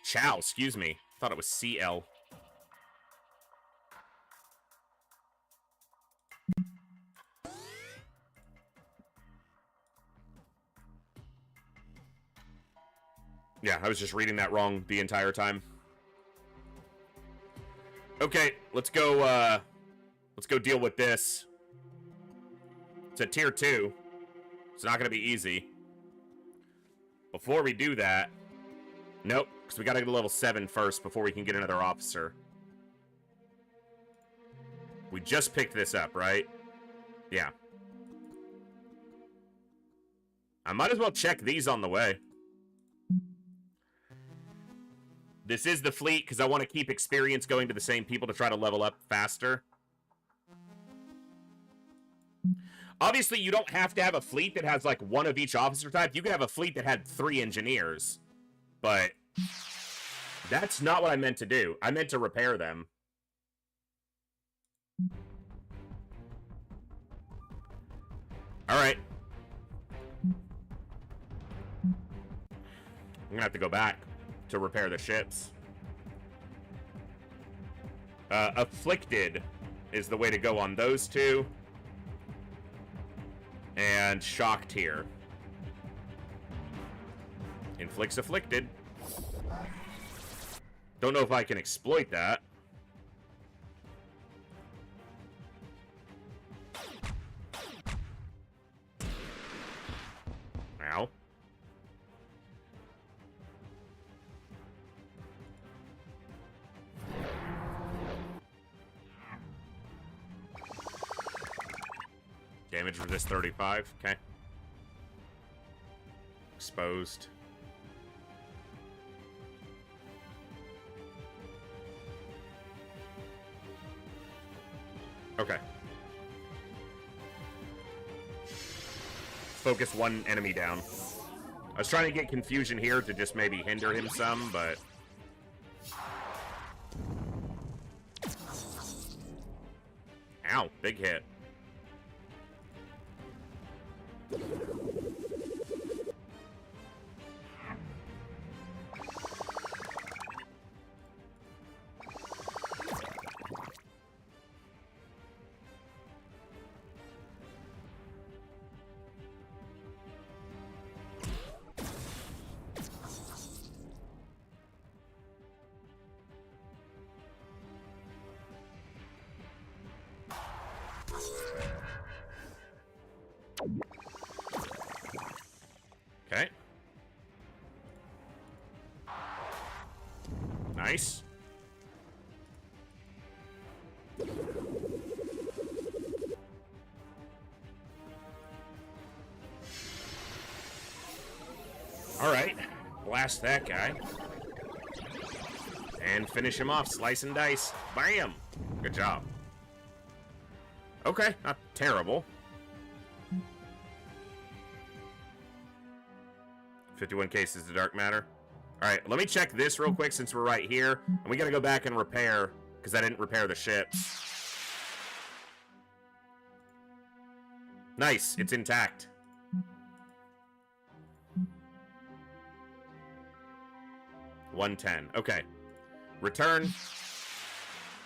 Chow, excuse me. Thought it was CL. Yeah, I was just reading that wrong the entire time. Okay, let's go deal with this. It's a tier 2. It's not gonna be easy. Before we do that... Nope, because we gotta get to level 7 first before we can get another officer. We just picked this up, right? Yeah. I might as well check these on the way. This is the fleet, because I want to keep experience going to the same people to try to level up faster. Obviously, you don't have to have a fleet that has, like, one of each officer type. You could have a fleet that had 3 engineers. But that's not what I meant to do. I meant to repair them. Alright. I'm gonna have to go back to repair the ships. Afflicted is the way to go on those two. And shocked here. Inflicts afflicted. Don't know if I can exploit that. Damage resist 35. Okay. Exposed. Okay. Focus one enemy down. I was trying to get confusion here to just maybe hinder him some, but... Ow, big hit. Okay. Nice. All right. Blast that guy. And finish him off. Slice and dice. Bam! Good job. Okay, not terrible. 51 cases of dark matter. All right, let me check this real quick since we're right here. And we gotta go back and repair, because I didn't repair the ship. Nice, it's intact. $110. Okay. Return.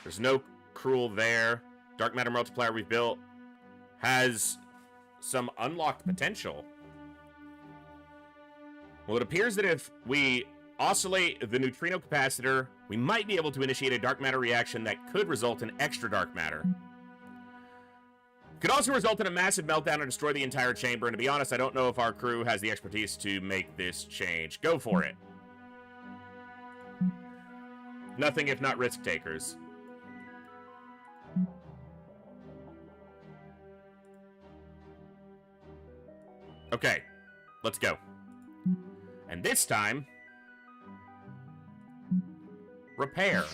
There's no cruel there. Dark matter multiplier we've built has some unlocked potential. Well, it appears that if we oscillate the neutrino capacitor, we might be able to initiate a dark matter reaction that could result in extra dark matter. Could also result in a massive meltdown and destroy the entire chamber, and to be honest, I don't know if our crew has the expertise to make this change. Go for it. Nothing if not risk takers. Okay, let's go. And this time, repair.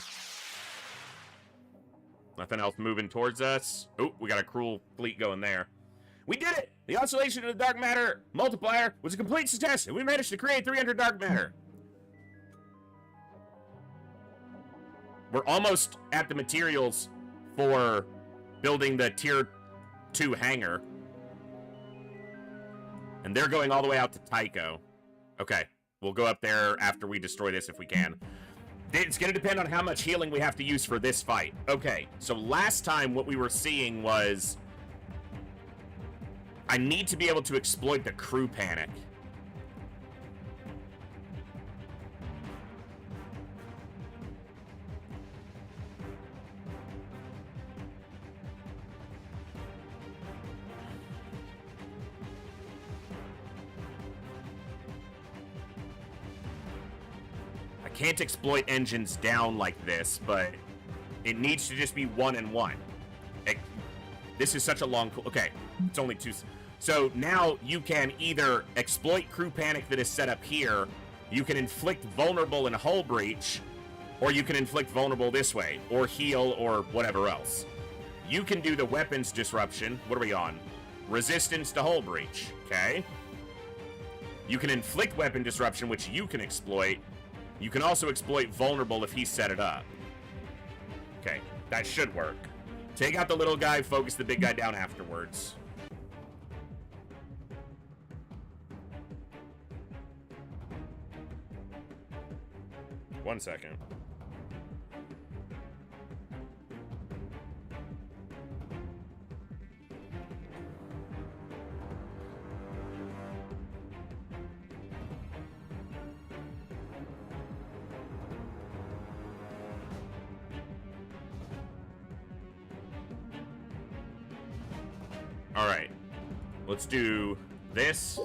Nothing else moving towards us. Oh, we got a cruel fleet going there. We did it! The oscillation of the dark matter multiplier was a complete success, and we managed to create 300 dark matter. We're almost at the materials for building the tier 2 hangar. And they're going all the way out to Tycho. Okay, we'll go up there after we destroy this if we can. It's going to depend on how much healing we have to use for this fight. Okay, so last time what we were seeing was... I need to be able to exploit the crew panic. Can't exploit engines down like this, but it needs to just be 1 and 1. This is such a long... Okay, it's only 2... So now you can either exploit crew panic that is set up here, you can inflict vulnerable and hull breach, or you can inflict vulnerable this way, or heal, or whatever else. You can do the weapons disruption. What are we on? Resistance to hull breach, okay? You can inflict weapon disruption, which you can exploit. You can also exploit vulnerable if he set it up. Okay, that should work. Take out the little guy, focus the big guy down afterwards. One second. Alright, let's do this.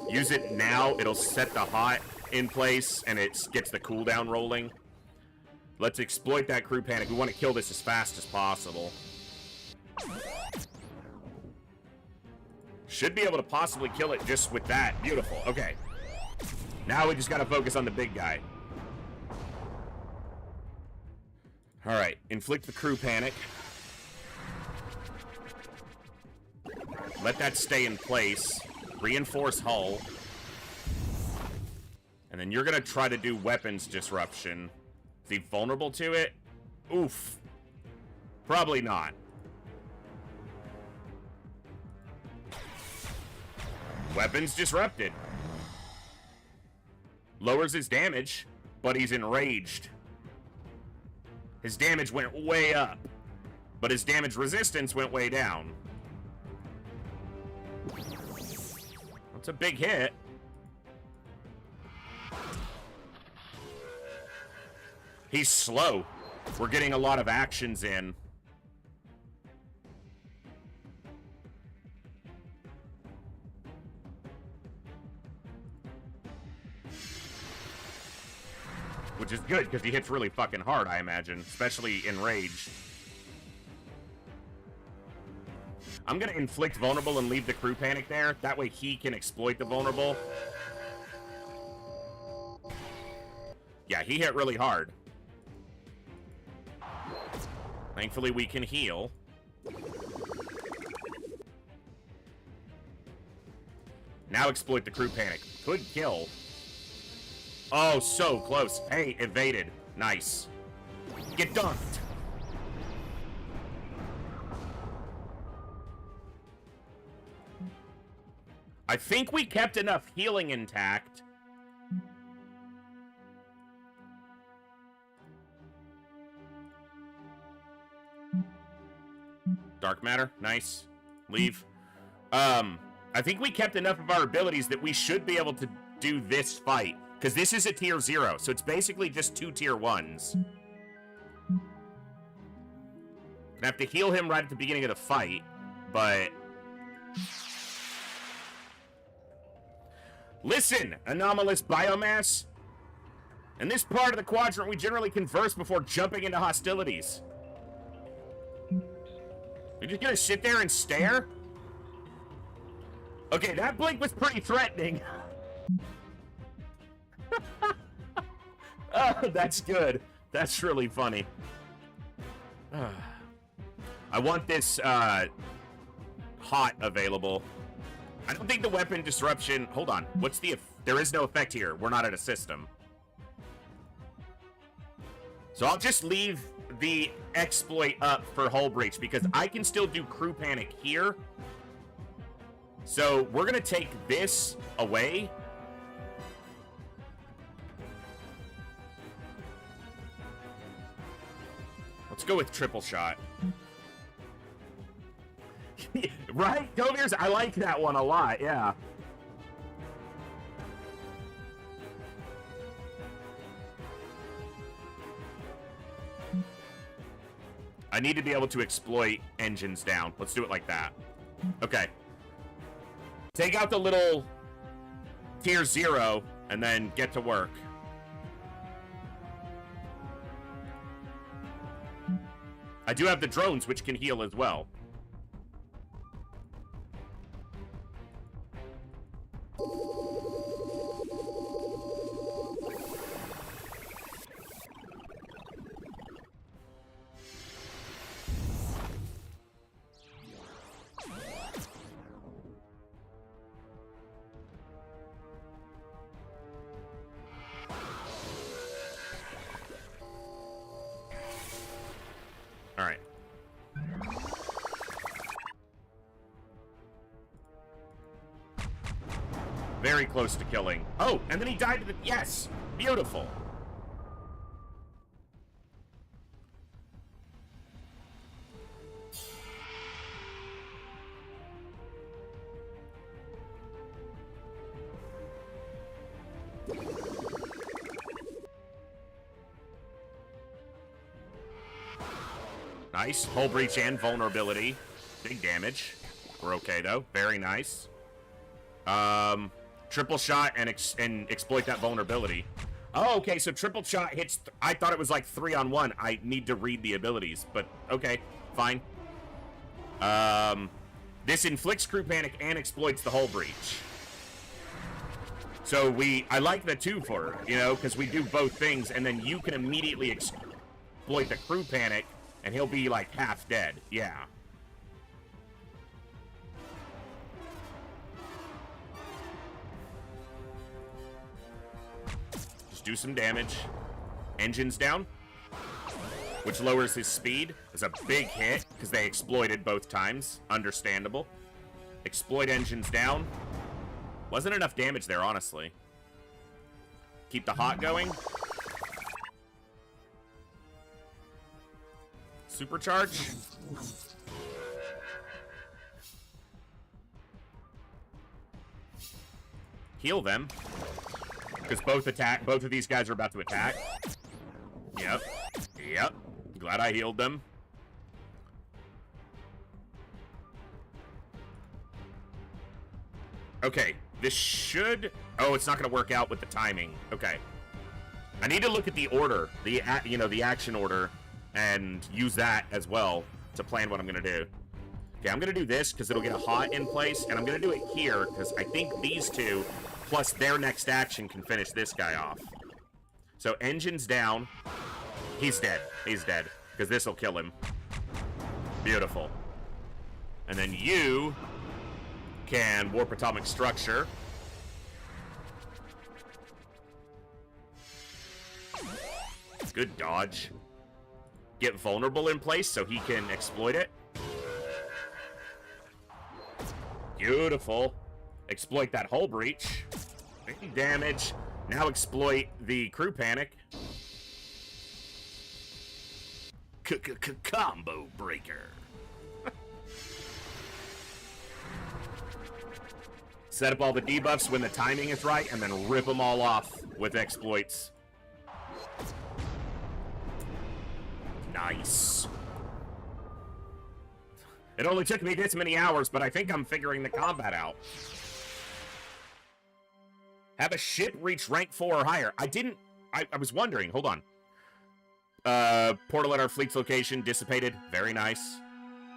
Use it now, it'll set the hot in place, and it gets the cooldown rolling. Let's exploit that crew panic. We want to kill this as fast as possible. Should be able to possibly kill it just with that. Beautiful. Okay. Now we just gotta focus on the big guy. Alright, inflict the crew panic. Let that stay in place. Reinforce hull. And then you're gonna try to do weapons disruption. Is he vulnerable to it? Oof. Probably not. Weapons disrupted. Lowers his damage, but he's enraged. His damage went way up, but his damage resistance went way down. That's a big hit. He's slow. We're getting a lot of actions in. Which is good, because he hits really fucking hard, I imagine. Especially in rage. I'm gonna inflict vulnerable and leave the crew panic there. That way he can exploit the vulnerable. Yeah, he hit really hard. Thankfully, we can heal. Now exploit the crew panic. Could kill. Oh, so close. Hey, evaded. Nice. Get dunked. I think we kept enough healing intact. Dark matter. Nice. Leave. I think we kept enough of our abilities that we should be able to do this fight. Because this is a tier 0, so it's basically just 2 tier 1s. Gonna have to heal him right at the beginning of the fight, but... Listen, anomalous biomass. In this part of the quadrant, we generally converse before jumping into hostilities. You're just gonna sit there and stare? Okay, that blink was pretty threatening. Oh, that's good. That's really funny. I want this hot available. I don't think the weapon disruption... Hold on. What's the... There is no effect here. We're not at a system. So I'll just leave the exploit up for hull breach because I can still do crew panic here. So we're going to take this away. Let's go with triple shot. Right? Goviers, I like that one a lot, yeah. I need to be able to exploit engines down. Let's do it like that. Okay. Take out the little tier 0 and then get to work. I do have the drones, which can heal as well. All right. Very close to killing. Oh, and then he died to the... Yes! Beautiful. Nice. Hull breach and vulnerability. Big damage. We're okay, though. Very nice. Triple shot and exploit that vulnerability. Oh, okay, so triple shot hits... I thought it was like 3-on-1. I need to read the abilities, but okay, fine. This inflicts crew panic and exploits the hull breach. So I like the 2 for, you know, because we do both things, and then you can immediately exploit the crew panic, and he'll be, like, half dead. Yeah. Just do some damage. Engines down, which lowers his speed. It's a big hit, because they exploited both times. Understandable. Exploit engines down. Wasn't enough damage there, honestly. Keep the hot going. Supercharge. Heal them. Because both of these guys are about to attack. Yep. Yep. Glad I healed them. Okay. This should... Oh, it's not going to work out with the timing. Okay. I need to look at the order, the action order, and use that as well to plan what I'm going to do. Okay, I'm going to do this because it'll get a hot in place, and I'm going to do it here because I think these two, plus their next action, can finish this guy off. So, engines down. He's dead. He's dead because this will kill him. Beautiful. And then you... can warp atomic structure. Good dodge. Get vulnerable in place so he can exploit it. Beautiful. Exploit that hull breach. Big damage. Now exploit the crew panic. Combo breaker. Set up all the debuffs when the timing is right, and then rip them all off with exploits. Nice. It only took me this many hours, but I think I'm figuring the combat out. Have a ship reach rank 4 or higher. I was wondering. Hold on. Portal at our fleet's location dissipated. Very nice.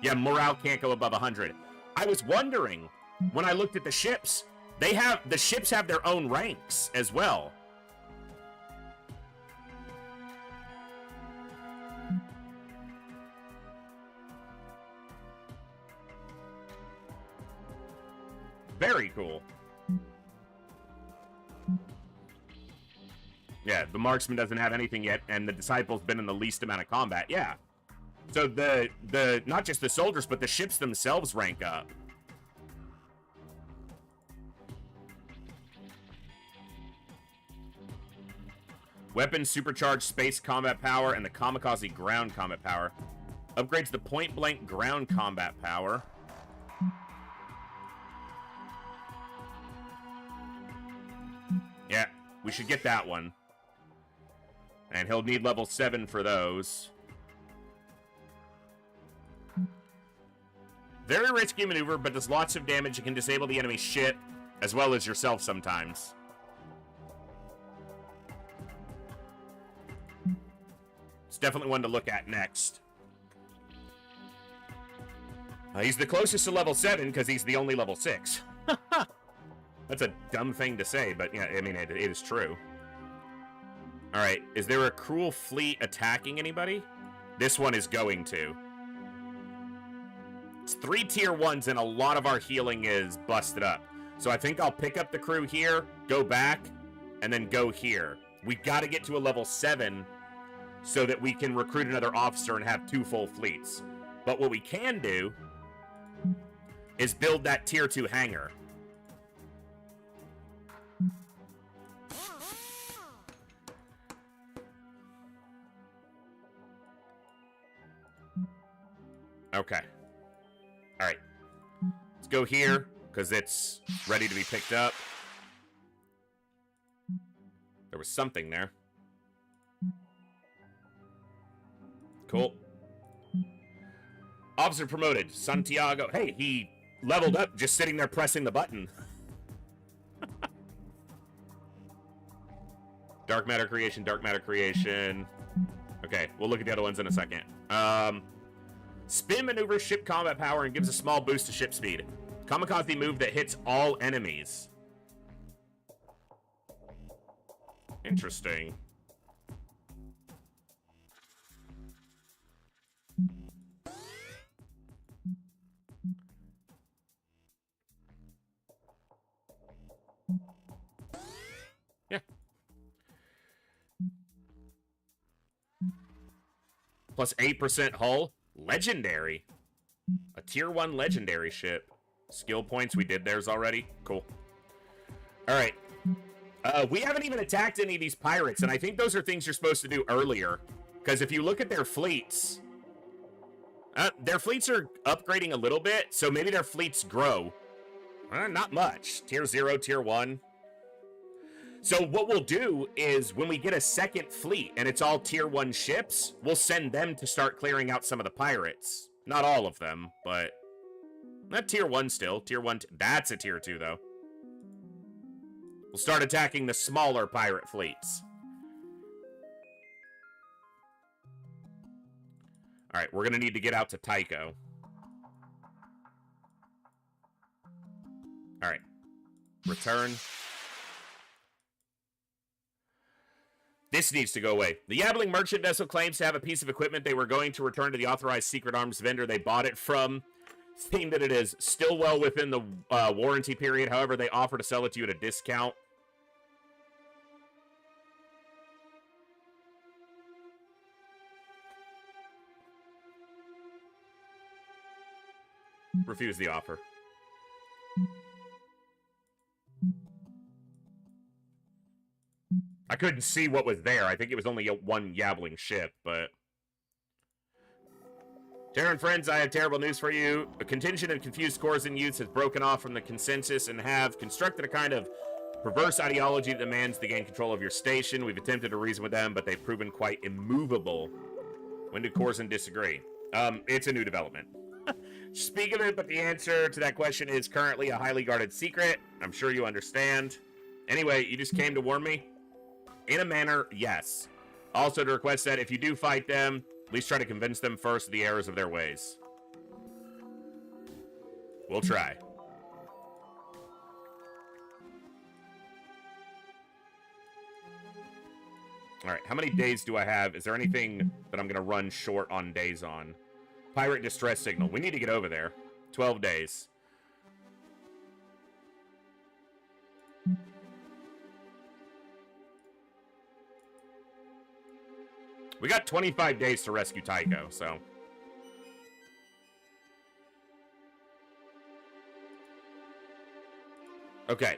Yeah, morale can't go above 100. I was wondering... when I looked at the ships, the ships have their own ranks as well. Very cool. Yeah, the marksman doesn't have anything yet, and the disciple's been in the least amount of combat. Yeah. So the not just the soldiers, but the ships themselves rank up. Weapons supercharged space combat power and the kamikaze ground combat power. Upgrades the point-blank ground combat power. Yeah, we should get that one. And he'll need level 7 for those. Very risky maneuver, but does lots of damage and can disable the enemy's ship, as well as yourself sometimes. It's definitely one to look at next. He's the closest to level 7 because he's the only level 6. That's a dumb thing to say, but yeah, I mean, it is true. Alright, is there a cruel fleet attacking anybody? This one is going to. It's 3 tier 1s and a lot of our healing is busted up. So I think I'll pick up the crew here, go back, and then go here. We gotta get to a level 7 so that we can recruit another officer and have 2 full fleets. But what we can do is build that tier 2 hangar. Okay. Alright. Let's go here, because it's ready to be picked up. There was something there. Cool. Officer promoted. Santiago. Hey, he leveled up just sitting there pressing the button. Dark matter creation, dark matter creation. Okay, we'll look at the other ones in a second. Spin maneuvers ship combat power and gives a small boost to ship speed. Kamikaze move that hits all enemies. Interesting. Yeah. Plus 8% hull. Legendary. A tier 1 legendary ship. Skill points, we did theirs already. Cool. Alright. We haven't even attacked any of these pirates, and I think those are things you're supposed to do earlier. Because if you look at their fleets are upgrading a little bit, so maybe their fleets grow. Not much. Tier 0, Tier 1. So what we'll do is when we get a second fleet and it's all Tier 1 ships, we'll send them to start clearing out some of the pirates. Not all of them, but... Not Tier 1 still. Tier 1... That's a Tier 2, though. We'll start attacking the smaller pirate fleets. Alright, we're gonna need to get out to Tycho. Alright. Return. This needs to go away. The Yabbling merchant vessel claims to have a piece of equipment they were going to return to the authorized secret arms vendor they bought it from, saying that it is still well within the warranty period. However, they offer to sell it to you at a discount. Refuse the offer. I couldn't see what was there. I think it was only one Yabbling ship, but... Terran friends, I have terrible news for you. A contingent of confused Coruscant youths has broken off from the consensus and have constructed a kind of perverse ideology that demands to gain control of your station. We've attempted to reason with them, but they've proven quite immovable. When do Coruscant disagree? It's a new development. Speak of it, but the answer to that question is currently a highly guarded secret. I'm sure you understand. Anyway, you just came to warn me? In a manner, yes. Also to request that if you do fight them, at least try to convince them first of the errors of their ways. We'll try. Alright, how many days do I have? Is there anything that I'm going to run short on days on? Pirate distress signal. We need to get over there. 12 days. We got 25 days to rescue Tycho, so... Okay.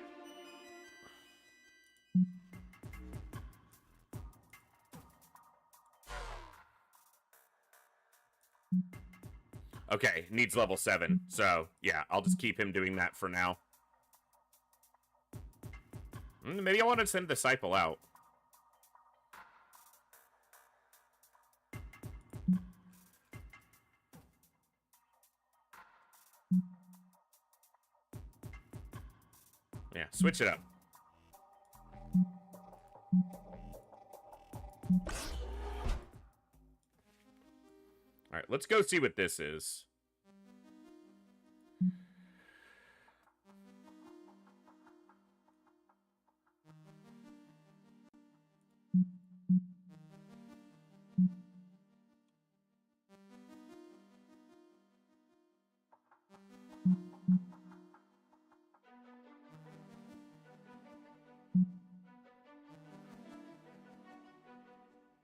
Okay, needs level 7, so, yeah, I'll just keep him doing that for now. Maybe I want to send Disciple out. Yeah, switch it up. Alright, let's go see what this is.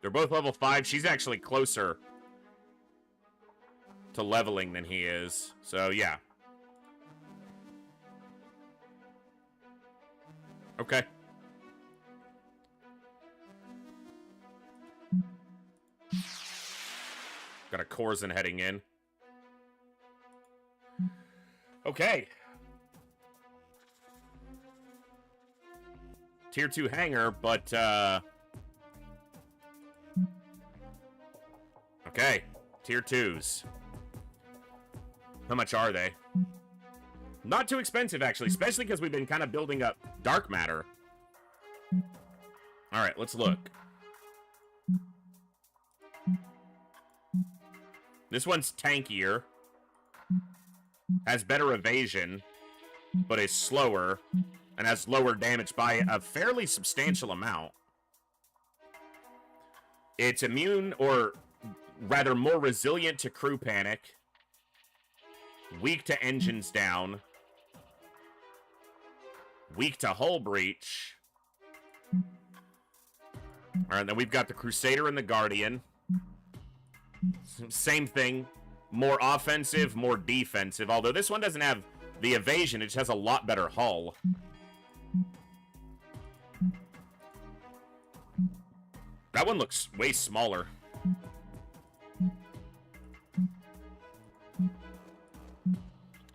They're both level 5. She's actually closer to leveling than he is. So, yeah. Okay. Got a Coruscant heading in. Okay. Tier 2 hangar, but, okay. Tier 2s. How much are they? Not too expensive, actually, especially because we've been kind of building up dark matter. Alright, let's look. This one's tankier. Has better evasion, but is slower. And has lower damage by a fairly substantial amount. It's immune, or rather more resilient to crew panic. Weak to engines down. Weak to hull breach. Alright, then we've got the Crusader and the Guardian. Same thing. More offensive, more defensive. Although this one doesn't have the evasion, it just has a lot better hull. That one looks way smaller.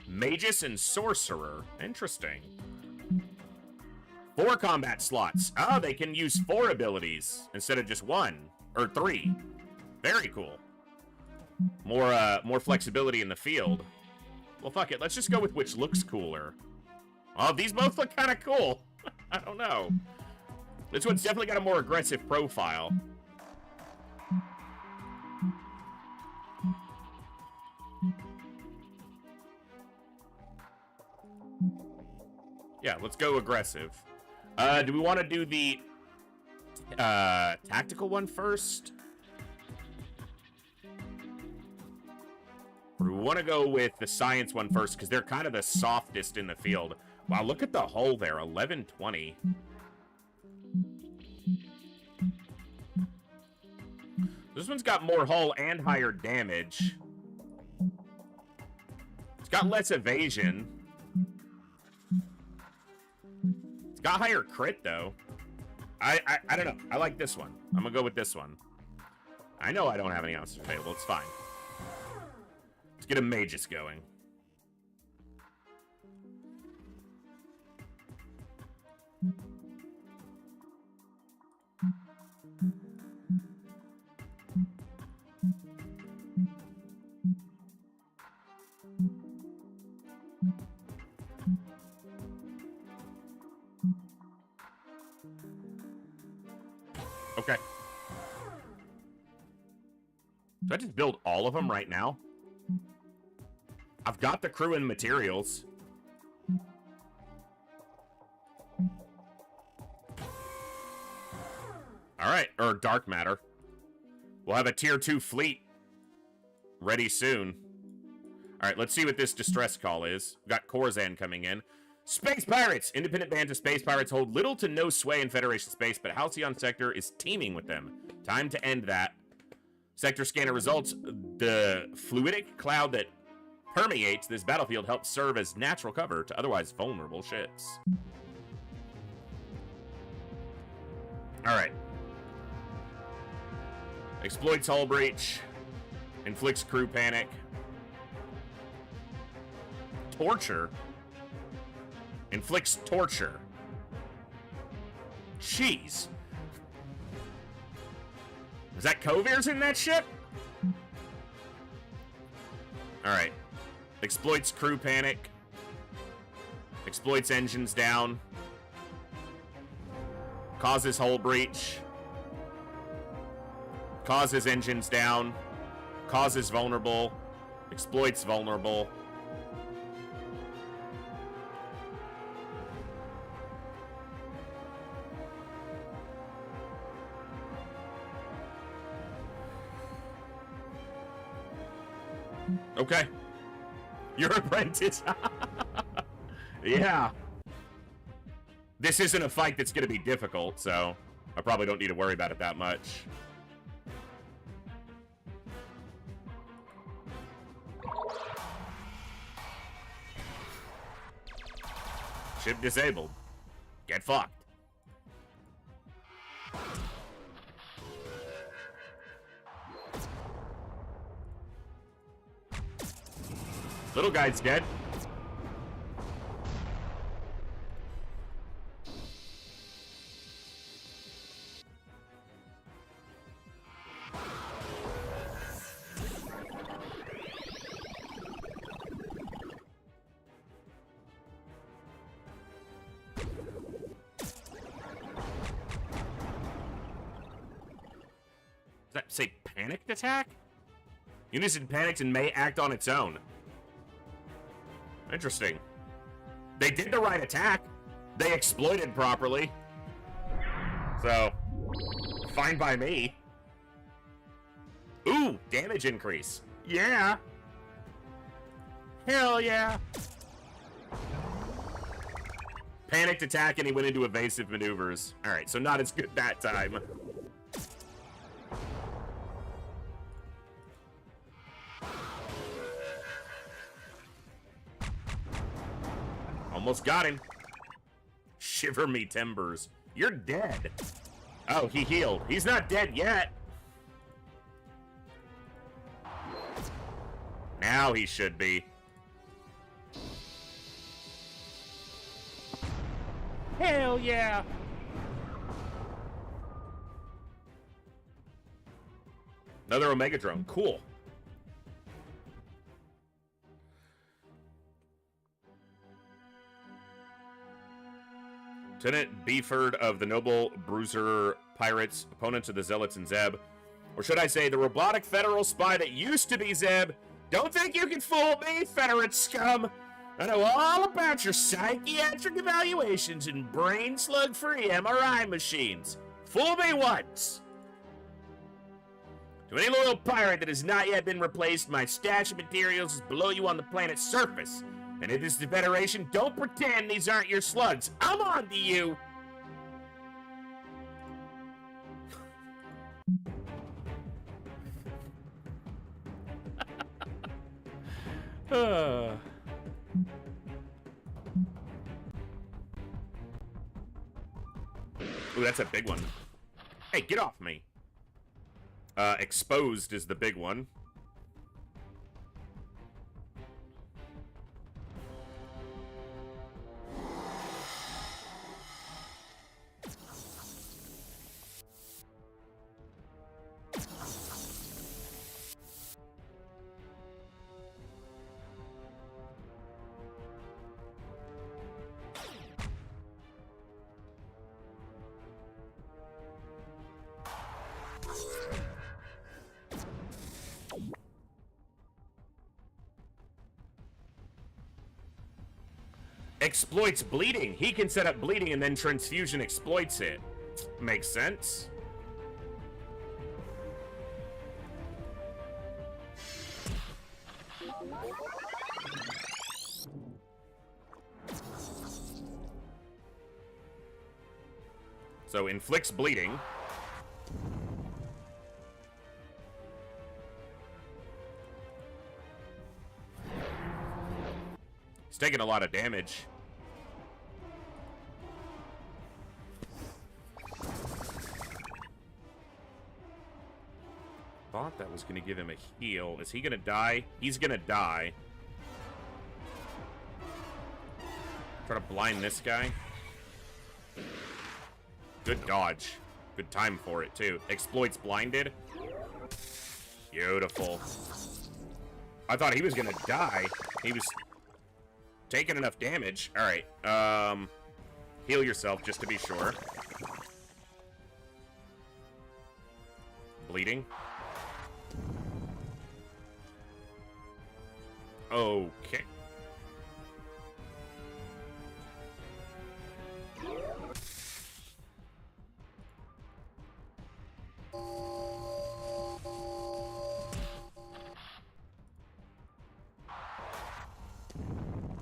Magus and Sorcerer. Interesting. 4 combat slots. Oh, they can use 4 abilities instead of just 1. Or 3. Very cool. More flexibility in the field. Well, fuck it. Let's just go with which looks cooler. Oh, these both look kind of cool. I don't know. This one's definitely got a more aggressive profile. Yeah, let's go aggressive. Do we want to do the tactical one first? Or do we want to go with the science one first? Because they're kind of the softest in the field. Wow, look at the hull there. 1120. This one's got more hull and higher damage. It's got less evasion. It's got higher crit, though. I don't know. I like this one. I'm gonna go with this one. I know I don't have any ounces available. It's fine. Let's get a Magus going. Okay. Do I just build all of them right now? I've got the crew and materials. Alright, or dark matter. We'll have a tier 2 fleet ready soon. Alright, let's see what this distress call is. We've got Corzan coming in. Space Pirates! Independent bands of space pirates hold little to no sway in Federation space, but Halcyon Sector is teeming with them. Time to end that. Sector scanner results, the fluidic cloud that permeates this battlefield helps serve as natural cover to otherwise vulnerable ships. Alright. Exploits hull breach. Inflicts crew panic. Torture. Inflicts torture. Jeez. Is that Covir's in that ship? Alright. Exploits crew panic. Exploits engines down. Causes hull breach. Causes engines down. Causes vulnerable. Exploits vulnerable. Okay. Your apprentice. Yeah. This isn't a fight that's going to be difficult, so I probably don't need to worry about it that much. Ship disabled. Get fucked. Little guy's dead. Does that say panicked attack? Unison panicked and may act on its own. Interesting. They did the right attack. They exploited properly. So, fine by me. Ooh, damage increase. Yeah. Hell yeah. Panicked attack and he went into evasive maneuvers. Alright, so not as good that time. Almost got him. Shiver me timbers. You're dead. Oh, he healed. He's not dead yet. Now he should be. Hell yeah. Another Omega drone. Cool. Lieutenant Beeford of the Noble Bruiser Pirates, opponents of the Zealots and Zeb. Or should I say, the robotic federal spy that used to be Zeb. Don't think you can fool me, Federate scum! I know all about your psychiatric evaluations and brain slug-free MRI machines. Fool me once! To any loyal pirate that has not yet been replaced, my stash of materials is below you on the planet's surface. And if this is the Federation, don't pretend these aren't your slugs. I'm on to you! Ooh, that's a big one. Hey, get off me. Exposed is the big one. Exploits bleeding. He can set up bleeding and then transfusion exploits it. Makes sense. So inflicts bleeding. He's taking a lot of damage. Thought that was going to give him a heal. Is he going to die? He's going to die. Try to blind this guy. Good dodge. Good time for it, too. Exploits blinded. Beautiful. I thought he was going to die. He was taking enough damage. All right. Heal yourself just to be sure. Bleeding. Okay.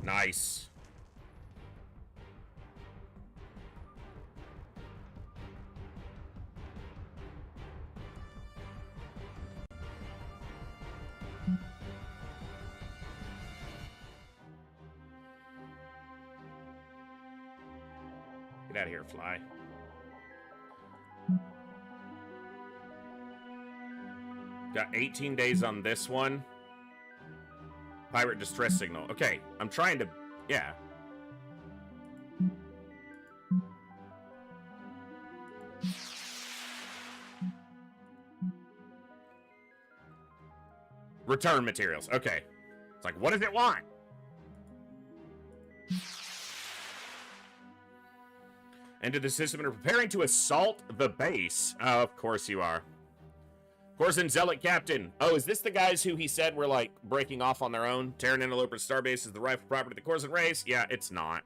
Nice. Get out of here, fly. Got 18 days on this one. Pirate distress signal. Okay, I'm trying to... Yeah. Return materials. Okay. It's like, what does it want? Enter the system and are preparing to assault the base. Of course you are. Corzin Zealot Captain. Oh, is this the guys who he said were, like, breaking off on their own? Terran Interloper Starbase is the rightful property of the Corzin race? Yeah, it's not.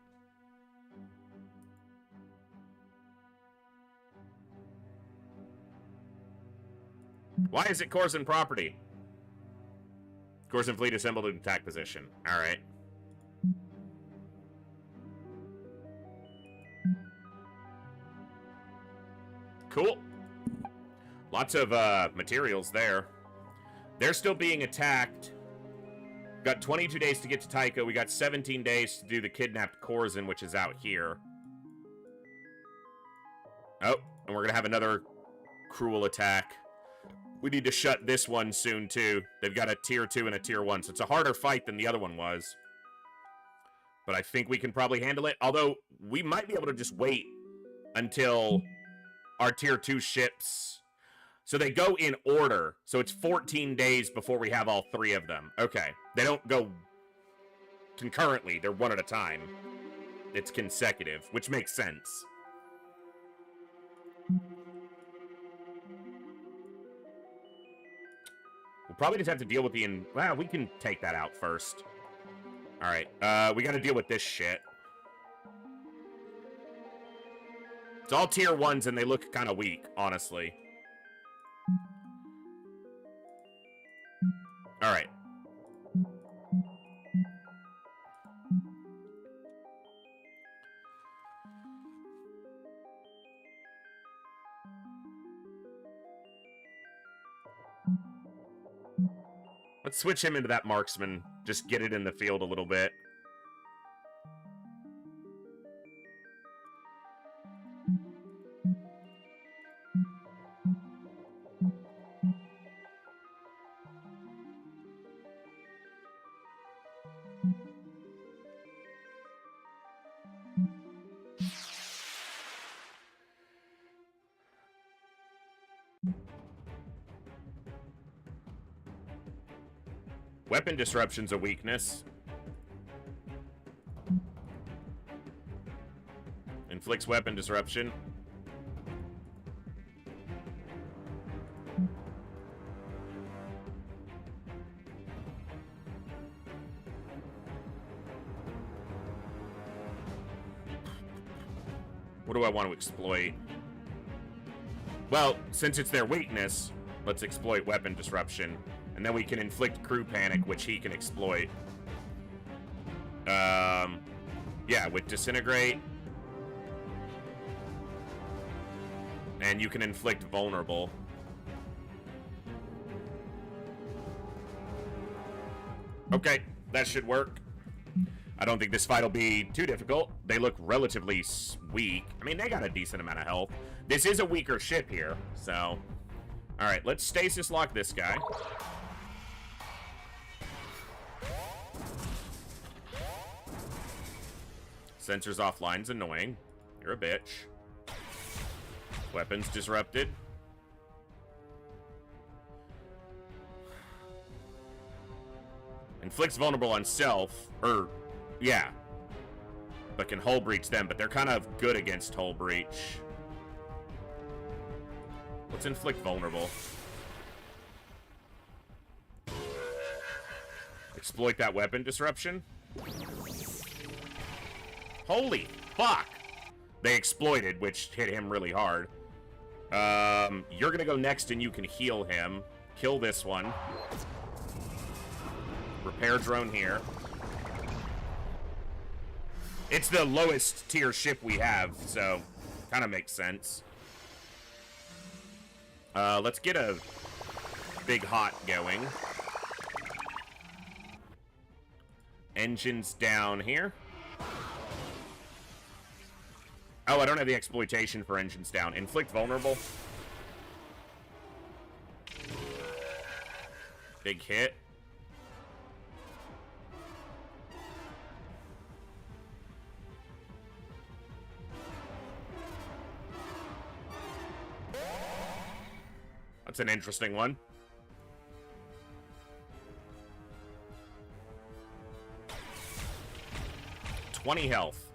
Why is it Corzin property? Corzin fleet assembled in attack position. Alright. Cool. Lots of materials there. They're still being attacked. Got 22 days to get to Tycho. We got 17 days to do the kidnapped Corzin, which is out here. Oh, and we're going to have another cruel attack. We need to shut this one soon, too. They've got a tier 2 and a tier 1, so it's a harder fight than the other one was. But I think we can probably handle it. Although, we might be able to just wait until our tier 2 ships. So they go in order. So it's 14 days before we have all 3 of them. Okay. They don't go concurrently. They're one at a time. It's consecutive, which makes sense. We'll probably just have to deal with the... Well, we can take that out first. Alright, we gotta deal with this shit. It's all tier 1s and they look kind of weak, honestly. Alright. Let's switch him into that marksman. Just get it in the field a little bit. Weapon disruption's a weakness. Inflicts weapon disruption. What do I want to exploit? Well, since it's their weakness, let's exploit weapon disruption. And then we can inflict crew panic, which he can exploit. Yeah, with disintegrate. And you can inflict vulnerable. Okay, that should work. I don't think this fight will be too difficult. They look relatively weak. I mean, they got a decent amount of health. This is a weaker ship here, so... Alright, let's stasis lock this guy. Sensors offline's annoying. You're a bitch. Weapons disrupted. Inflicts vulnerable on self. Yeah. But can hull breach them, but they're kind of good against hull breach. Let's inflict vulnerable. Exploit that weapon disruption. Holy fuck! They exploited, which hit him really hard. You're gonna go next and you can heal him. Kill this one. Repair drone here. It's the lowest tier ship we have, so kind of makes sense. Let's get a big hot going. Engines down here. Oh, I don't have the exploitation for engines down. Inflict vulnerable. Big hit. That's an interesting one. $20 health.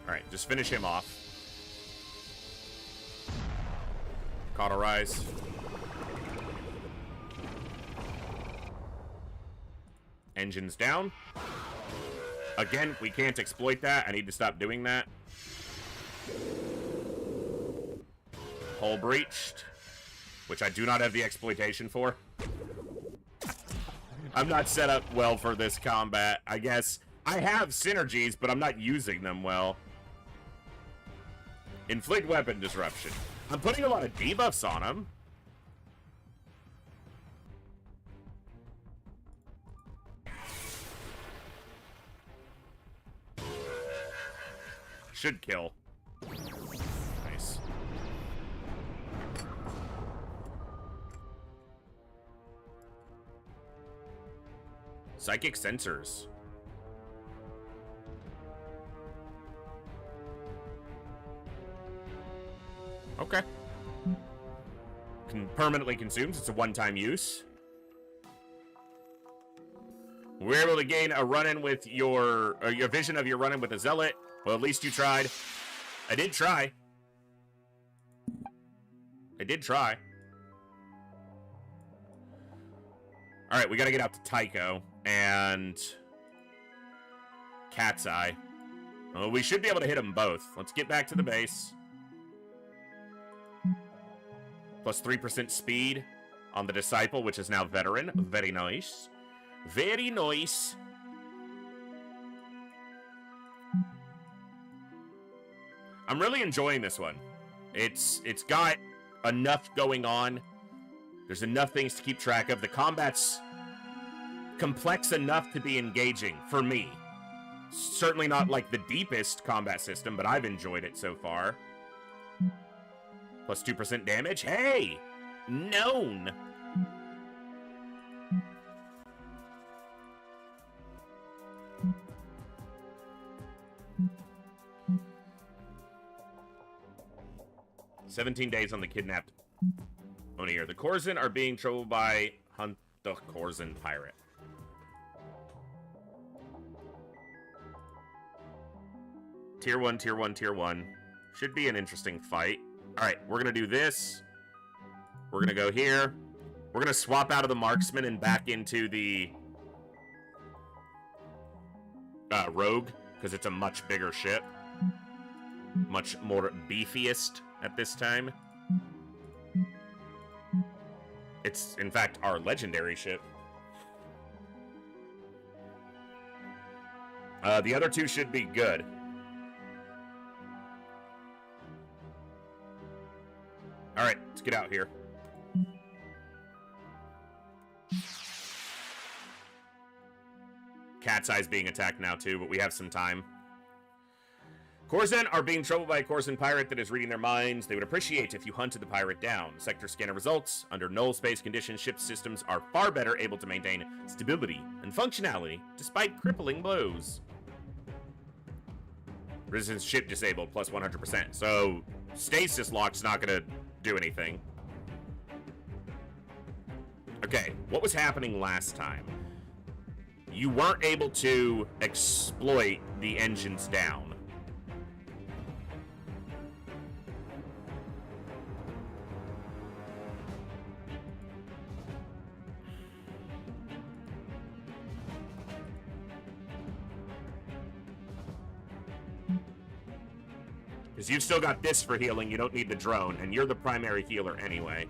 Alright, just finish him off. Cauterize. Engines down. Again, we can't exploit that. I need to stop doing that. Hull breached, which I do not have the exploitation for. I'm not set up well for this combat, I guess. I have synergies, but I'm not using them well. Inflict weapon disruption. I'm putting a lot of debuffs on him. Should kill. Nice. Psychic sensors. Okay. Permanently consumes. It's a one-time use. We're able to gain a run-in with your vision of your run-in with a zealot. Well, at least you tried. I did try. I did try. All right, we got to get out to Tycho and Cat's Eye. Well, we should be able to hit them both. Let's get back to the base. Plus 3% speed on the Disciple, which is now Veteran. Very nice. Very nice. I'm really enjoying this one. It's got enough going on. There's enough things to keep track of. The combat's complex enough to be engaging for me. Certainly not like the deepest combat system, but I've enjoyed it so far. Plus 2% damage. Hey! Known! "17 days on the kidnapped Oneir. The Corzin are being troubled by Hunt the Corzin pirate." Tier 1, Tier 1, Tier 1. Should be an interesting fight. Alright, we're gonna do this. We're gonna go here. We're gonna swap out of the marksman and back into the rogue, because it's a much bigger ship. Much more beefiest at this time. It's, in fact, our legendary ship. The other two should be good. Alright, let's get out here. Cat's Eye's being attacked now too, but we have some time. Corzin are being troubled by a Corzin pirate that is reading their minds. They would appreciate if you hunted the pirate down. Sector scanner results. Under null space conditions, ship systems are far better able to maintain stability and functionality despite crippling blows. Resistance ship disabled, plus 100%. So, stasis lock's not gonna do anything. Okay, what was happening last time? You weren't able to exploit the engines down. Because you've still got this for healing, you don't need the drone, and you're the primary healer anyway.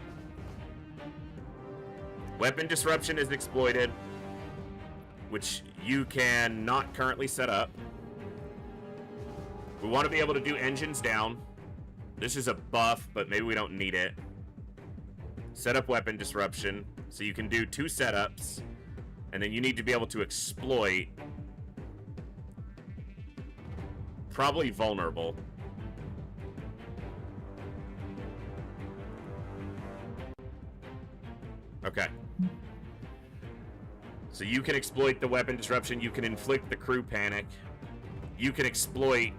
Weapon disruption is exploited, which you can not currently set up. We want to be able to do engines down. This is a buff, but maybe we don't need it. Set up weapon disruption, so you can do 2 setups, and then you need to be able to exploit probably vulnerable. Okay. So you can exploit the weapon disruption, you can inflict the crew panic, you can exploit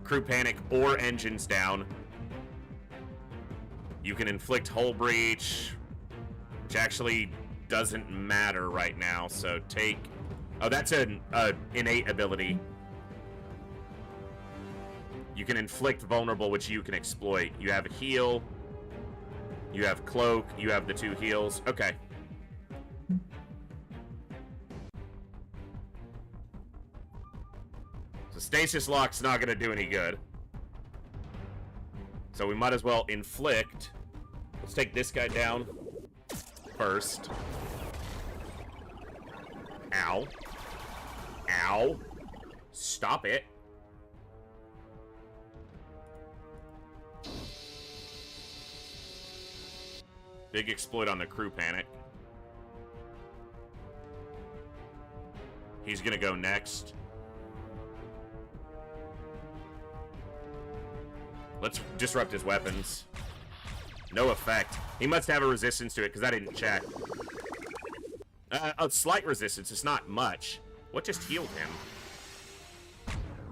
crew panic or engines down. You can inflict hull breach, which actually doesn't matter right now, so take... Oh, that's an innate ability. You can inflict vulnerable, which you can exploit. You have heal. You have cloak. You have the 2 heals. Okay. So stasis lock's not going to do any good. So we might as well inflict. Let's take this guy down first. Ow. Ow. Stop it. Big exploit on the crew panic. He's gonna go next. Let's disrupt his weapons. No effect. He must have a resistance to it, because I didn't check. A slight resistance. It's not much. What just healed him?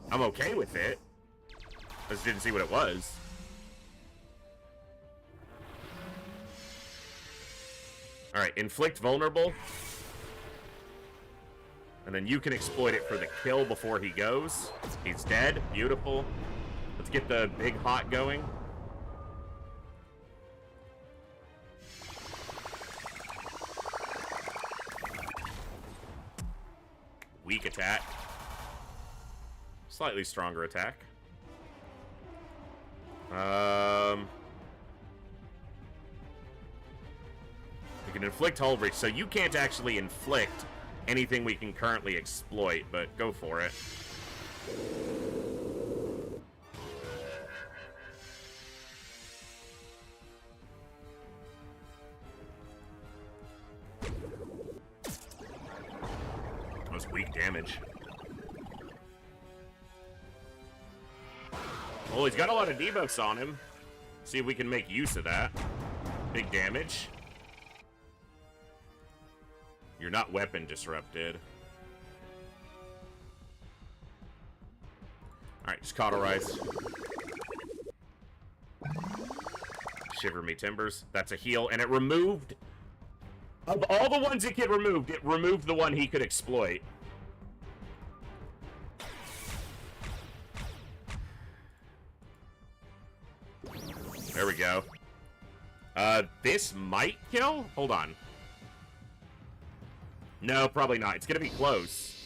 I'm okay with it. I just didn't see what it was. Alright, inflict vulnerable. And then you can exploit it for the kill before he goes. He's dead. Beautiful. Let's get the big hot going. Weak attack. Slightly stronger attack. We can inflict hull breach, so you can't actually inflict anything we can currently exploit, but go for it. That was weak damage. Well, he's got a lot of debuffs on him. See if we can make use of that. Big damage. You're not weapon disrupted. Alright, just cauterize. Shiver me timbers. That's a heal, and it removed... Of all the ones it removed the one he could exploit. There we go. This might kill? Hold on. No, probably not. It's gonna be close.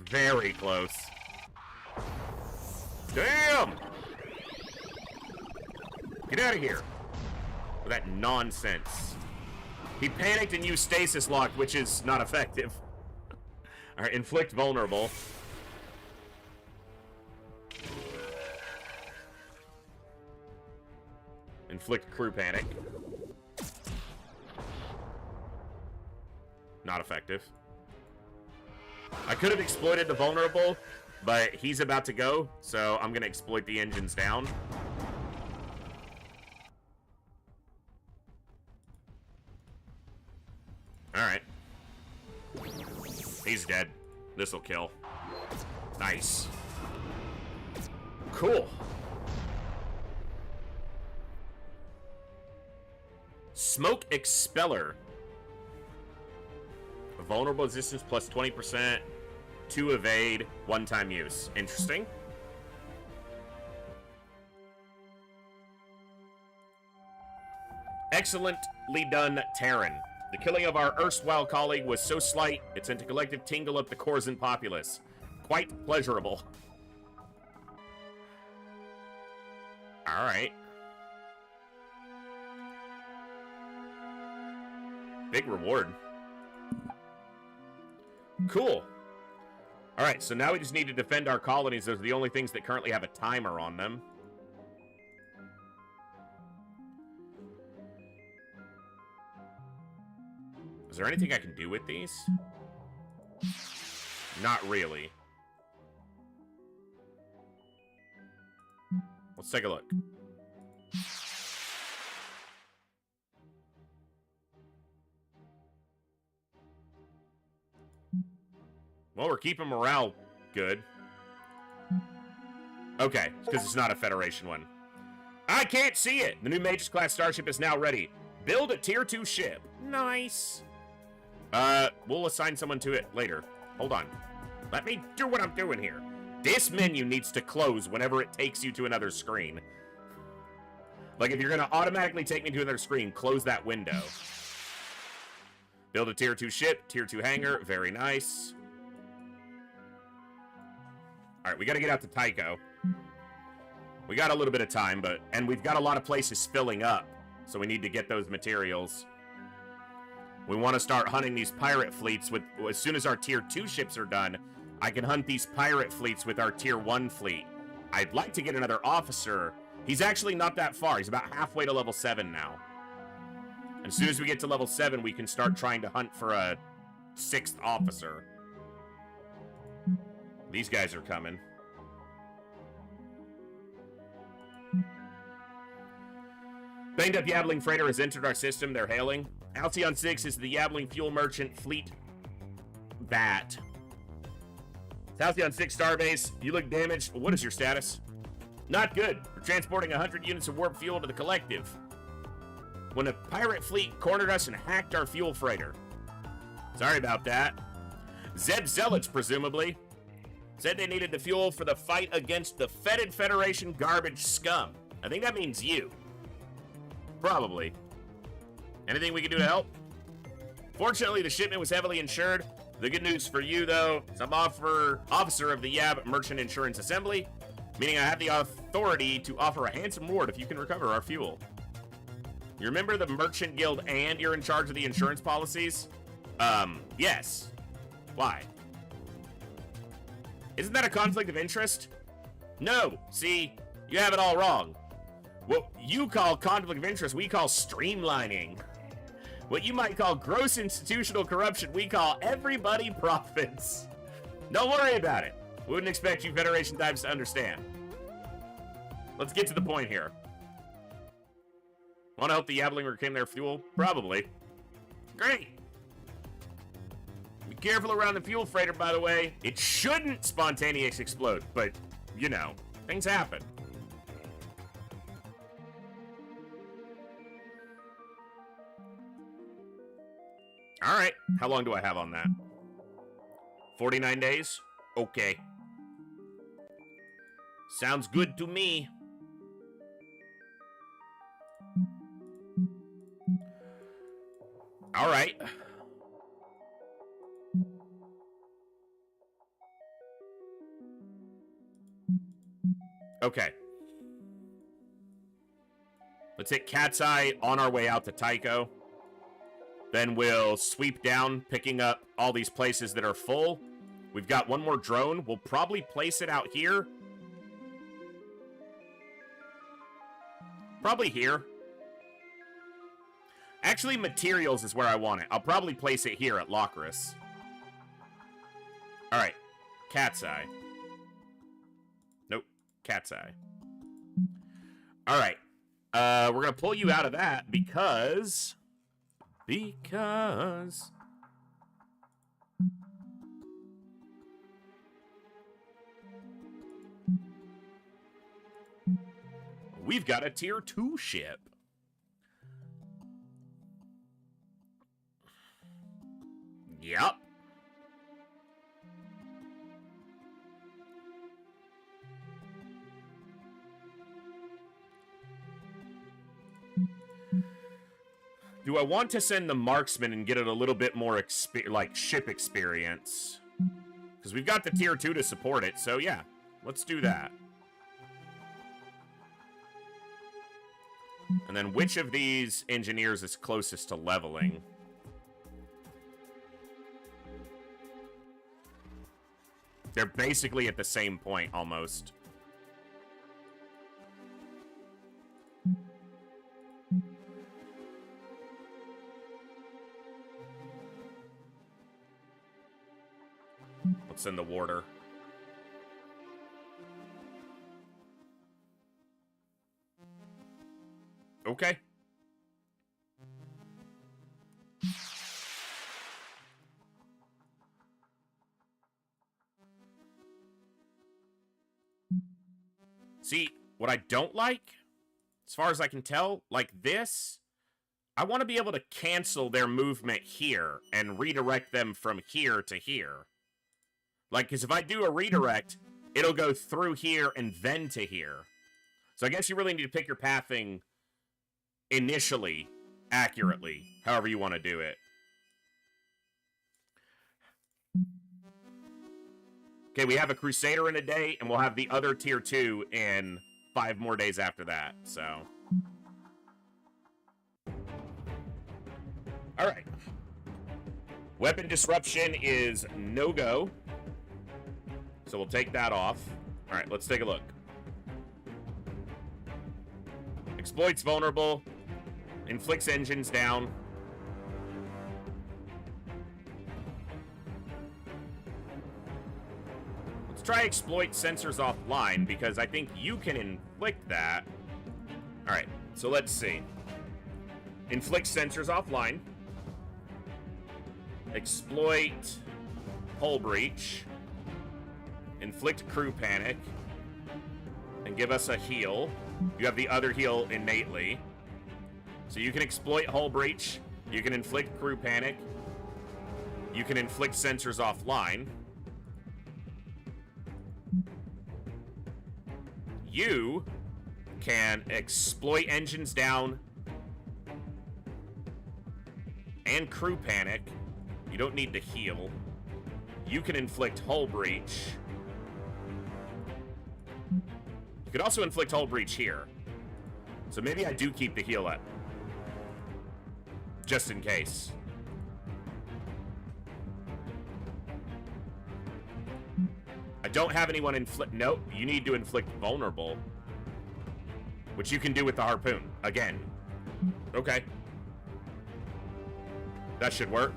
Very close. Damn! Get out of here. With that nonsense. He panicked and used stasis lock, which is not effective. Alright, inflict vulnerable. Inflict crew panic. Not effective. I could have exploited the vulnerable, but he's about to go, so I'm gonna exploit the engines down. Alright. He's dead. This'll kill. Nice. Cool. Smoke Expeller. Vulnerable resistance plus 20%, 2 evade, 1-time use. Interesting. Excellently done, Terran. The killing of our erstwhile colleague was so slight, it sent a collective tingle up the Corsan populace. Quite pleasurable. Alright. Big reward. Cool. Alright, so now we just need to defend our colonies. Those are the only things that currently have a timer on them. Is there anything I can do with these? Not really. Let's take a look. Well, we're keeping morale good. Okay, because it's not a Federation one. I can't see it! The new Magus class starship is now ready. Build a tier 2 ship. Nice. We'll assign someone to it later. Hold on. Let me do what I'm doing here. This menu needs to close whenever it takes you to another screen. Like, if you're going to automatically take me to another screen, close that window. Build a tier 2 ship, tier 2 hangar. Very nice. All right, we got to get out to Tycho. We got a little bit of time, and we've got a lot of places filling up, so we need to get those materials. We want to start hunting these pirate fleets with, as soon as our tier 2 ships are done, I can hunt these pirate fleets with our tier 1 fleet. I'd like to get another officer. He's actually not that far. He's about halfway to level 7 now. And as soon as we get to level 7, we can start trying to hunt for a 6th officer. These guys are coming. Banged up Yabbling freighter has entered our system. They're hailing. Halcyon 6 is the Yabbling fuel merchant fleet bat. Halcyon 6 starbase, you look damaged. What is your status? Not good. We're transporting 100 units of warp fuel to the collective when a pirate fleet cornered us and hacked our fuel freighter. Sorry about that. Zeb Zealots, presumably, said they needed the fuel for the fight against the Fetid Federation garbage scum. I think that means you. Probably. Anything we can do to help? Fortunately, the shipment was heavily insured. The good news for you, though, is I'm officer of the Yab Merchant Insurance Assembly, meaning I have the authority to offer a handsome reward if you can recover our fuel. You remember the Merchant Guild and you're in charge of the insurance policies? Yes. Why? Isn't that a conflict of interest? No. See, you have it all wrong. What you call conflict of interest, we call streamlining. What you might call gross institutional corruption, we call everybody profits. Don't worry about it. We wouldn't expect you Federation types to understand. Let's get to the point here. Want to help the Yabbling reclaim their fuel? Probably. Great. Be careful around the fuel freighter, by the way. It shouldn't spontaneous explode, but, you know, things happen. All right. How long do I have on that? 49 days? Okay. Sounds good to me. All right. Okay. Let's hit Cat's Eye on our way out to Tycho. Then we'll sweep down, picking up all these places that are full. We've got one more drone. We'll probably place it out here. Probably here. Actually, materials is where I want it. I'll probably place it here at Locris. All right. Cat's Eye. Nope. Cat's Eye. All right. We're going to pull you out of that because... we've got a tier 2 ship. Yep. Do I want to send the marksman and get it a little bit more ship experience? Because we've got the tier 2 to support it, so yeah, let's do that. And then which of these engineers is closest to leveling? They're basically at the same point, almost. Let's send the warder. Okay. See, what I don't like, as far as I can tell, like this, I want to be able to cancel their movement here and redirect them from here to here. Like, because if I do a redirect, it'll go through here and then to here. So I guess you really need to pick your pathing initially accurately, however you want to do it. Okay, we have a Crusader in a day, and we'll have the other tier 2 in 5 more days after that, so. Alright. Weapon disruption is no-go. So we'll take that off. Alright, let's take a look. Exploits vulnerable. Inflicts engines down. Let's try exploit sensors offline, because I think you can inflict that. Alright, so let's see. Inflict sensors offline. Exploit hull breach. Inflict crew panic. And give us a heal. You have the other heal innately. So you can exploit hull breach. You can inflict crew panic. You can inflict sensors offline. You can exploit engines down and crew panic. You don't need to heal. You can inflict hull breach. You could also inflict hull breach here. So maybe I do keep the heal up. Just in case. I don't have anyone inflict... Nope, you need to inflict vulnerable. Which you can do with the harpoon. Again. Okay. That should work.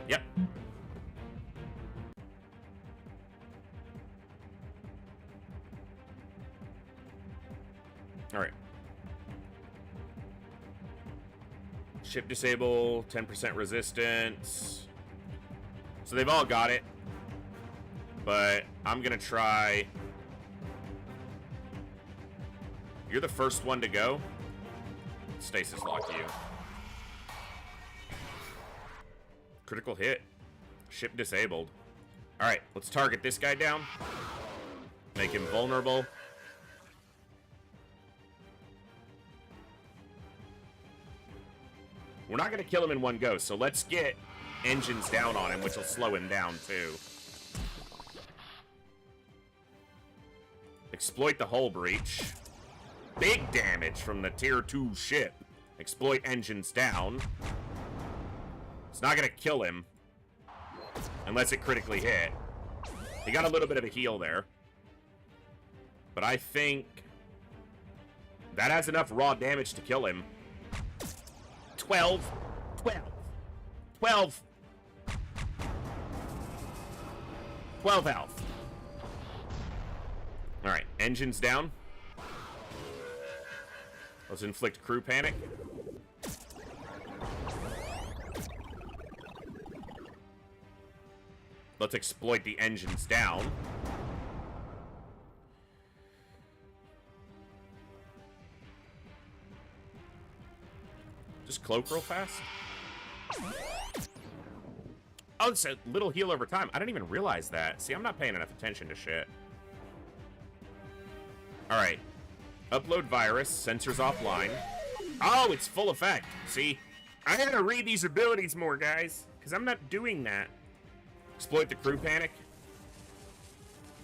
Yep. Alright. Ship disable, 10% resistance. So they've all got it. But I'm gonna try... You're the first one to go. Stasis lock you. Critical hit. Ship disabled. Alright, let's target this guy down. Make him vulnerable. We're not going to kill him in one go, so let's get engines down on him, which will slow him down, too. Exploit the hull breach. Big damage from the tier 2 ship. Exploit engines down. It's not going to kill him. Unless it critically hit. He got a little bit of a heal there. But I think that has enough raw damage to kill him. 12. 12. 12. 12 health. Alright, engines down. Let's inflict crew panic. Let's exploit the engines down. Just cloak real fast. Oh, it's a little heal over time. I didn't even realize that. See, I'm not paying enough attention to shit. Alright. Upload virus. Sensors offline. Oh, it's full effect. See? I gotta read these abilities more, guys. Because I'm not doing that. Exploit the crew panic.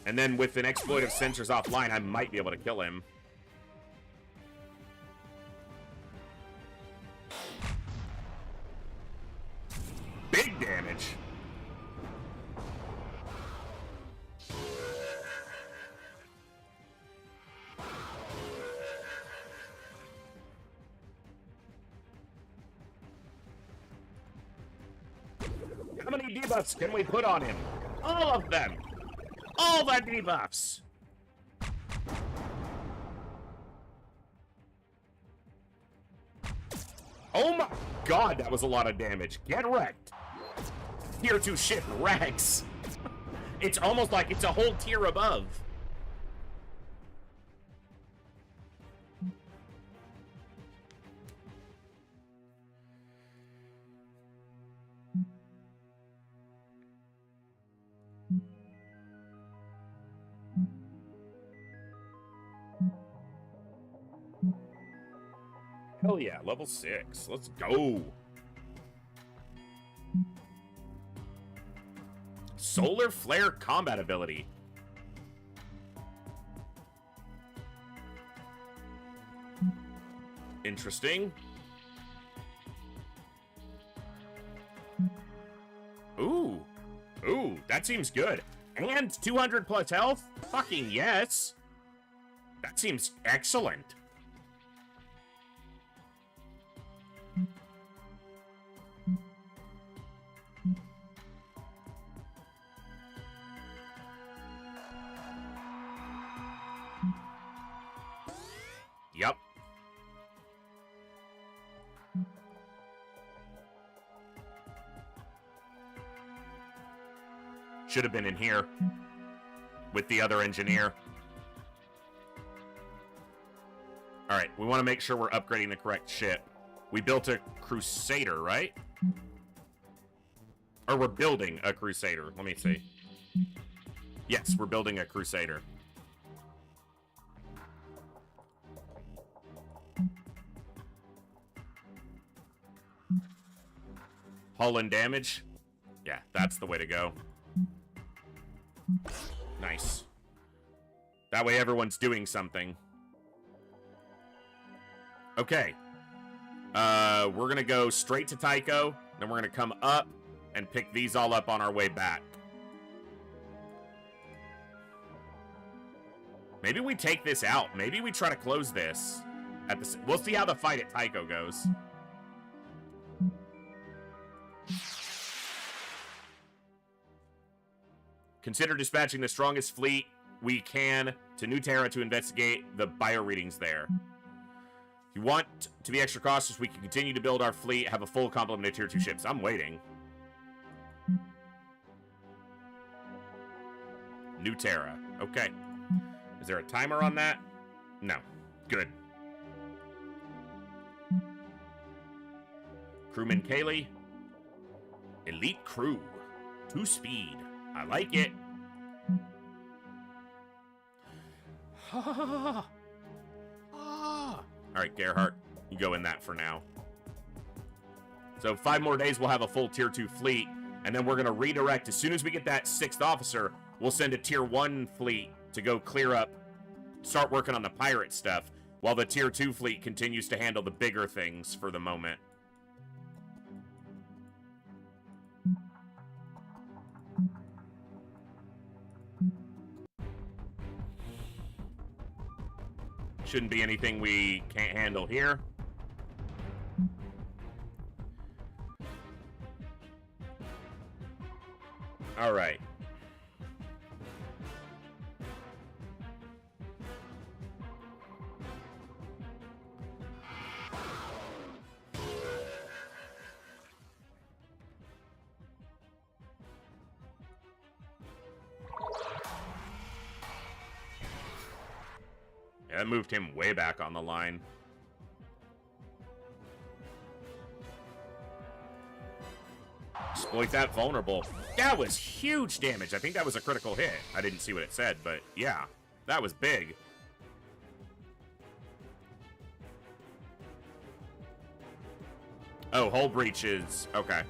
And then with an exploit of sensors offline, I might be able to kill him. Big damage. How many debuffs can we put on him? All of them. All the debuffs. Oh my god, that was a lot of damage. Get wrecked. Tier 2 ship wrecks. It's almost like it's a whole tier above. Hell yeah, level 6. Let's go. Solar Flare combat ability. Interesting. Ooh. Ooh, that seems good. And 200 plus health? Fucking yes. That seems excellent. Yep. Should have been in here with the other engineer. All right, we want to make sure we're upgrading the correct ship. We built a Crusader, right? Or we're building a Crusader. Let me see. Yes, we're building a Crusader. Hull and damage. Yeah, that's the way to go. Nice. That way everyone's doing something. Okay. We're gonna go straight to Tycho, then we're gonna come up and pick these all up on our way back. Maybe we take this out. Maybe we try to close this at the... We'll see how the fight at Tycho goes. Consider dispatching the strongest fleet we can to New Terra to investigate the bio readings there. If you want to be extra cautious, we can continue to build our fleet, have a full complement of tier 2 ships. I'm waiting. New Terra. Okay. Is there a timer on that? No. Good. Crewman Kaylee. Elite crew. 2 speed. I like it. All right, Gerhardt, you go in that for now. So 5 more days, we'll have a full tier 2 fleet, and then we're going to redirect. As soon as we get that 6th officer, we'll send a tier 1 fleet to go clear up, start working on the pirate stuff, while the tier 2 fleet continues to handle the bigger things for the moment. Shouldn't be anything we can't handle here. All right. Yeah, that moved him way back on the line. Exploit that vulnerable. That was huge damage. I think that was a critical hit. I didn't see what it said, but yeah, that was big. Oh, hull breach is... okay.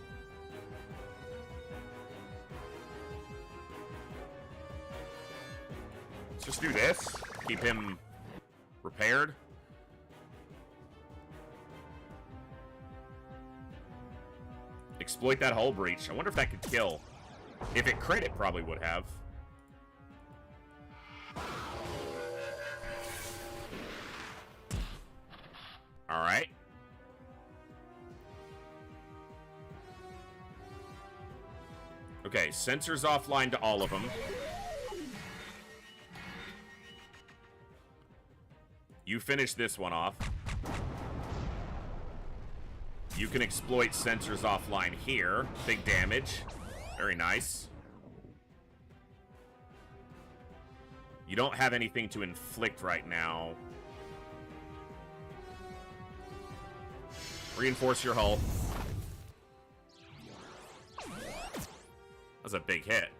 Let's just do this. Keep him repaired. Exploit that hull breach. I wonder if that could kill. If it crit, it probably would have. Alright. Okay, sensors offline to all of them. You finish this one off. You can exploit sensors offline here. Big damage. Very nice. You don't have anything to inflict right now. Reinforce your hull. That's a big hit.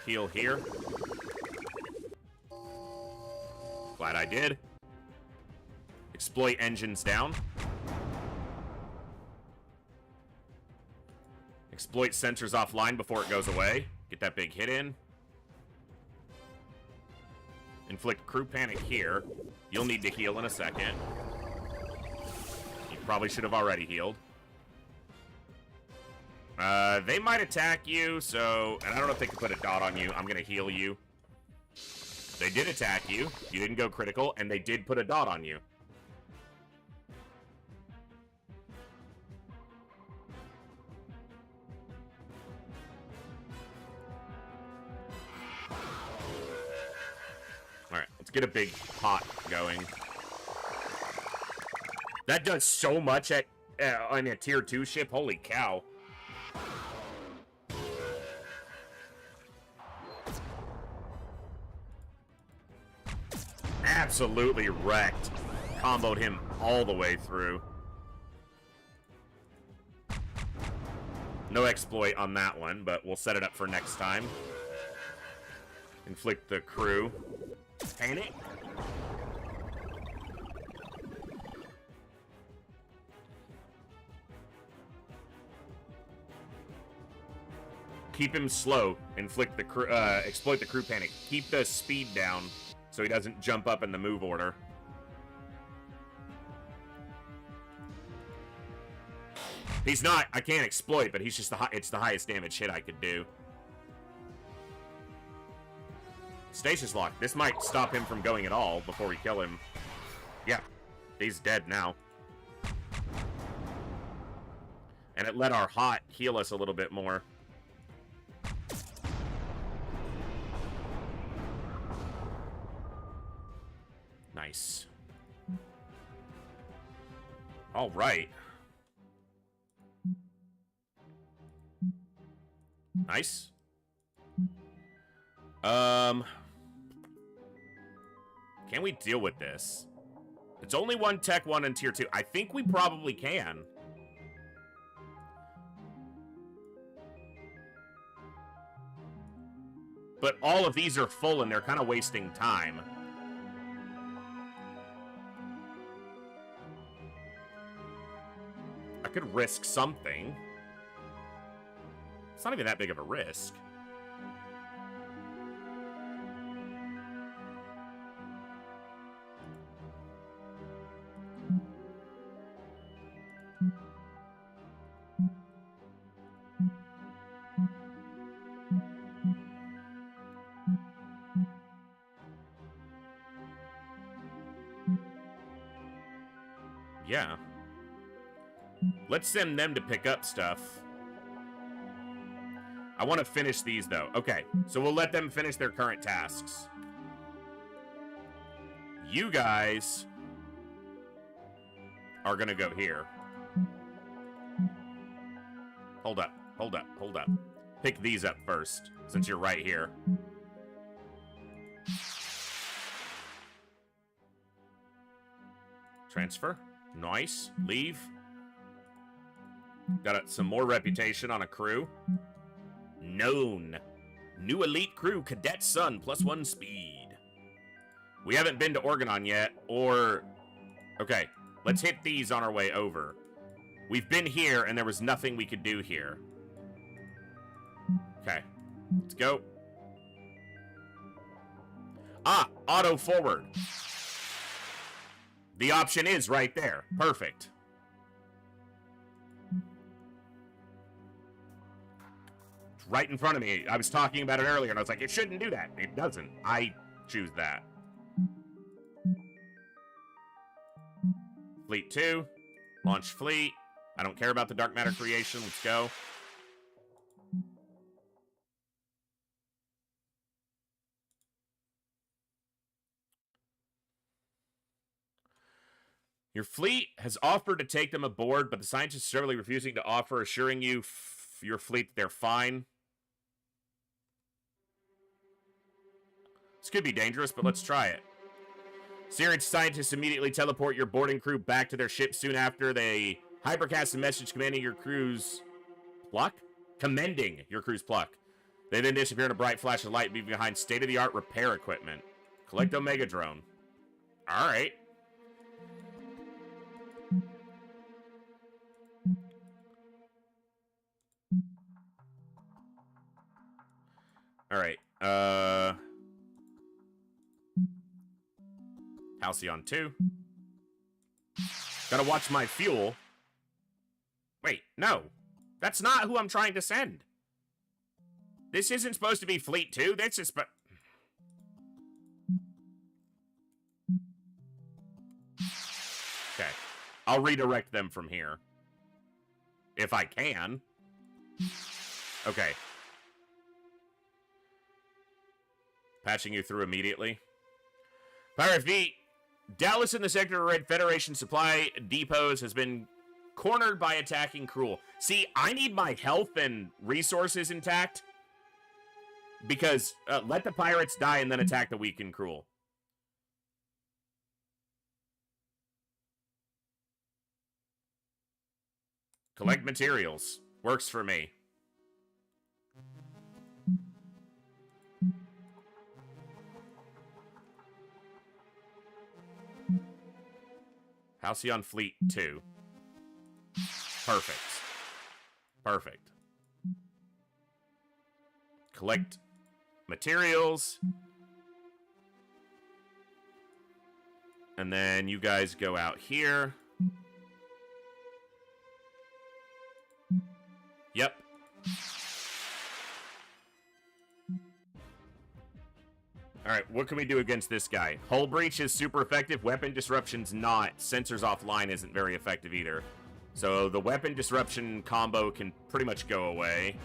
Heal here. Glad I did. Exploit engines down. Exploit sensors offline before it goes away. Get that big hit in. Inflict crew panic here. You'll need to heal in a second. You probably should have already healed. They might attack you, so... And I don't know if they can put a dot on you. I'm gonna heal you. They did attack you. You didn't go critical, and they did put a dot on you. Alright, let's get a big pot going. That does so much at on a tier 2 ship. Holy cow. Absolutely wrecked. Comboed him all the way through. No exploit on that one, but we'll set it up for next time. Inflict the crew panic. Keep him slow. Inflict the crew, exploit the crew panic. Keep the speed down so he doesn't jump up in the move order. He's not. I can't exploit, but he's just it's the highest damage hit I could do. Stasis lock. This might stop him from going at all before we kill him. Yeah, he's dead now. And it let our hot heal us a little bit more. Nice. All right. Nice. Can we deal with this? It's only one Tech 1 and Tier 2. I think we probably can. But all of these are full and they're kind of wasting time. I could risk something. It's not even that big of a risk. Yeah. Let's send them to pick up stuff. I want to finish these, though. Okay, so we'll let them finish their current tasks. You guys are going to go here. Hold up, hold up, hold up. Pick these up first, since you're right here. Transfer. Nice. Leave. Got some more reputation on a crew. Known. New elite crew, Cadet Sun, +1 speed. We haven't been to Organon yet, or... Okay, let's hit these on our way over. We've been here, and there was nothing we could do here. Okay, let's go. Ah, auto forward. The option is right there. Perfect. It's right in front of me. I was talking about it earlier, and I was like, it shouldn't do that. It doesn't. I choose that. Fleet 2. Launch fleet. I don't care about the dark matter creation. Let's go. Your fleet has offered to take them aboard, but the scientists are stubbornly refusing to offer, assuring you, your fleet, that they're fine. This could be dangerous, but let's try it. Syrian scientists immediately teleport your boarding crew back to their ship soon after. They hypercast a message commanding your crew's pluck? Commending your crew's pluck. They then disappear in a bright flash of light behind state-of-the-art repair equipment. Collect Omega Drone. Alright. Alright, Halcyon 2. Gotta watch my fuel. Wait, no. That's not who I'm trying to send. This isn't supposed to be Fleet 2. This is okay. I'll redirect them from here. If I can. Okay. Patching you through immediately. Pirate V, Dallas in the sector of Red Federation supply depots has been cornered by attacking Cruel. See, I need my health and resources intact. Because let the pirates die and then attack the weak and Cruel. Collect materials. Works for me. Halcyon Fleet 2. Perfect. Perfect. Collect materials. And then you guys go out here. Yep. Alright, what can we do against this guy? Hull breach is super effective. Weapon disruption's not. Sensors offline isn't very effective either. So the weapon disruption combo can pretty much go away.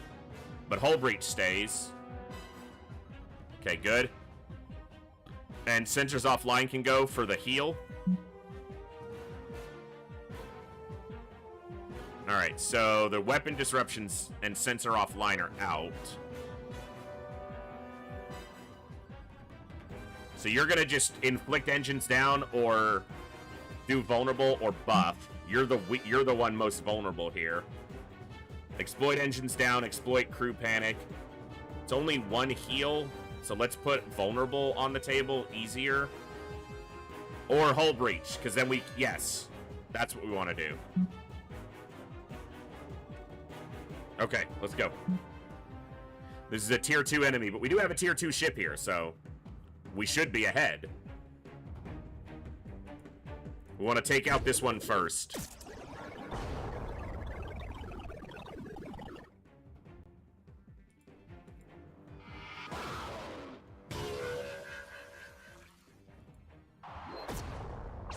But hull breach stays. Okay, good. And sensors offline can go for the heal. Alright, so the weapon disruptions and sensor offline are out. So you're gonna just inflict engines down or do vulnerable or buff. You're the one most vulnerable here. Exploit engines down, exploit crew panic. It's only one heal, so let's put vulnerable on the table, easier. Or hull breach, because then yes, that's what we want to do. Okay, let's go. This is a tier 2 enemy, but we do have a tier 2 ship here, so we should be ahead. We want to take out this one first.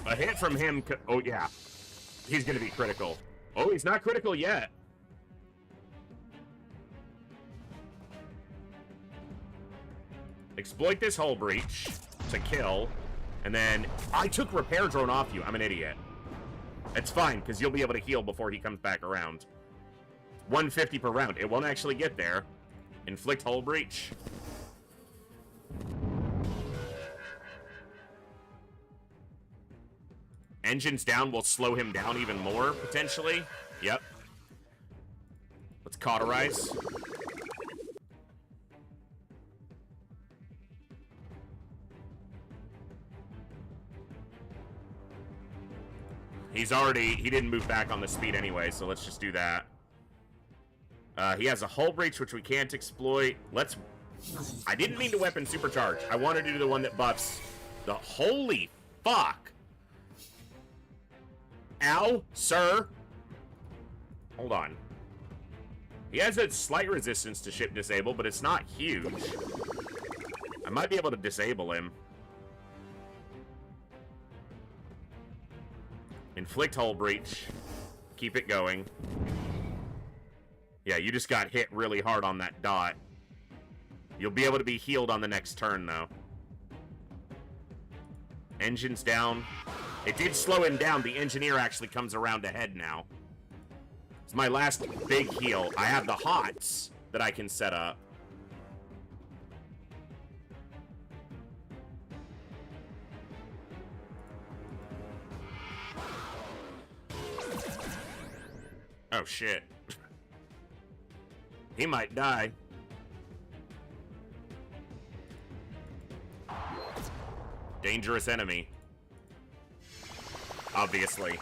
A hit from him, oh yeah. He's gonna be critical. Oh, he's not critical yet. Exploit this hull breach to kill. And then, I took repair drone off you. I'm an idiot. It's fine, because you'll be able to heal before he comes back around. 150 per round. It won't actually get there. Inflict hull breach. Engines down will slow him down even more, potentially. Yep. Let's cauterize. He didn't move back on the speed anyway, so let's just do that. He has a hull breach, which we can't exploit. I didn't mean to weapon supercharge. I wanted to do the one that buffs the... Holy fuck! Ow, sir. Hold on. He has a slight resistance to ship disable, but it's not huge. I might be able to disable him. Inflict hull breach. Keep it going. Yeah, you just got hit really hard on that dot. You'll be able to be healed on the next turn, though. Engines down. It did slow him down. The engineer actually comes around ahead now. It's my last big heal. I have the HOTS that I can set up. Oh, shit. He might die. Dangerous enemy. Obviously.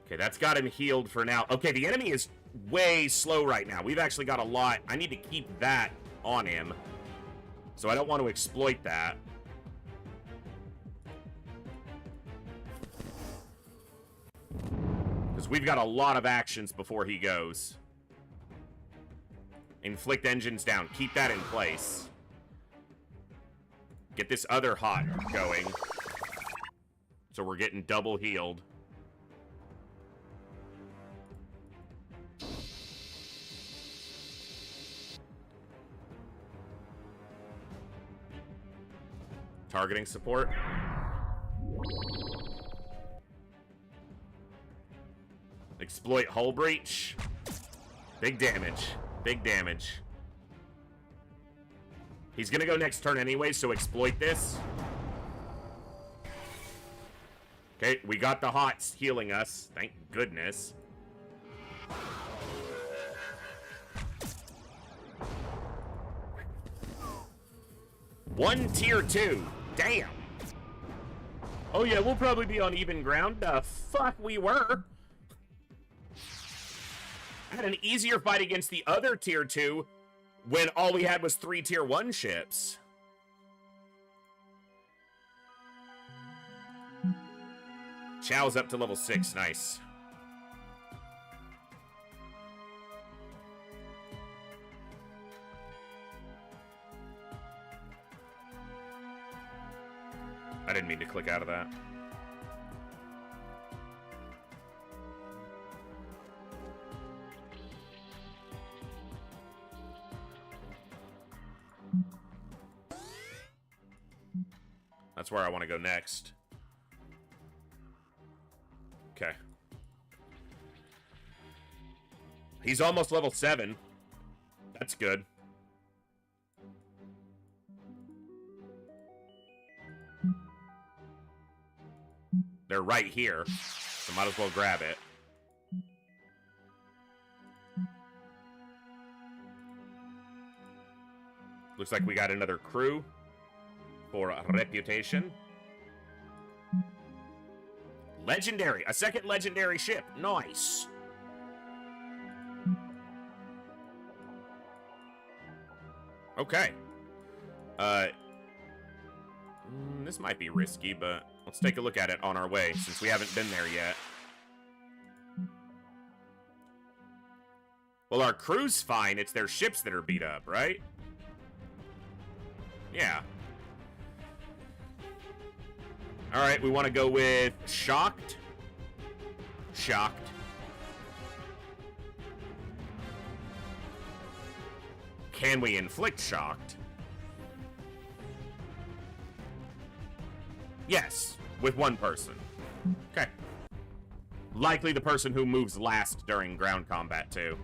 Okay, that's got him healed for now. Okay, the enemy is way slow right now. We've actually got a lot. I need to keep that on him. So I don't want to exploit that. Because we've got a lot of actions before he goes. Inflict engines down. Keep that in place. Get this other hot going. So we're getting double healed. Targeting support. Exploit hull breach. Big damage. Big damage. He's gonna go next turn anyway, so exploit this. Okay, we got the hots healing us. Thank goodness. One tier 2. Damn. Oh yeah, we'll probably be on even ground. The fuck we were. I had an easier fight against the other tier 2 when all we had was 3 tier 1 ships. Chow's up to level 6. Nice. I didn't mean to click out of that. That's where I want to go next. Okay. He's almost level 7. That's good. They're right here, so might as well grab it. Looks like we got another crew for a reputation. Legendary, a second legendary ship. Nice. Okay. This might be risky, but let's take a look at it on our way, since we haven't been there yet. Well, our crew's fine. It's their ships that are beat up, right? Yeah. Alright, we want to go with Shocked. Shocked. Can we inflict Shocked? Yes, with one person. Okay. Likely the person who moves last during ground combat, too.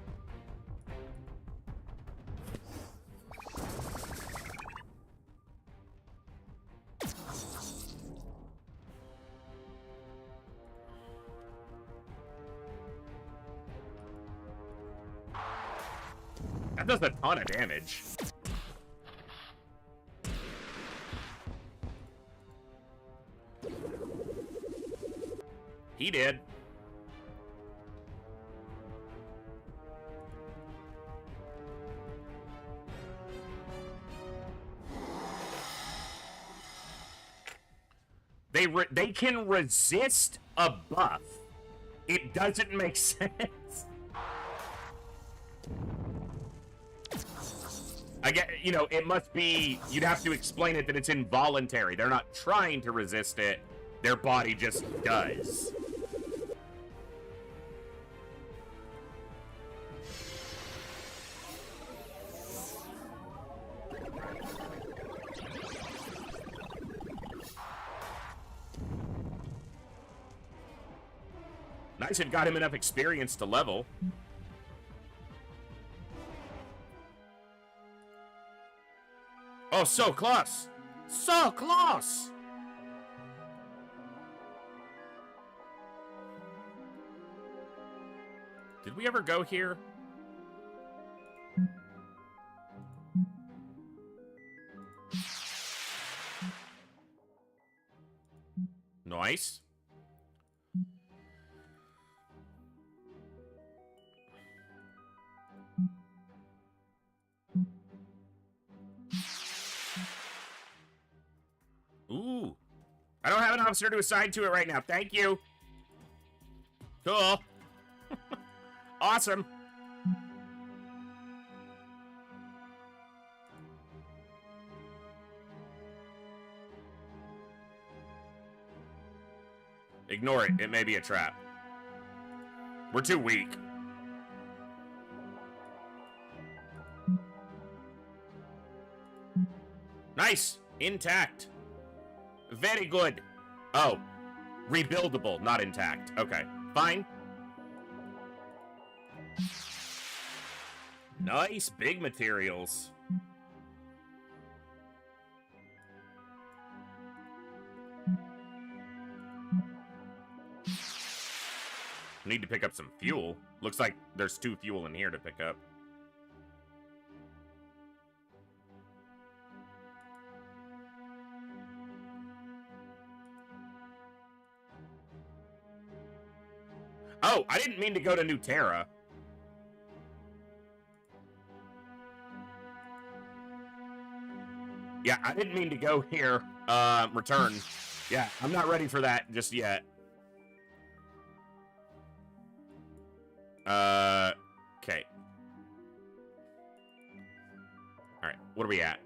That does a ton of damage. He did. They can resist a buff. It doesn't make sense. I get, you know, it must be, you'd have to explain it that it's involuntary. They're not trying to resist it. Their body just does. Nice, it got him enough experience to level. Oh, so close! So close! Did we ever go here? Nice. Ooh. I don't have an officer to assign to it right now. Thank you. Cool. Awesome. Ignore it. It may be a trap. We're too weak. Nice. Intact. Very good. Oh. Rebuildable, not intact. Okay. Fine. Nice. Big materials. Need to pick up some fuel. Looks like there's 2 fuel in here to pick up. Oh, I didn't mean to go to New Terra. Yeah, I didn't mean to go here. Return. Yeah, I'm not ready for that just yet. Okay. Alright, what are we at?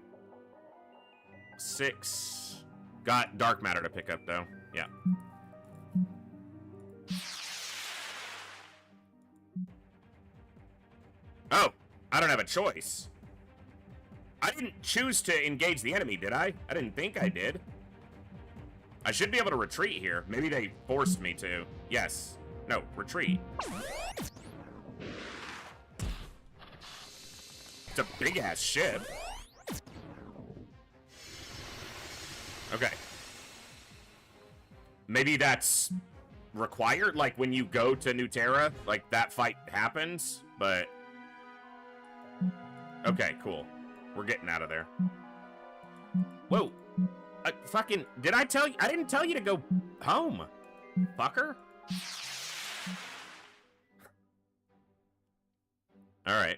6. Got dark matter to pick up, though. Yeah. Oh, I don't have a choice. I didn't choose to engage the enemy, did I? I didn't think I did. I should be able to retreat here. Maybe they forced me to. Yes. No, retreat. It's a big-ass ship. Okay. Maybe that's required, like when you go to New Terra, like that fight happens, but... Okay, cool. We're getting out of there. Whoa. Fucking... Did I tell you? I didn't tell you to go home. Fucker. Alright.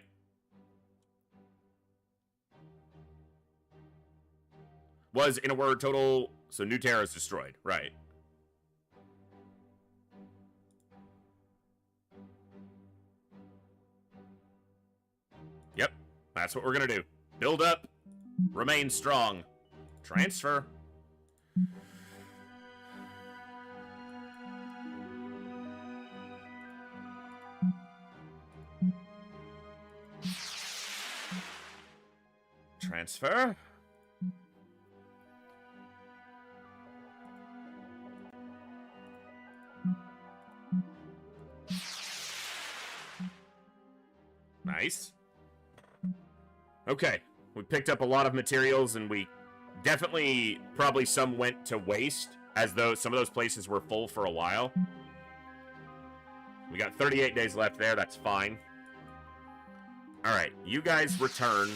Was, in a word, total... So New Terra is destroyed. Right. Yep. That's what we're gonna do. Build up. Remain strong. Transfer. Transfer. Nice. Okay, we picked up a lot of materials, and we definitely, probably some went to waste, as though some of those places were full for a while. We got 38 days left there, that's fine. Alright, you guys return.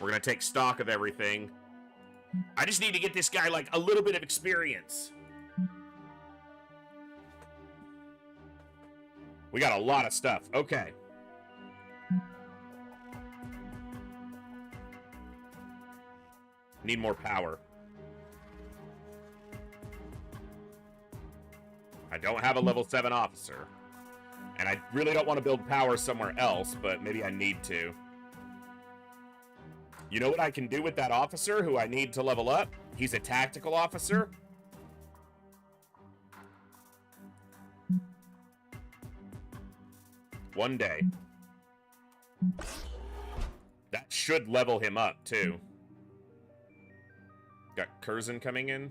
We're gonna take stock of everything. I just need to get this guy, like, a little bit of experience. We got a lot of stuff. Okay. Need more power. I don't have a level 7 officer. And I really don't want to build power somewhere else, but maybe I need to. You know what I can do with that officer who I need to level up? He's a tactical officer. One day. That should level him up, too. Got Curzon coming in.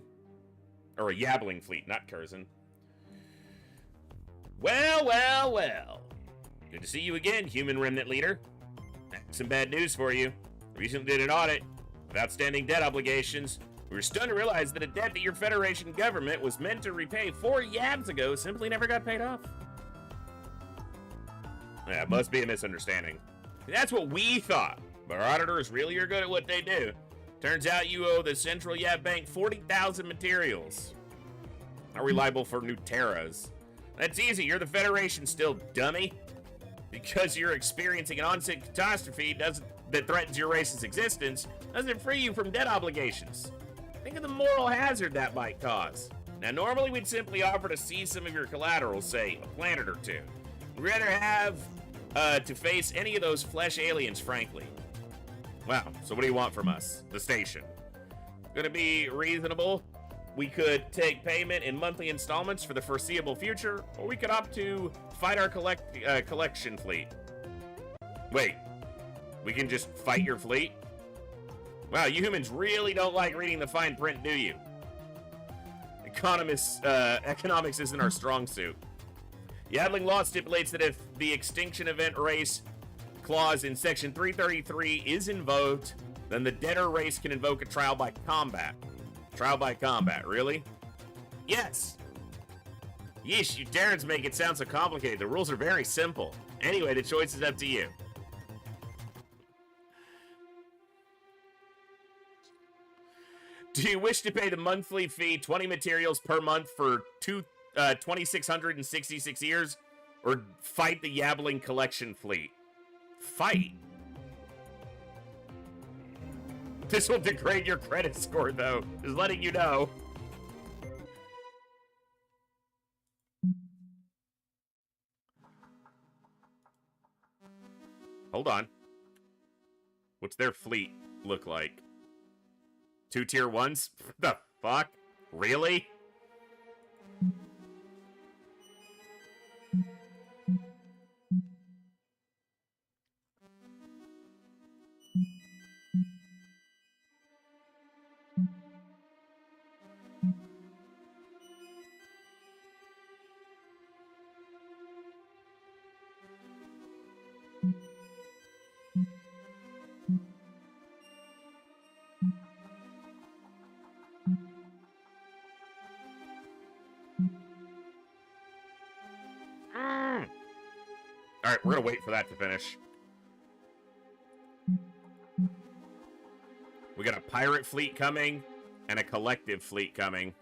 Or a Yabbling fleet, not Curzon. Well, well, well. Good to see you again, human remnant leader. Some bad news for you. Recently did an audit of outstanding debt obligations. We were stunned to realize that a debt that your Federation government was meant to repay 4 yabs ago simply never got paid off. Yeah, it must be a misunderstanding. That's what we thought, but our auditors really are good at what they do. Turns out you owe the Central Yab Bank 40,000 materials. Are we liable for new terras? That's easy. You're the Federation still, dummy. Because you're experiencing an onset catastrophe that threatens your race's existence doesn't free you from debt obligations. Think of the moral hazard that might cause. Now, normally we'd simply offer to seize some of your collateral, say a planet or two. We'd rather have to face any of those flesh aliens, frankly. Wow, so what do you want from us? The station. Gonna be reasonable. We could take payment in monthly installments for the foreseeable future, or we could opt to fight our collection fleet. Wait, we can just fight your fleet? Wow, you humans really don't like reading the fine print, do you? Economics isn't our strong suit. Yadling law stipulates that if the extinction event race clause in section 333 is invoked, then the debtor race can invoke a trial by combat. Trial by combat, really? Yes. Yeesh, you Terrans make it sound so complicated. The rules are very simple. Anyway, the choice is up to you. Do you wish to pay the monthly fee, 20 materials per month for 2,666 years, or fight the Yabbling collection fleet? Fight? This will degrade your credit score, though. Just letting you know. Hold on. What's their fleet look like? 2 tier 1s? The fuck? Really? Alright, we're gonna wait for that to finish. We got a pirate fleet coming and a collective fleet coming.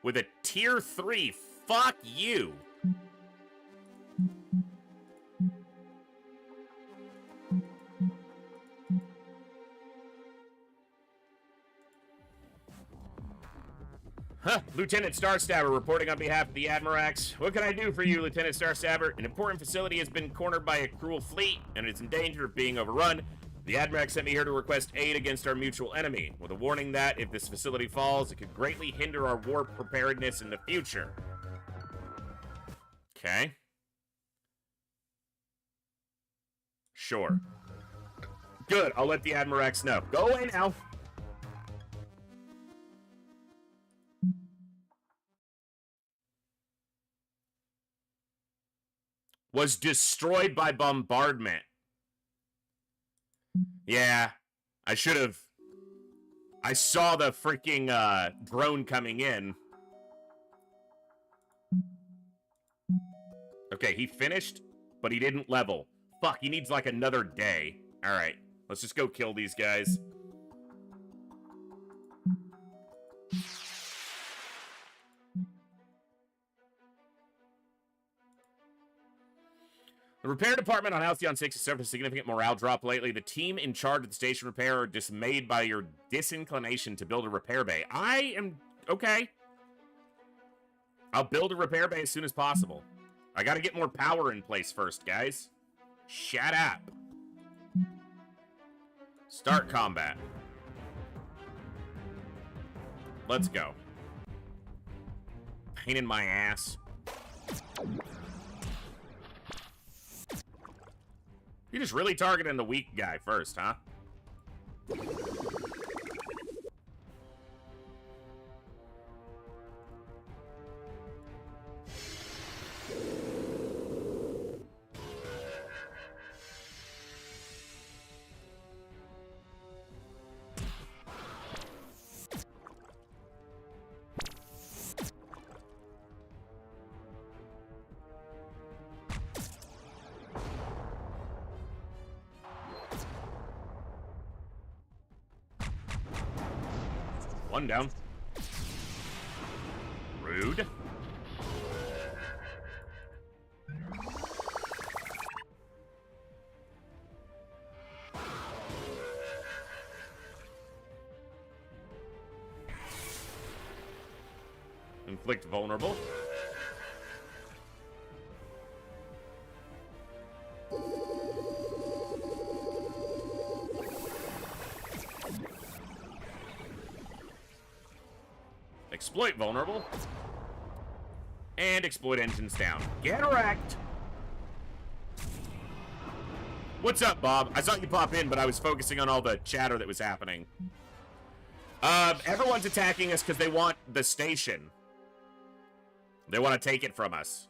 With a tier 3. Fuck you. Huh, Lieutenant Starstabber reporting on behalf of the Admirax. What can I do for you, Lieutenant Starstabber? An important facility has been cornered by a cruel fleet, and it's in danger of being overrun. The Admirax sent me here to request aid against our mutual enemy, with a warning that if this facility falls, it could greatly hinder our war preparedness in the future. Okay. Sure. Good, I'll let the Admirax know. Go away now. Was destroyed by bombardment. Yeah, I should have. I saw the freaking drone coming in. Okay, he finished, but he didn't level. Fuck, he needs like another day. Alright, let's just go kill these guys. The repair department on Halcyon 6 has suffered a significant morale drop lately. The team in charge of the station repair are dismayed by your disinclination to build a repair bay. I am... okay. I'll build a repair bay as soon as possible. I gotta get more power in place first, guys. Shut up. Start combat. Let's go. Pain in my ass. You're just really targeting the weak guy first, huh? One down. Rude. Inflict vulnerable. Exploit vulnerable. And exploit engines down. Get wrecked! What's up, Bob? I saw you pop in, but I was focusing on all the chatter that was happening. Everyone's attacking us because they want the station. They want to take it from us.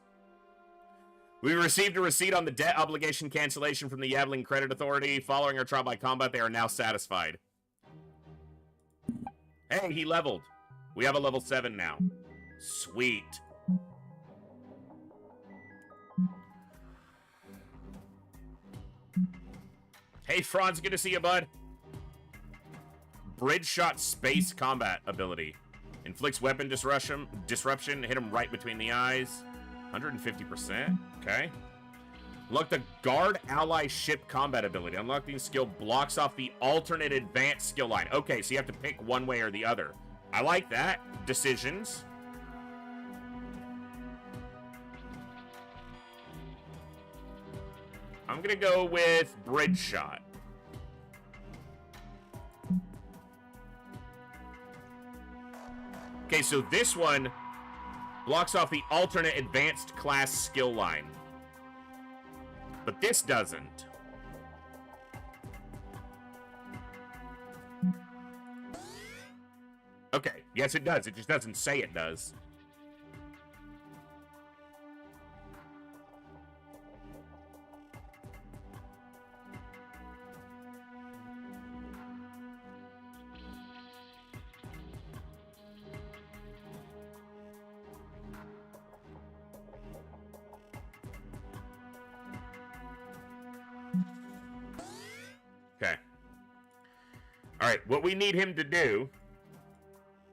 We received a receipt on the debt obligation cancellation from the Yavling Credit Authority. Following our trial by combat, they are now satisfied. Hey, he leveled. We have a level 7 now. Sweet. Hey, Franz, good to see you, bud. Bridge shot space combat ability. Inflicts weapon disruption. Hit him right between the eyes. 150%. Okay. Unlock the guard ally ship combat ability. Unlocking skill blocks off the alternate advanced skill line. Okay, so you have to pick one way or the other. I like that. Decisions. I'm gonna go with bridge shot. Okay, so this one blocks off the alternate advanced class skill line. But this doesn't. Okay, yes it does. It just doesn't say it does. Okay. All right, what we need him to do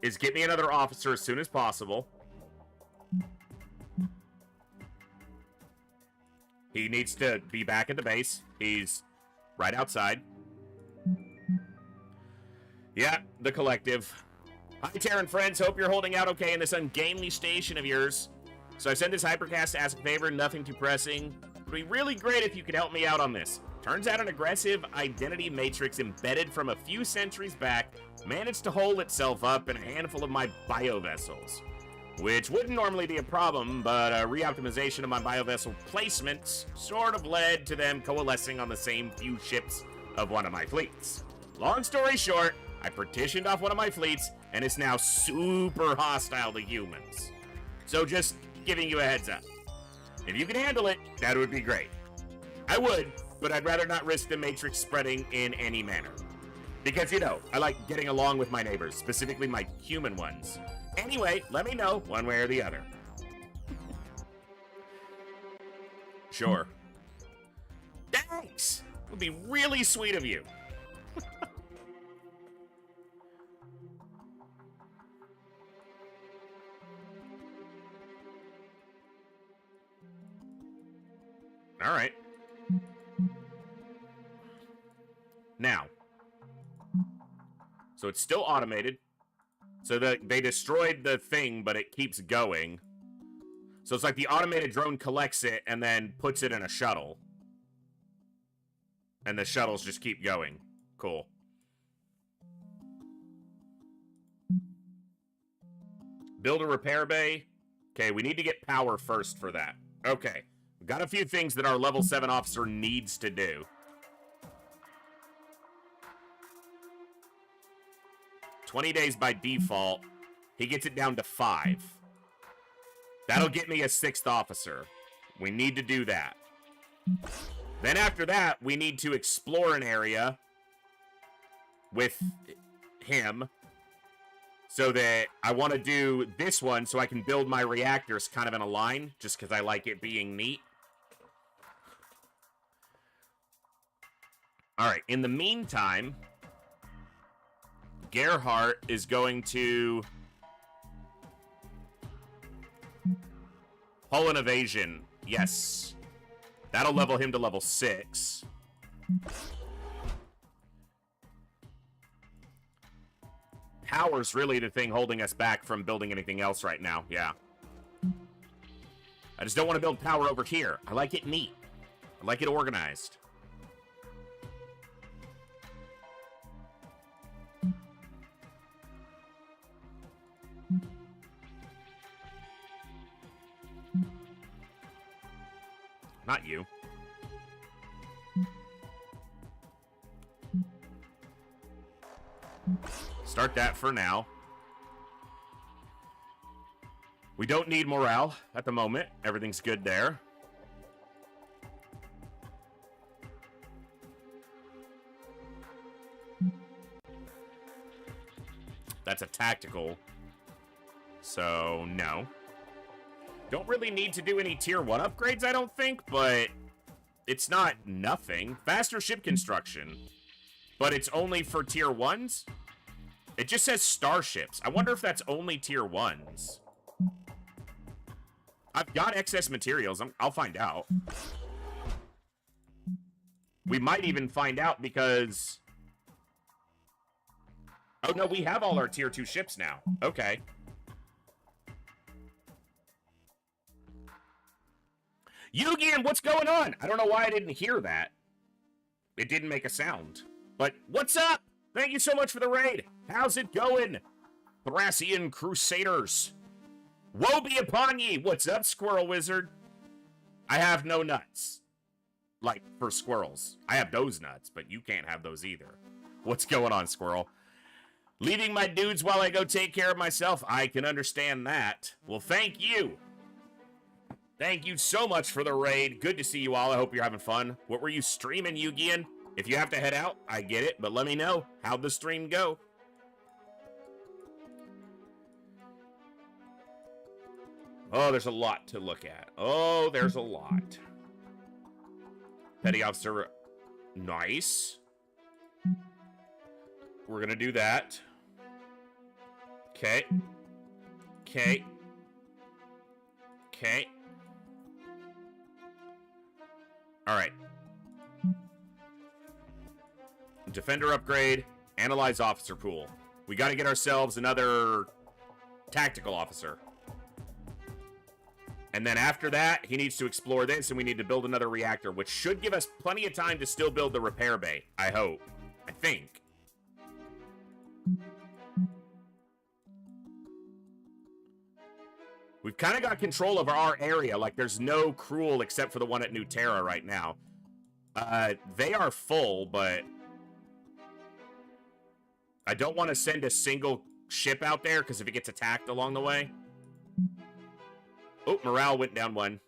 is get me another officer as soon as possible. He needs to be back at the base. He's right outside. Yeah, the collective. Hi, Terran friends. Hope you're holding out okay in this ungainly station of yours. So I sent this hypercast to ask a favor, nothing too pressing. It would be really great if you could help me out on this. Turns out an aggressive identity matrix embedded from a few centuries back managed to hole itself up in a handful of my biovessels. Which wouldn't normally be a problem, but a reoptimization of my biovessel placements sort of led to them coalescing on the same few ships of one of my fleets. Long story short, I partitioned off one of my fleets, and it's now super hostile to humans. So just giving you a heads up. If you can handle it, that would be great. I would, but I'd rather not risk the matrix spreading in any manner. Because, you know, I like getting along with my neighbors, specifically my human ones. Anyway, let me know one way or the other. Sure. Thanks! It would be really sweet of you. All right. Now. So it's still automated. So they destroyed the thing, but it keeps going. So it's like the automated drone collects it and then puts it in a shuttle. And the shuttles just keep going. Cool. Build a repair bay. Okay, we need to get power first for that. Okay. We've got a few things that our level 7 officer needs to do. 20 days by default. He gets it down to 5. That'll get me a 6th officer. We need to do that. Then after that, we need to explore an area with him. So that I want to do this one so I can build my reactors kind of in a line. Just because I like it being neat. Alright, in the meantime, Gerhardt is going to Hull and evasion. Yes. That'll level him to level 6. Power's really the thing holding us back from building anything else right now. Yeah. I just don't want to build power over here. I like it neat. I like it organized. Not you. Start that for now. We don't need morale at the moment. Everything's good there. That's a tactical. So, no. Don't really need to do any tier 1 upgrades, I don't think, but it's not nothing. Faster ship construction. But it's only for tier 1s? It just says starships. I wonder if that's only tier 1s. I've got excess materials. I'll find out. We might even find out because... Oh, no, we have all our tier 2 ships now. Okay. Yugian, what's going on? I don't know why I didn't hear that. It didn't make a sound. But what's up? Thank you so much for the raid. How's it going? Thracian Crusaders. Woe be upon ye. What's up, Squirrel Wizard? I have no nuts. Like, for squirrels. I have those nuts, but you can't have those either. What's going on, Squirrel? Leaving my dudes while I go take care of myself. I can understand that. Well, thank you. Thank you so much for the raid. Good to see you all. I hope you're having fun. What were you streaming, Yugian? If you have to head out, I get it, but let me know. How'd the stream go? Oh, there's a lot to look at. Oh, there's a lot. Petty officer. Nice. We're gonna do that. Okay. Okay. Okay. Alright. Defender upgrade. Analyze officer pool. We gotta get ourselves another tactical officer. And then after that, he needs to explore this, and we need to build another reactor, which should give us plenty of time to still build the repair bay. I hope. I think. We've kind of got control of our area. Like, there's no Cruel except for the one at New Terra right now. They are full, but... I don't want to send a single ship out there, because if it gets attacked along the way... Oh, morale went down 1.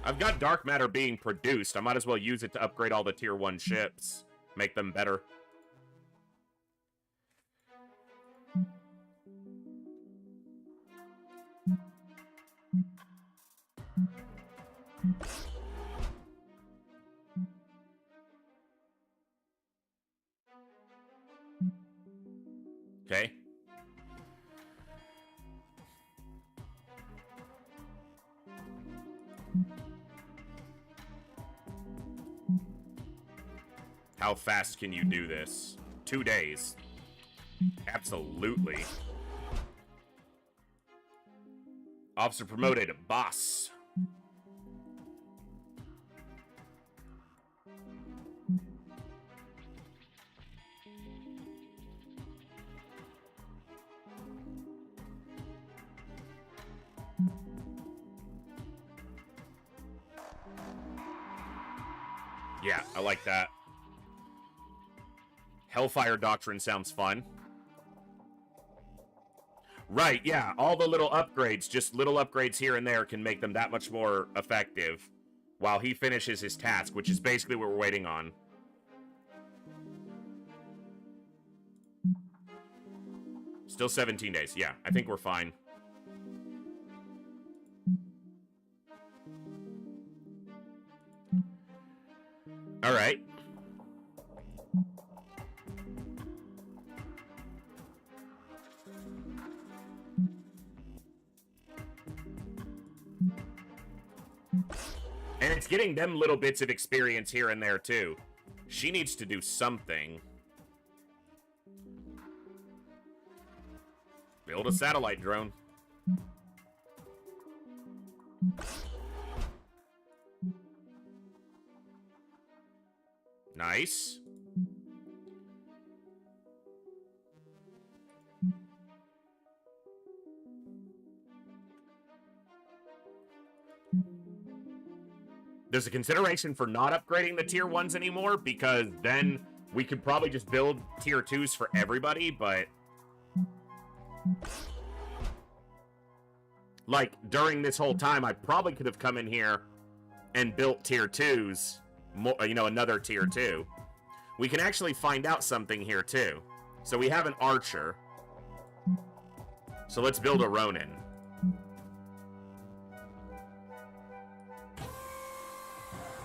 I've got dark matter being produced. I might as well use it to upgrade all the tier 1 ships. Make them better. Okay. How fast can you do this? 2 days. Absolutely. Officer promoted. Boss. Yeah, I like that. Hellfire Doctrine sounds fun. Right, yeah. All the little upgrades, just little upgrades here and there can make them that much more effective while he finishes his task, which is basically what we're waiting on. Still 17 days. Yeah, I think we're fine. All right. And it's getting them little bits of experience here and there, too. She needs to do something. Build a satellite drone. Nice. There's a consideration for not upgrading the tier 1s anymore, because then we could probably just build tier 2s for everybody, but... like, during this whole time, I probably could have come in here and built tier 2s, you know, another tier 2. We can actually find out something here, too. So we have an archer. So let's build a Ronin.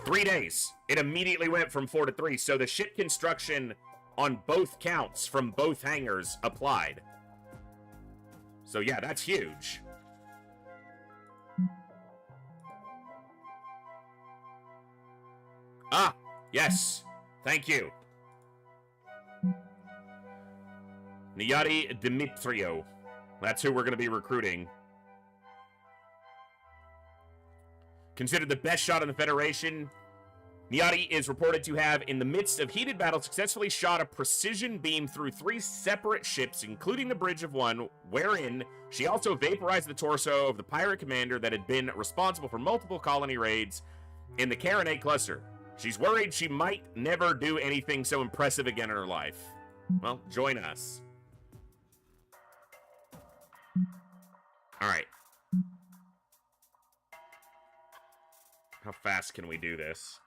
Three days. It immediately went from 4 to 3, so the ship construction on both counts from both hangars applied. So yeah, that's huge. Ah, yes. Thank you. Niyari Dimitrio. That's who we're going to be recruiting. Considered the best shot in the Federation, Niyari is reported to have, in the midst of heated battle, successfully shot a precision beam through 3 separate ships, including the bridge of one, wherein she also vaporized the torso of the pirate commander that had been responsible for multiple colony raids in the Carinate cluster. She's worried she might never do anything so impressive again in her life. Well, join us. Alright. How fast can we do this?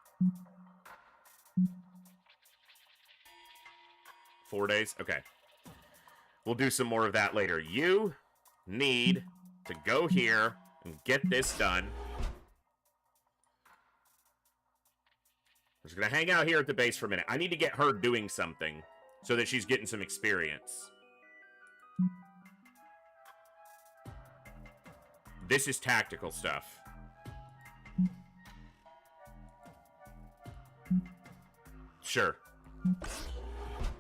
4 days? Okay. We'll do some more of that later. You need to go here and get this done. We're just going to hang out here at the base for a minute. I need to get her doing something so that she's getting some experience. This is tactical stuff. Sure.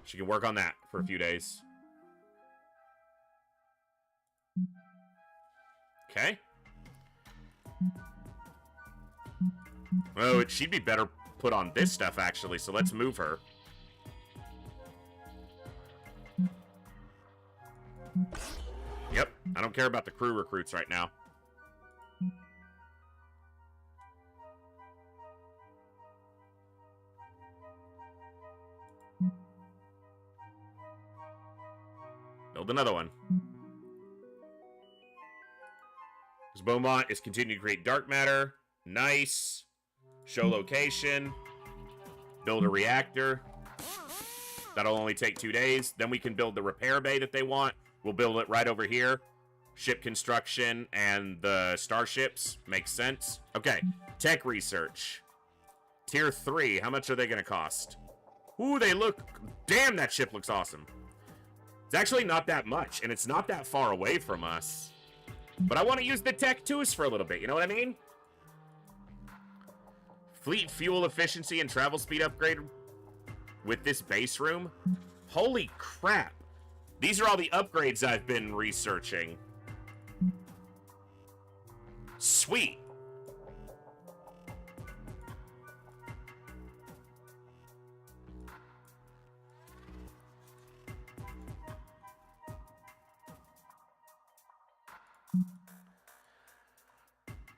She can work on that for a few days. Okay. Oh, she'd be better put on this stuff, actually, so let's move her. Yep, I don't care about the crew recruits right now. Build another one. This Beaumont is continuing to create dark matter. Nice. Show location. Build a reactor. That'll only take 2 days. Then we can build the repair bay that they want. We'll build it right over here. Ship construction and the starships. Makes sense. Okay. Tech research. Tier 3. How much are they going to cost? Ooh, they look... Damn, that ship looks awesome. It's actually not that much, and it's not that far away from us. But I want to use the Tech 2s for a little bit, you know what I mean? Fleet fuel efficiency and travel speed upgrade with this base room. Holy crap. These are all the upgrades I've been researching. Sweet.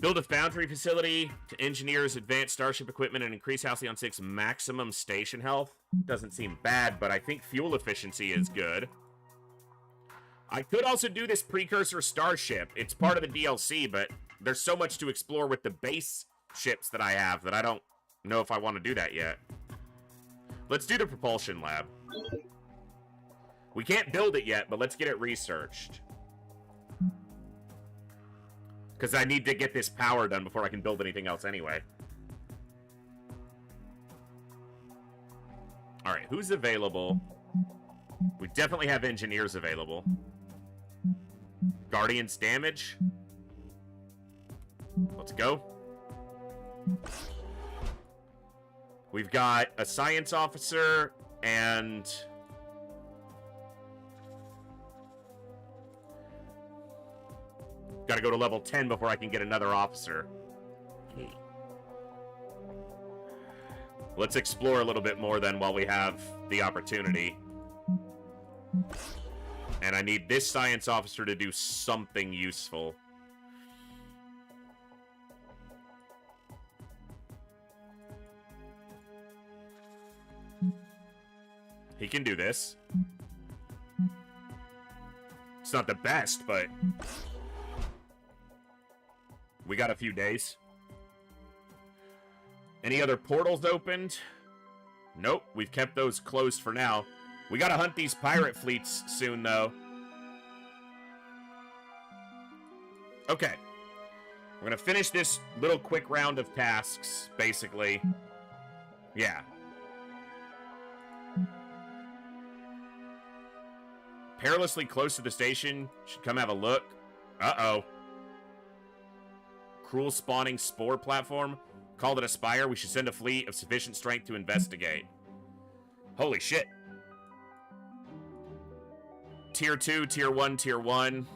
Build a foundry facility to engineers advance starship equipment and increase Halcyon 6 maximum station health. Doesn't seem bad, but I think fuel efficiency is good. I could also do this precursor starship. It's part of the DLC, but there's so much to explore with the base ships that I have that I don't know if I want to do that yet. Let's do the propulsion lab. We can't build it yet, but let's get it researched. Because I need to get this power done before I can build anything else anyway. Alright, who's available? We definitely have engineers available. Guardians damage. Let's go. We've got a science officer and... Gotta go to level 10 before I can get another officer. Let's explore a little bit more then while we have the opportunity. And I need this science officer to do something useful. He can do this. It's not the best, but... we got a few days. Any other portals opened? Nope, we've kept those closed for now. We gotta hunt these pirate fleets soon, though. Okay. We're gonna finish this little quick round of tasks, basically. Yeah. Perilously close to the station. Should come have a look. Uh-oh. Cruel spawning spore platform. Called it a spire. We should send a fleet of sufficient strength to investigate. Holy shit. Tier 2, Tier 1, Tier 1.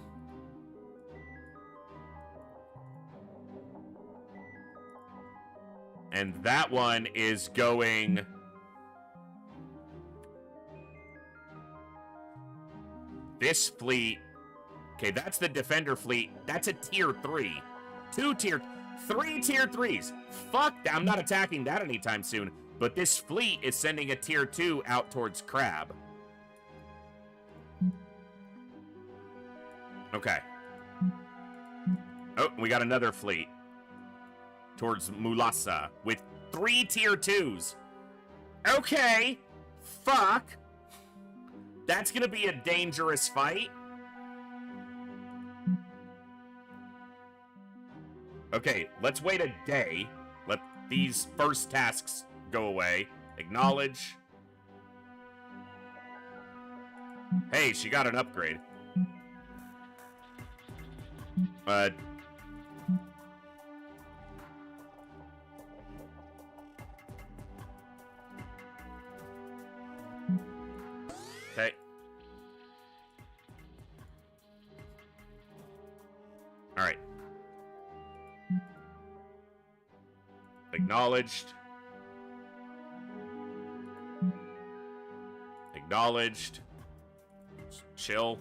And that one is going... this fleet... okay, that's the Defender fleet. That's a Tier 3. 3 Tier 3s. Fuck, I'm not attacking that anytime soon. But this fleet is sending a Tier 2 out towards Crab. Okay. Oh, we got another fleet. Towards Mulasa. With 3 Tier 2s. Okay. Fuck. That's gonna be a dangerous fight. Okay, let's wait a day. Let these first tasks go away. Acknowledge. Hey, she got an upgrade. Okay. Alright. Acknowledged. Acknowledged. Chill.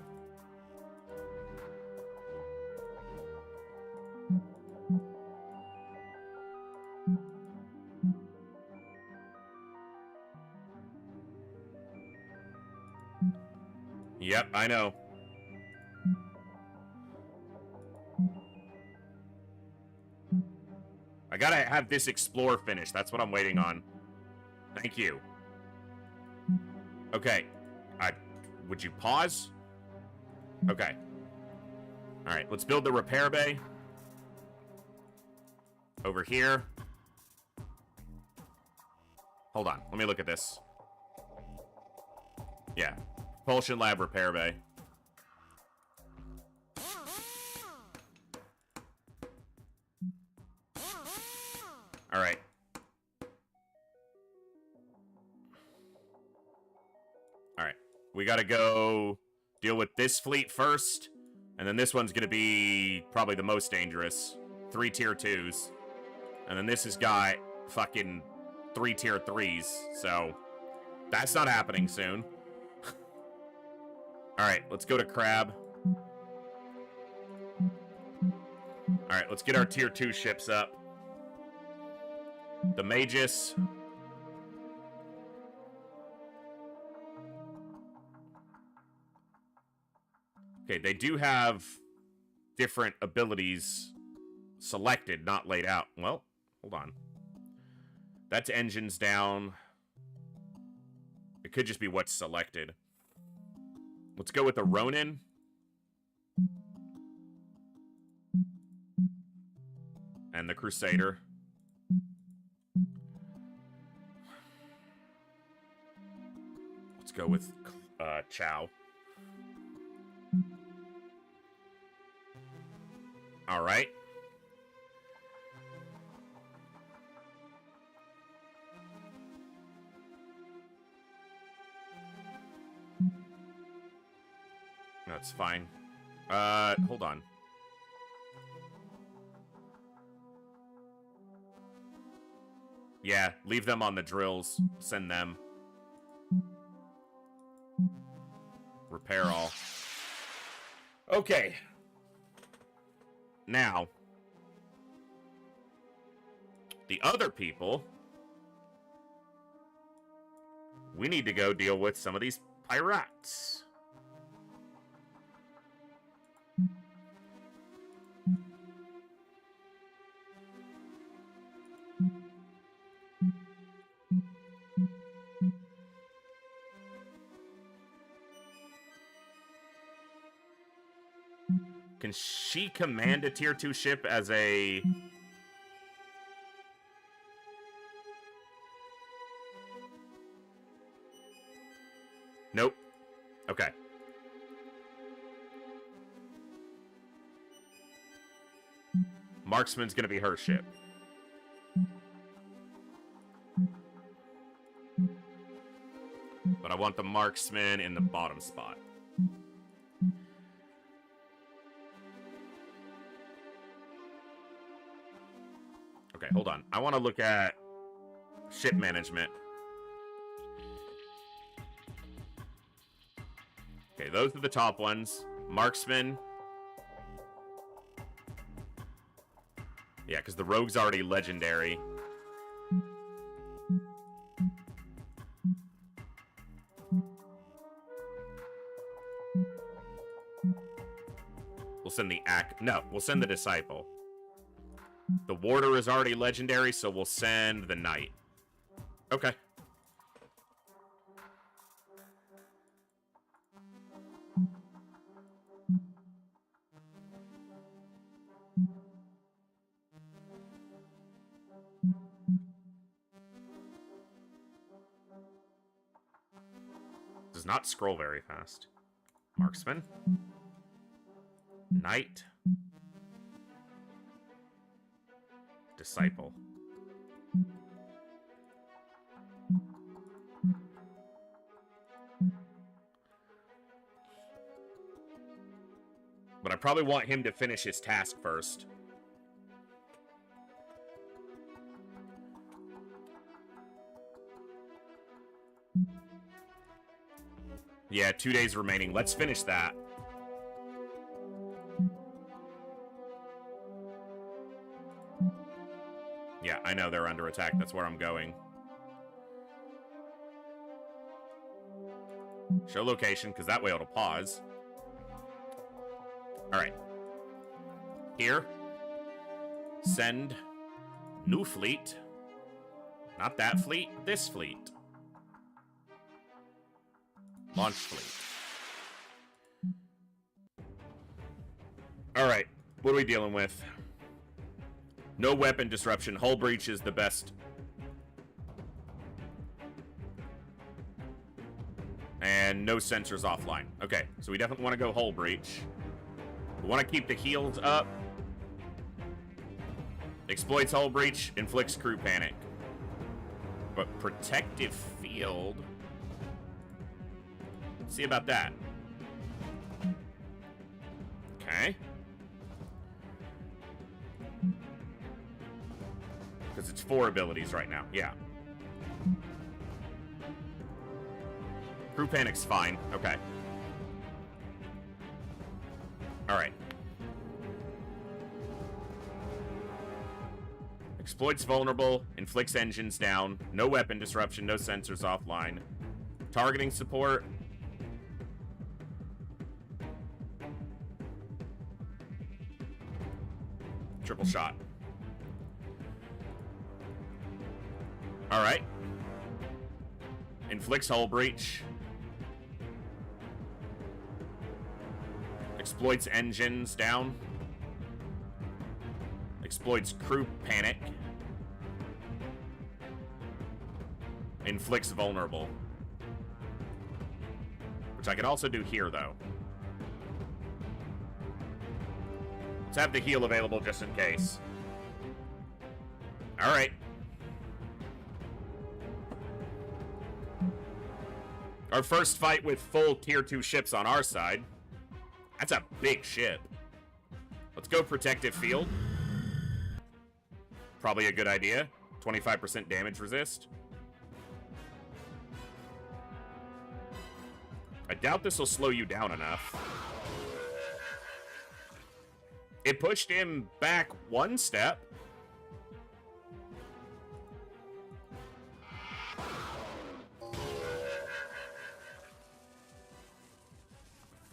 Yep, I know. I gotta have this explore finished. That's what I'm waiting on. Thank you. Okay. Would you pause? Okay. Alright, let's build the repair bay. Over here. Hold on, let me look at this. Yeah. Propulsion lab repair bay. Alright. Alright. We gotta go deal with this fleet first. And then this one's gonna be probably the most dangerous. 3 Tier 2s. And then this has got fucking 3 Tier 3s. So, that's not happening soon. Alright, let's go to Crab. Alright, let's get our Tier 2 ships up. The Magus. Okay, they do have different abilities selected, not laid out. Well, hold on. That's engines down. It could just be what's selected. Let's go with the Ronin. And the Crusader. Let's go with Chow. All right. That's fine. Hold on. Yeah, leave them on the drills. Send them. Repair all. Okay. Now, the other people, we need to go deal with some of these pirates. Can she command a tier 2 ship as a... Nope. Okay. Marksman's gonna be her ship. But I want the marksman in the bottom spot. Okay, hold on. I want to look at ship management. Okay, those are the top ones. Marksman. Yeah, because the rogue's already legendary. We'll send the No, we'll send the Disciple. The Warder is already legendary, so we'll send the Knight. Okay. Does not scroll very fast. Marksman. Knight. Disciple. But I probably want him to finish his task first. Yeah, 2 days remaining. Let's finish that. Yeah, I know they're under attack. That's where I'm going. Show location, because that way it'll pause. Alright. Here. Send new fleet. Not that fleet, this fleet. Launch fleet. Alright, what are we dealing with? No weapon disruption. Hull breach is the best. And no sensors offline. Okay, so we definitely want to go hull breach. We want to keep the heals up. Exploits hull breach, inflicts crew panic. But protective field... Let's see about that. Okay. Because it's 4 abilities right now. Yeah. Crew panic's fine. Okay. Alright. Exploits vulnerable. Inflicts engines down. No weapon disruption. No sensors offline. Targeting support. Triple shot. Alright. Inflicts hull breach. Exploits engines down. Exploits crew panic. Inflicts vulnerable. Which I could also do here, though. Let's have the heal available just in case. Alright. Our first fight with full tier 2 ships on our side. That's a big ship. Let's go protective field. Probably a good idea. 25% damage resist. I doubt this will slow you down enough. It pushed him back one step.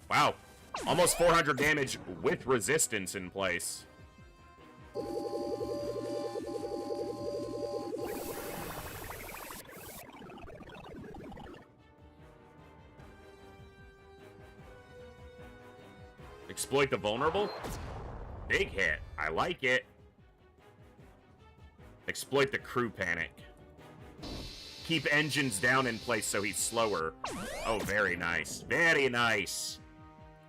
Wow. Almost 400 damage with resistance in place. Exploit the vulnerable. Big hit. I like it. Exploit the crew panic. Keep engines down in place so he's slower. Oh, very nice. Very nice.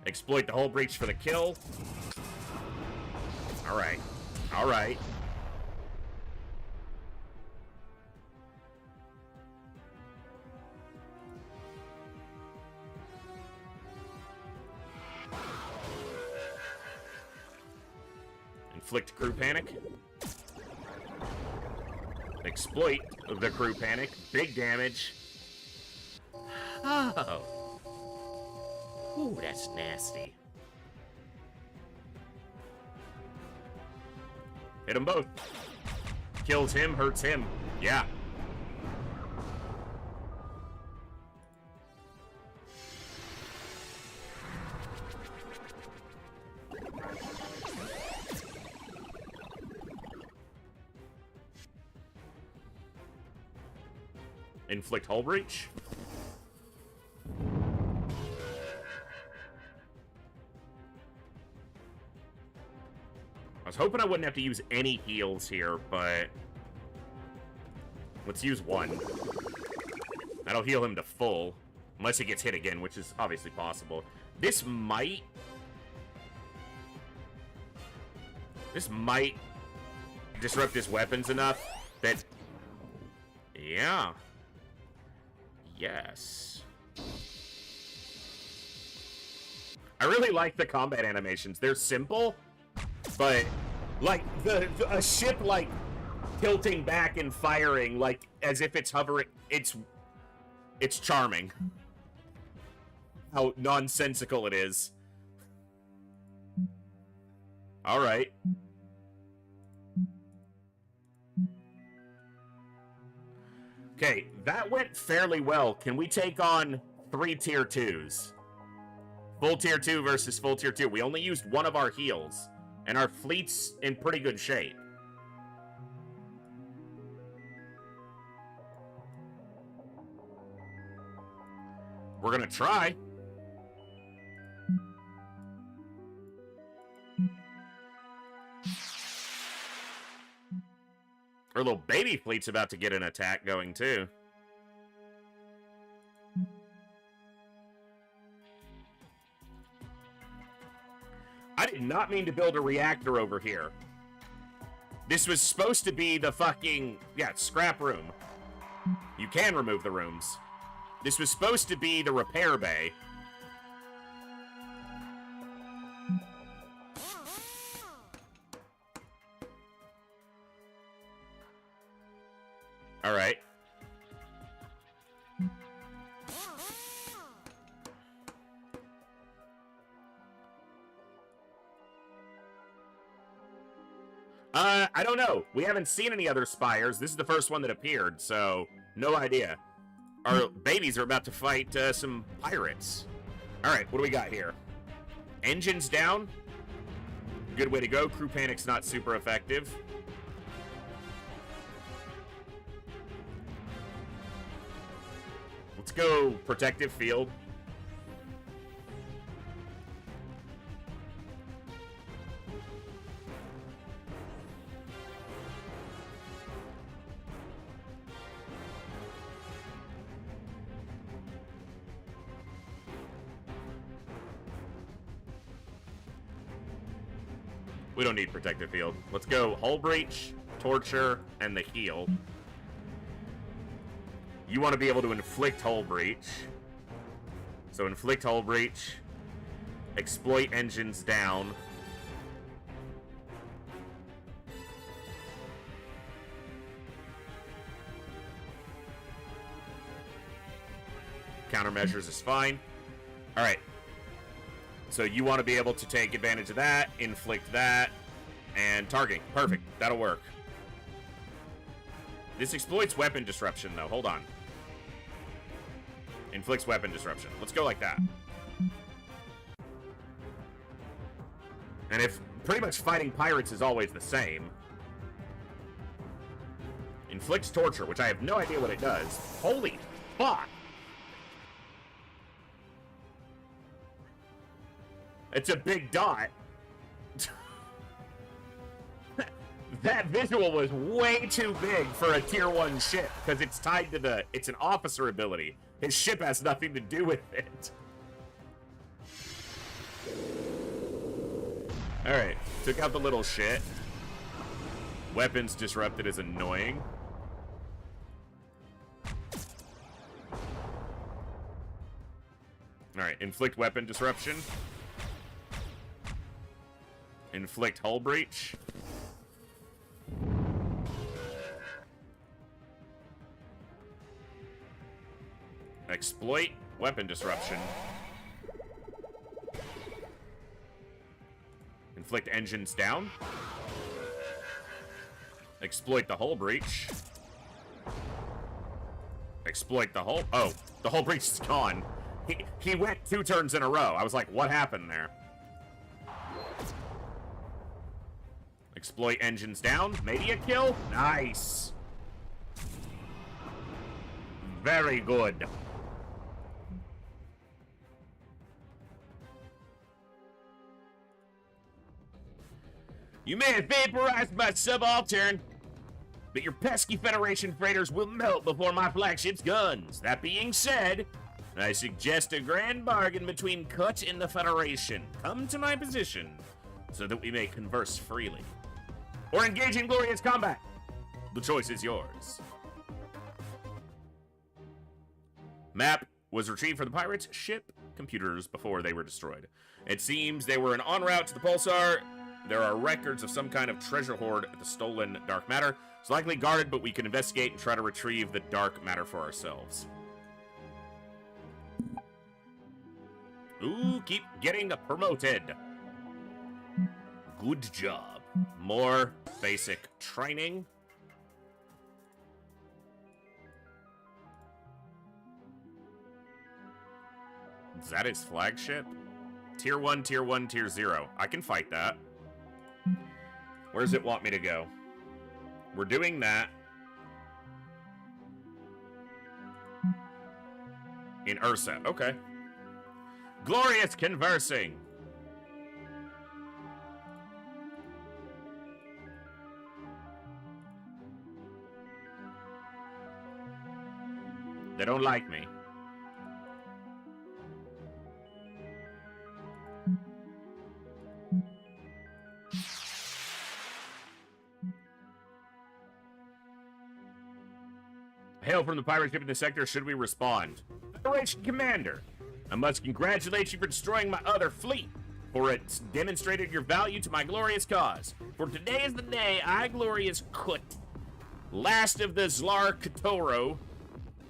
Exploit the hull breach for the kill. Alright. Alright. Inflict crew panic. Exploit the crew panic. Big damage. Oh. Ooh, that's nasty. Hit them both. Kills him, hurts him. Yeah. Inflict hull breach. I was hoping I wouldn't have to use any heals here, but let's use one. That'll heal him to full, unless he gets hit again, which is obviously possible. This might disrupt his weapons enough that, yeah. Yes. I really like the combat animations. They're simple, but like a ship like tilting back and firing like as if it's hovering, it's charming. How nonsensical it is. All right. Okay, that went fairly well. Can we take on 3 tier 2s? Full tier 2 versus full tier 2. We only used one of our heals, and our fleet's in pretty good shape. We're gonna try. Our little baby fleet's about to get an attack going, too. I did not mean to build a reactor over here. This was supposed to be the fucking, yeah, scrap room. You can remove the rooms. This was supposed to be the repair bay. All right. I don't know. We haven't seen any other spires. This is the first one that appeared, so no idea. Our babies are about to fight some pirates. All right, what do we got here? Engines down. Good way to go. Crew panic's not super effective. Let's go protective field. We don't need protective field. Let's go hull breach, torture, and the heal. You want to be able to inflict hull breach. So inflict hull breach, exploit engines down. Countermeasures is fine. All right. So you want to be able to take advantage of that, inflict that, and targeting. Perfect. That'll work. This exploits weapon disruption, though. Hold on. Inflicts weapon disruption. Let's go like that. And if pretty much fighting pirates is always the same. Inflicts torture, which I have no idea what it does. Holy fuck! It's a big dot. That visual was way too big for a tier 1 ship, because it's tied to the... It's an officer ability. His ship has nothing to do with it. Alright, took out the little shit. Weapons disrupted is annoying. Alright, inflict weapon disruption. Inflict hull breach. Exploit weapon disruption. Inflict engines down. Exploit the hull breach. Exploit the hull... Oh, the hull breach is gone. He went 2 turns in a row. I was like, what happened there? Exploit engines down. Maybe a kill? Nice. Very good. You may have vaporized my subaltern, but your pesky Federation freighters will melt before my flagship's guns. That being said, I suggest a grand bargain between Cut and the Federation. Come to my position so that we may converse freely. Or engage in glorious combat. The choice is yours. Map was retrieved from the pirates' ship computers before they were destroyed. It seems they were en route to the Pulsar. There are records of some kind of treasure hoard at the stolen dark matter. It's likely guarded, but we can investigate and try to retrieve the dark matter for ourselves. Ooh, keep getting promoted. Good job. More basic training. Is that his flagship? Tier 1, Tier 1, Tier 0. I can fight that. Where does it want me to go? We're doing that. In Ursa. Okay. Glorious conversing. They don't like me. Hail from the pirate ship in the sector. Should we respond? Federation Commander, I must congratulate you for destroying my other fleet, for it's demonstrated your value to my glorious cause. For today is the day I, glorious Kut, last of the Zlar Katoro,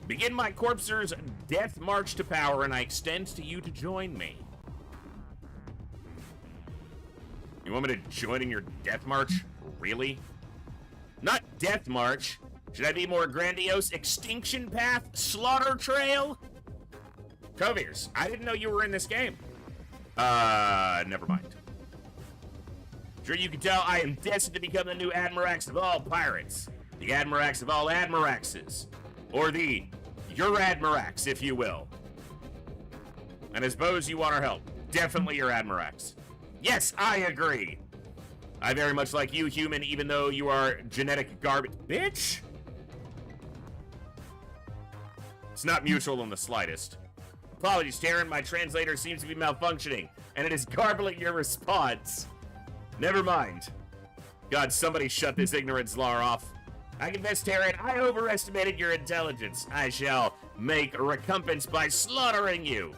begin my corpser's death march to power, and I extend to you to join me. You want me to join in your death march? Really? Not death march. Should I be more grandiose? Extinction path? Slaughter trail? Coviers, I didn't know you were in this game. Never mind. Sure you can tell I am destined to become the new Admirax of all pirates. The Admirax of all Admiraxes. Or the your Admirax, if you will. And I suppose you want our help. Definitely your Admirax. Yes, I agree. I very much like you, human, even though you are genetic garbage. Bitch! It's not mutual in the slightest. Apologies, Taryn. My translator seems to be malfunctioning, and it is garbling your response. Never mind. God, somebody shut this ignorance law off. I confess, Terran, I overestimated your intelligence. I shall make a recompense by slaughtering you.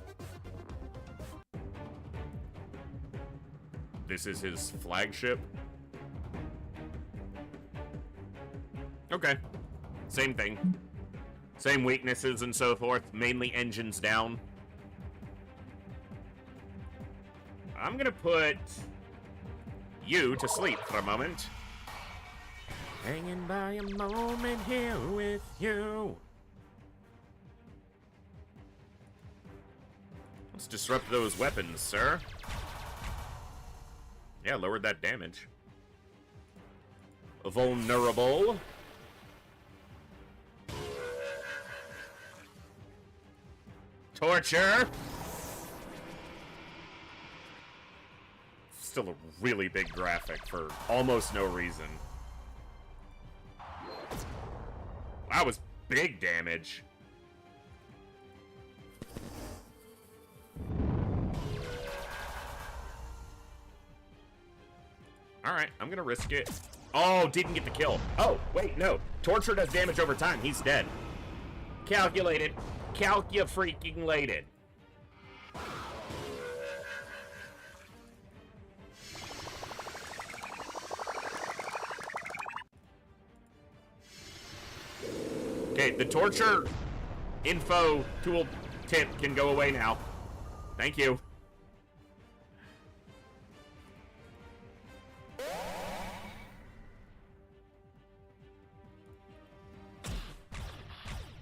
This is his flagship. Okay. Same thing. Same weaknesses and so forth. Mainly engines down. I'm gonna put you to sleep for a moment. Hanging by a moment here with you. Let's disrupt those weapons, sir. Yeah, lowered that damage. Vulnerable. Torture. Still a really big graphic for almost no reason. That was big damage. Alright, I'm gonna risk it. Oh, didn't get the kill. Oh, wait, no. Torture does damage over time. He's dead. Calculated. Calcu-freaking-lated. Okay, the torture info tool tip can go away now. Thank you.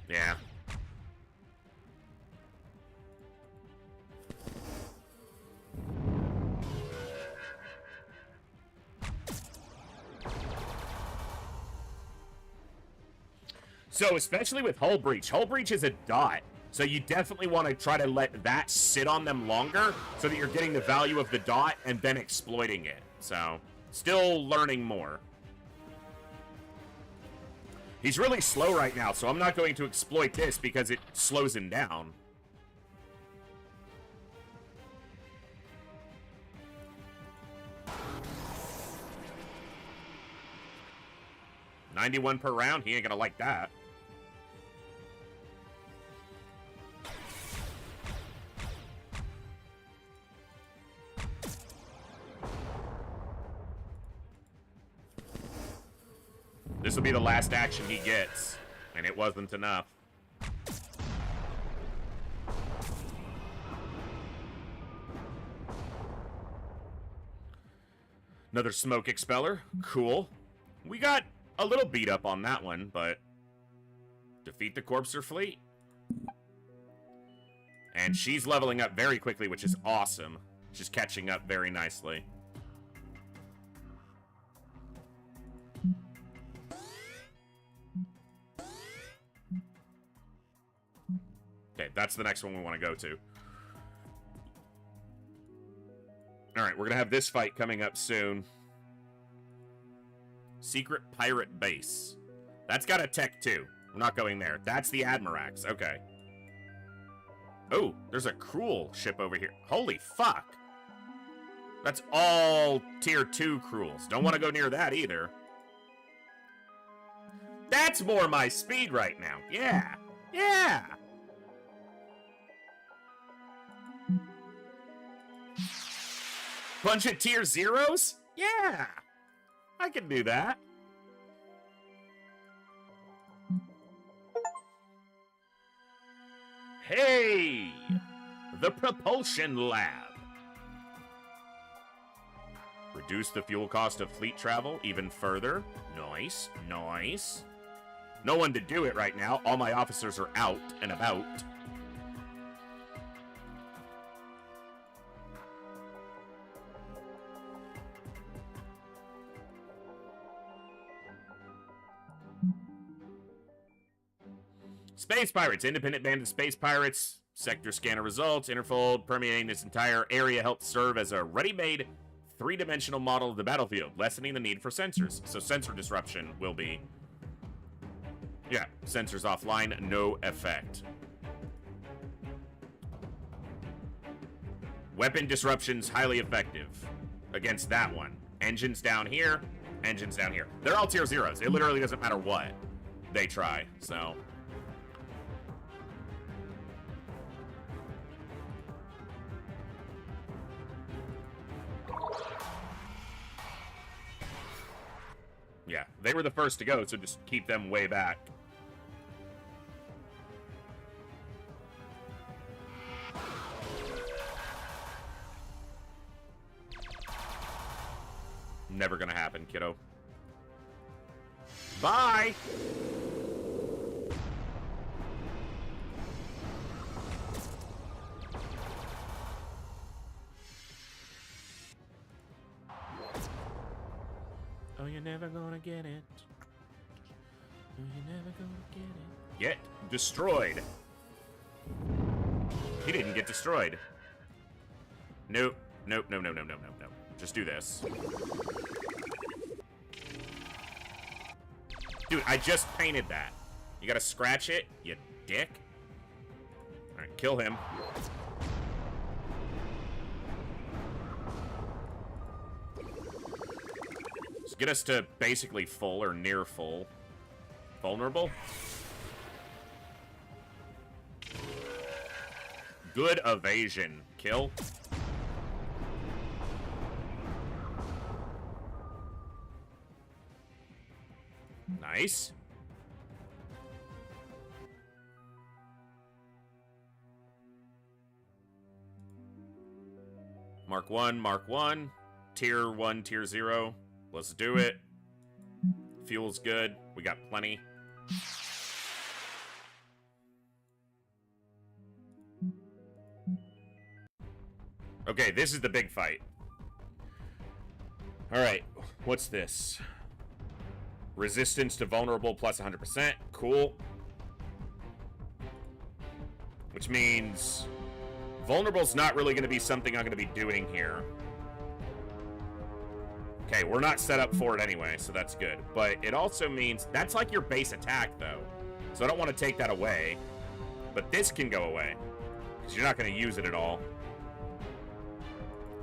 Yeah. So, especially with Hull Breach is a dot. So you definitely want to try to let that sit on them longer so that you're getting the value of the dot and then exploiting it. So, still learning more. He's really slow right now, so I'm not going to exploit this because it slows him down. $91 per round? He ain't gonna like that. This will be the last action he gets, and it wasn't enough. Another smoke expeller. Cool. We got a little beat up on that one, but defeat the Corpser fleet. And she's leveling up very quickly, which is awesome. She's catching up very nicely. Okay, that's the next one we want to go to. Alright, we're going to have this fight coming up soon. Secret Pirate Base. That's got a tech too. We're not going there. That's the Admirax. Okay. Oh, there's a Cruel ship over here. Holy fuck. That's all tier 2 Cruels. Don't want to go near that either. That's more my speed right now. Yeah. Yeah. Bunch of tier 0s? Yeah. I can do that. Hey! The Propulsion Lab. Reduce the fuel cost of fleet travel even further. Nice, nice. No one to do it right now. All my officers are out and about. Space Pirates. Independent band of space pirates. Sector scanner results. Interfold permeating this entire area helps serve as a ready-made three-dimensional model of the battlefield, lessening the need for sensors. So sensor disruption will be... yeah, sensors offline, no effect. Weapon disruption's highly effective against that one. Engines down here, engines down here. They're all tier 0s. It literally doesn't matter what they try, so... Yeah, they were the first to go, so just keep them way back. Never gonna happen, kiddo. Bye! Oh, you're never gonna get it. Oh, you're never gonna get it. Get destroyed. He didn't get destroyed. Nope. Nope, no, no, no, no, no, no. Just do this. Dude, I just painted that. You gotta scratch it, you dick. Alright, kill him. Just get us to basically full or near full. Vulnerable. Good evasion. Kill. Nice. Mark 1, Mark 1. Tier 1, Tier 0. Let's do it. Fuel's good. We got plenty. Okay, this is the big fight. Alright, what's this? Resistance to vulnerable plus 100%. Cool. Which means vulnerable's not really going to be something I'm going to be doing here. Okay, we're not set up for it anyway, so that's good. But it also means that's like your base attack, though. So I don't want to take that away. But this can go away, because you're not going to use it at all.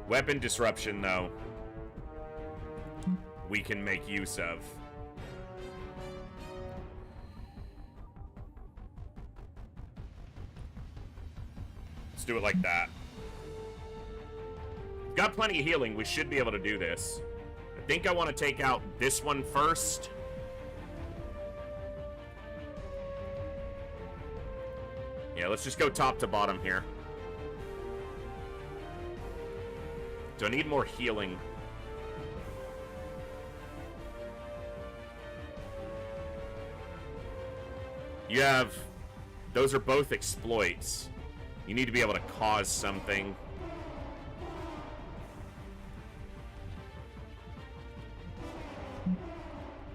Weapon disruption, though, we can make use of. Let's do it like that. Got plenty of healing. We should be able to do this. I think I want to take out this one first. Yeah, let's just go top to bottom here. Do I need more healing? You have... Those are both exploits. You need to be able to cause something.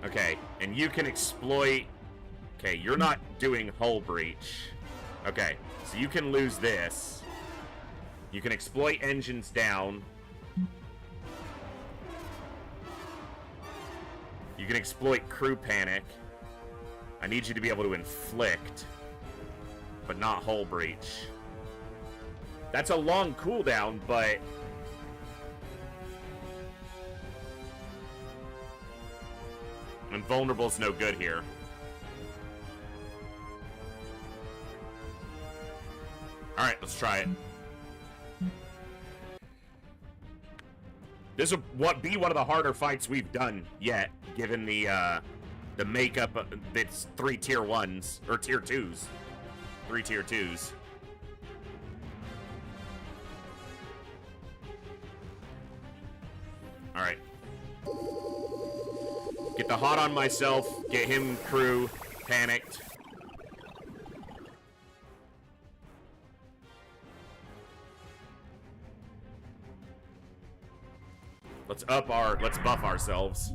Okay, and you can exploit... Okay, you're not doing hull breach. Okay, so you can lose this. You can exploit engines down. You can exploit crew panic. I need you to be able to inflict, but not hull breach. That's a long cooldown, but... Invulnerable's no good here. Alright, let's try it. This will be one of the harder fights we've done yet, given the makeup of it's 3 tier 1s, or tier 2s. 3 tier 2s. Alright. Get the hot on myself, get him crew panicked. Let's buff ourselves.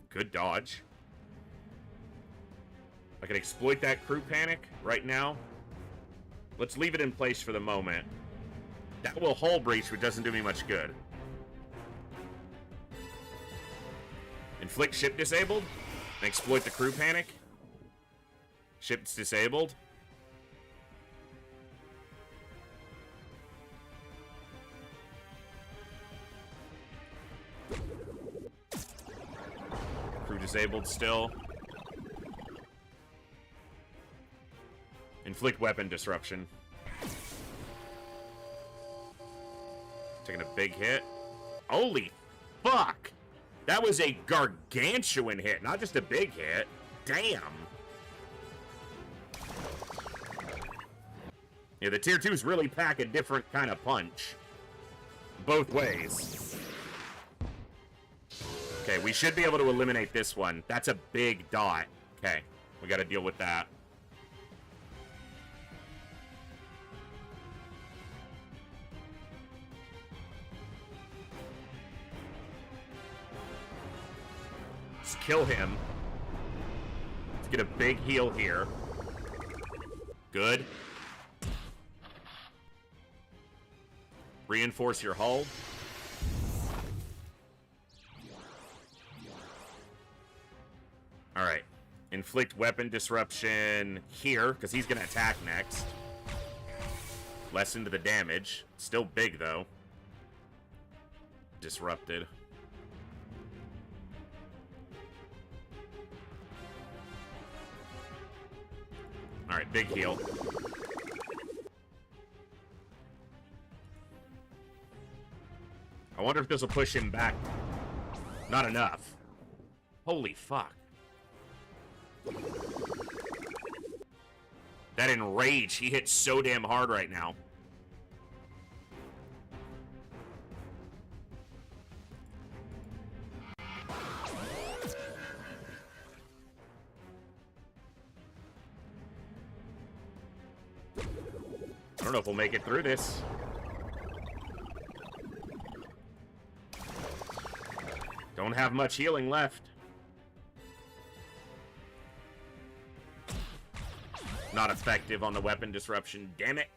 Good dodge. I can exploit that crew panic right now. Let's leave it in place for the moment. That will hull breach, which doesn't do me much good. Inflict ship disabled. And exploit the crew panic. Ship's disabled. disabled still. Inflict weapon disruption. Taking a big hit. Holy fuck! That was a gargantuan hit, not just a big hit. Damn. Yeah, the tier 2s really pack a different kind of punch. Both ways. Okay, we should be able to eliminate this one. That's a big dot. Okay, we gotta deal with that. Let's kill him. Let's get a big heal here. Good. Reinforce your hull. Alright. Inflict weapon disruption here, because he's going to attack next. Lessen to the damage. Still big, though. Disrupted. Alright, big heal. I wonder if this will push him back. Not enough. Holy fuck. That enrage, he hits so damn hard right now. I don't know if we'll make it through this. Don't have much healing left. Not effective on the weapon disruption, damn it.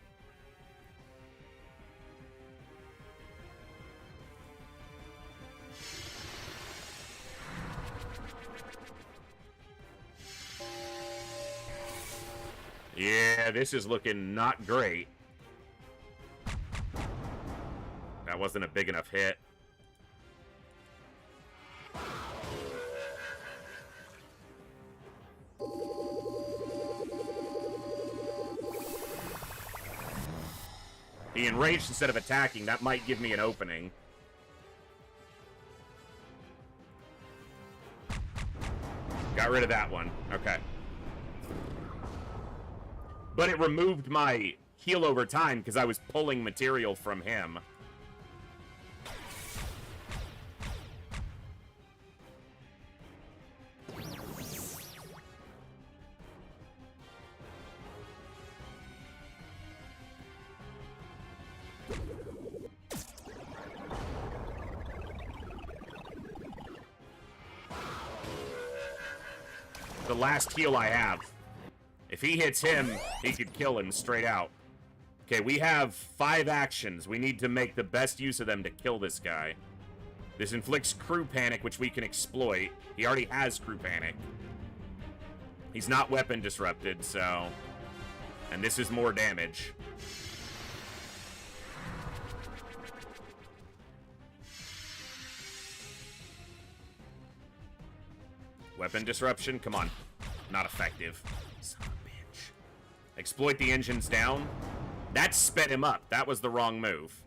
Yeah, this is looking not great. That wasn't a big enough hit. He enraged instead of attacking. That might give me an opening. Got rid of that one. Okay. But it removed my heal over time because I was pulling material from him. The last heal I have. If he hits him, he could kill him straight out. Okay, we have 5 actions. We need to make the best use of them to kill this guy. This inflicts crew panic, which we can exploit. He already has crew panic. He's not weapon disrupted, so... And this is more damage. Weapon disruption? Come on. Not effective. Son of a bitch. Exploit the engines down. That sped him up. That was the wrong move.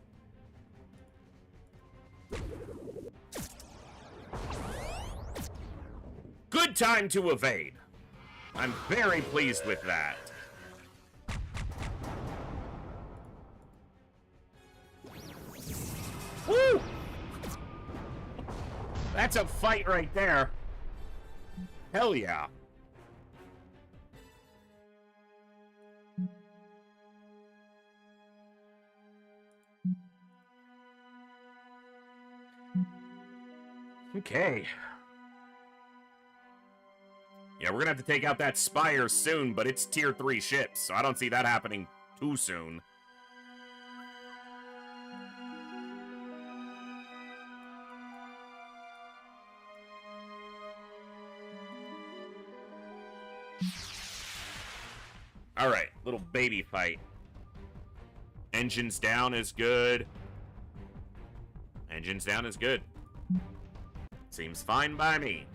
Good time to evade. I'm very pleased with that. Woo! That's a fight right there. Hell yeah. Okay. Yeah, we're gonna have to take out that Spire soon, but it's tier 3 ships, so I don't see that happening too soon. Alright, little baby fight. Engines down is good. Engines down is good. Seems fine by me.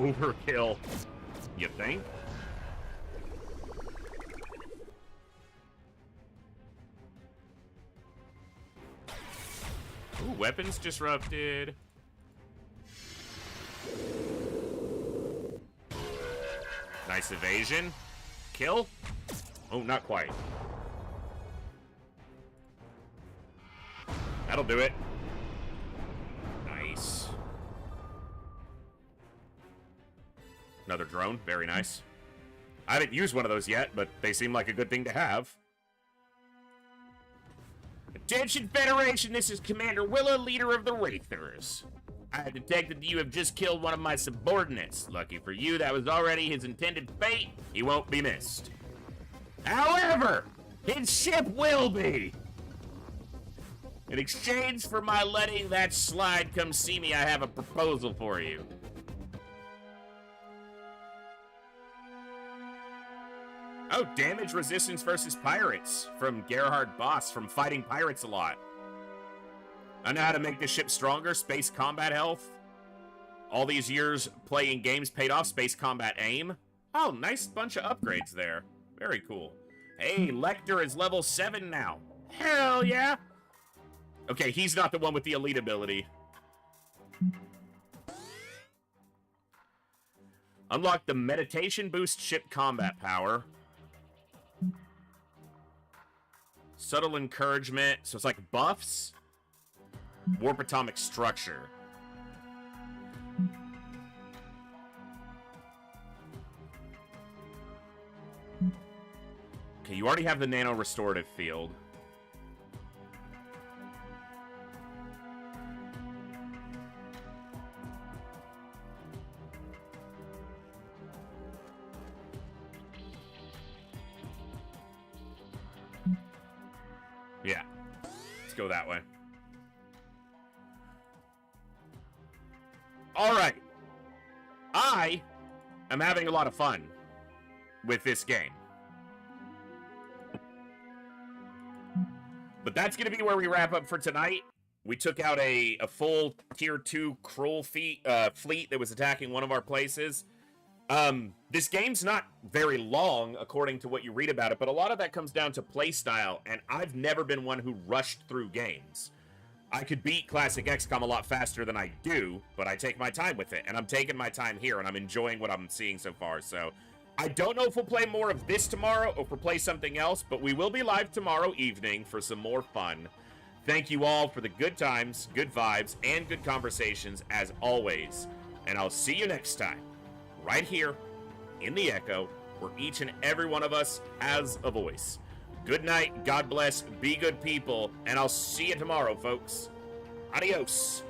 overkill. You think? Ooh, weapons disrupted. Nice evasion. Kill? Oh, not quite. That'll do it. Nice. Another drone. Very nice. I haven't used one of those yet, but they seem like a good thing to have. Attention, Federation. This is Commander Willa, leader of the Wraithers. I have detected that you have just killed one of my subordinates. Lucky for you, that was already his intended fate. He won't be missed. However, his ship will be. In exchange for my letting that slide, come see me. I have a proposal for you. Oh, damage resistance versus pirates from Gerhard Boss from fighting pirates a lot. I know how to make this ship stronger. Space combat health. All these years playing games paid off. Space combat aim. Oh, nice bunch of upgrades there. Very cool. Hey, Lecter is level 7 now. Hell yeah. Okay, he's not the one with the elite ability. Unlock the meditation boost ship combat power. Subtle encouragement. So it's like buffs. Warp atomic structure. Okay, you already have the nano restorative field. Yeah. Let's go that way. All right. I am having a lot of fun with this game. But that's going to be where we wrap up for tonight. We took out a full tier 2 Krull fleet that was attacking one of our places. This game's not very long, according to what you read about it, but a lot of that comes down to playstyle, and I've never been one who rushed through games. I could beat Classic XCOM a lot faster than I do, but I take my time with it, and I'm taking my time here, and I'm enjoying what I'm seeing so far, so I don't know if we'll play more of this tomorrow, or if we'll play something else, but we will be live tomorrow evening for some more fun. Thank you all for the good times, good vibes, and good conversations, as always, and I'll see you next time, right here, in the Echo, where each and every one of us has a voice. Good night, God bless, be good people, and I'll see you tomorrow, folks. Adios.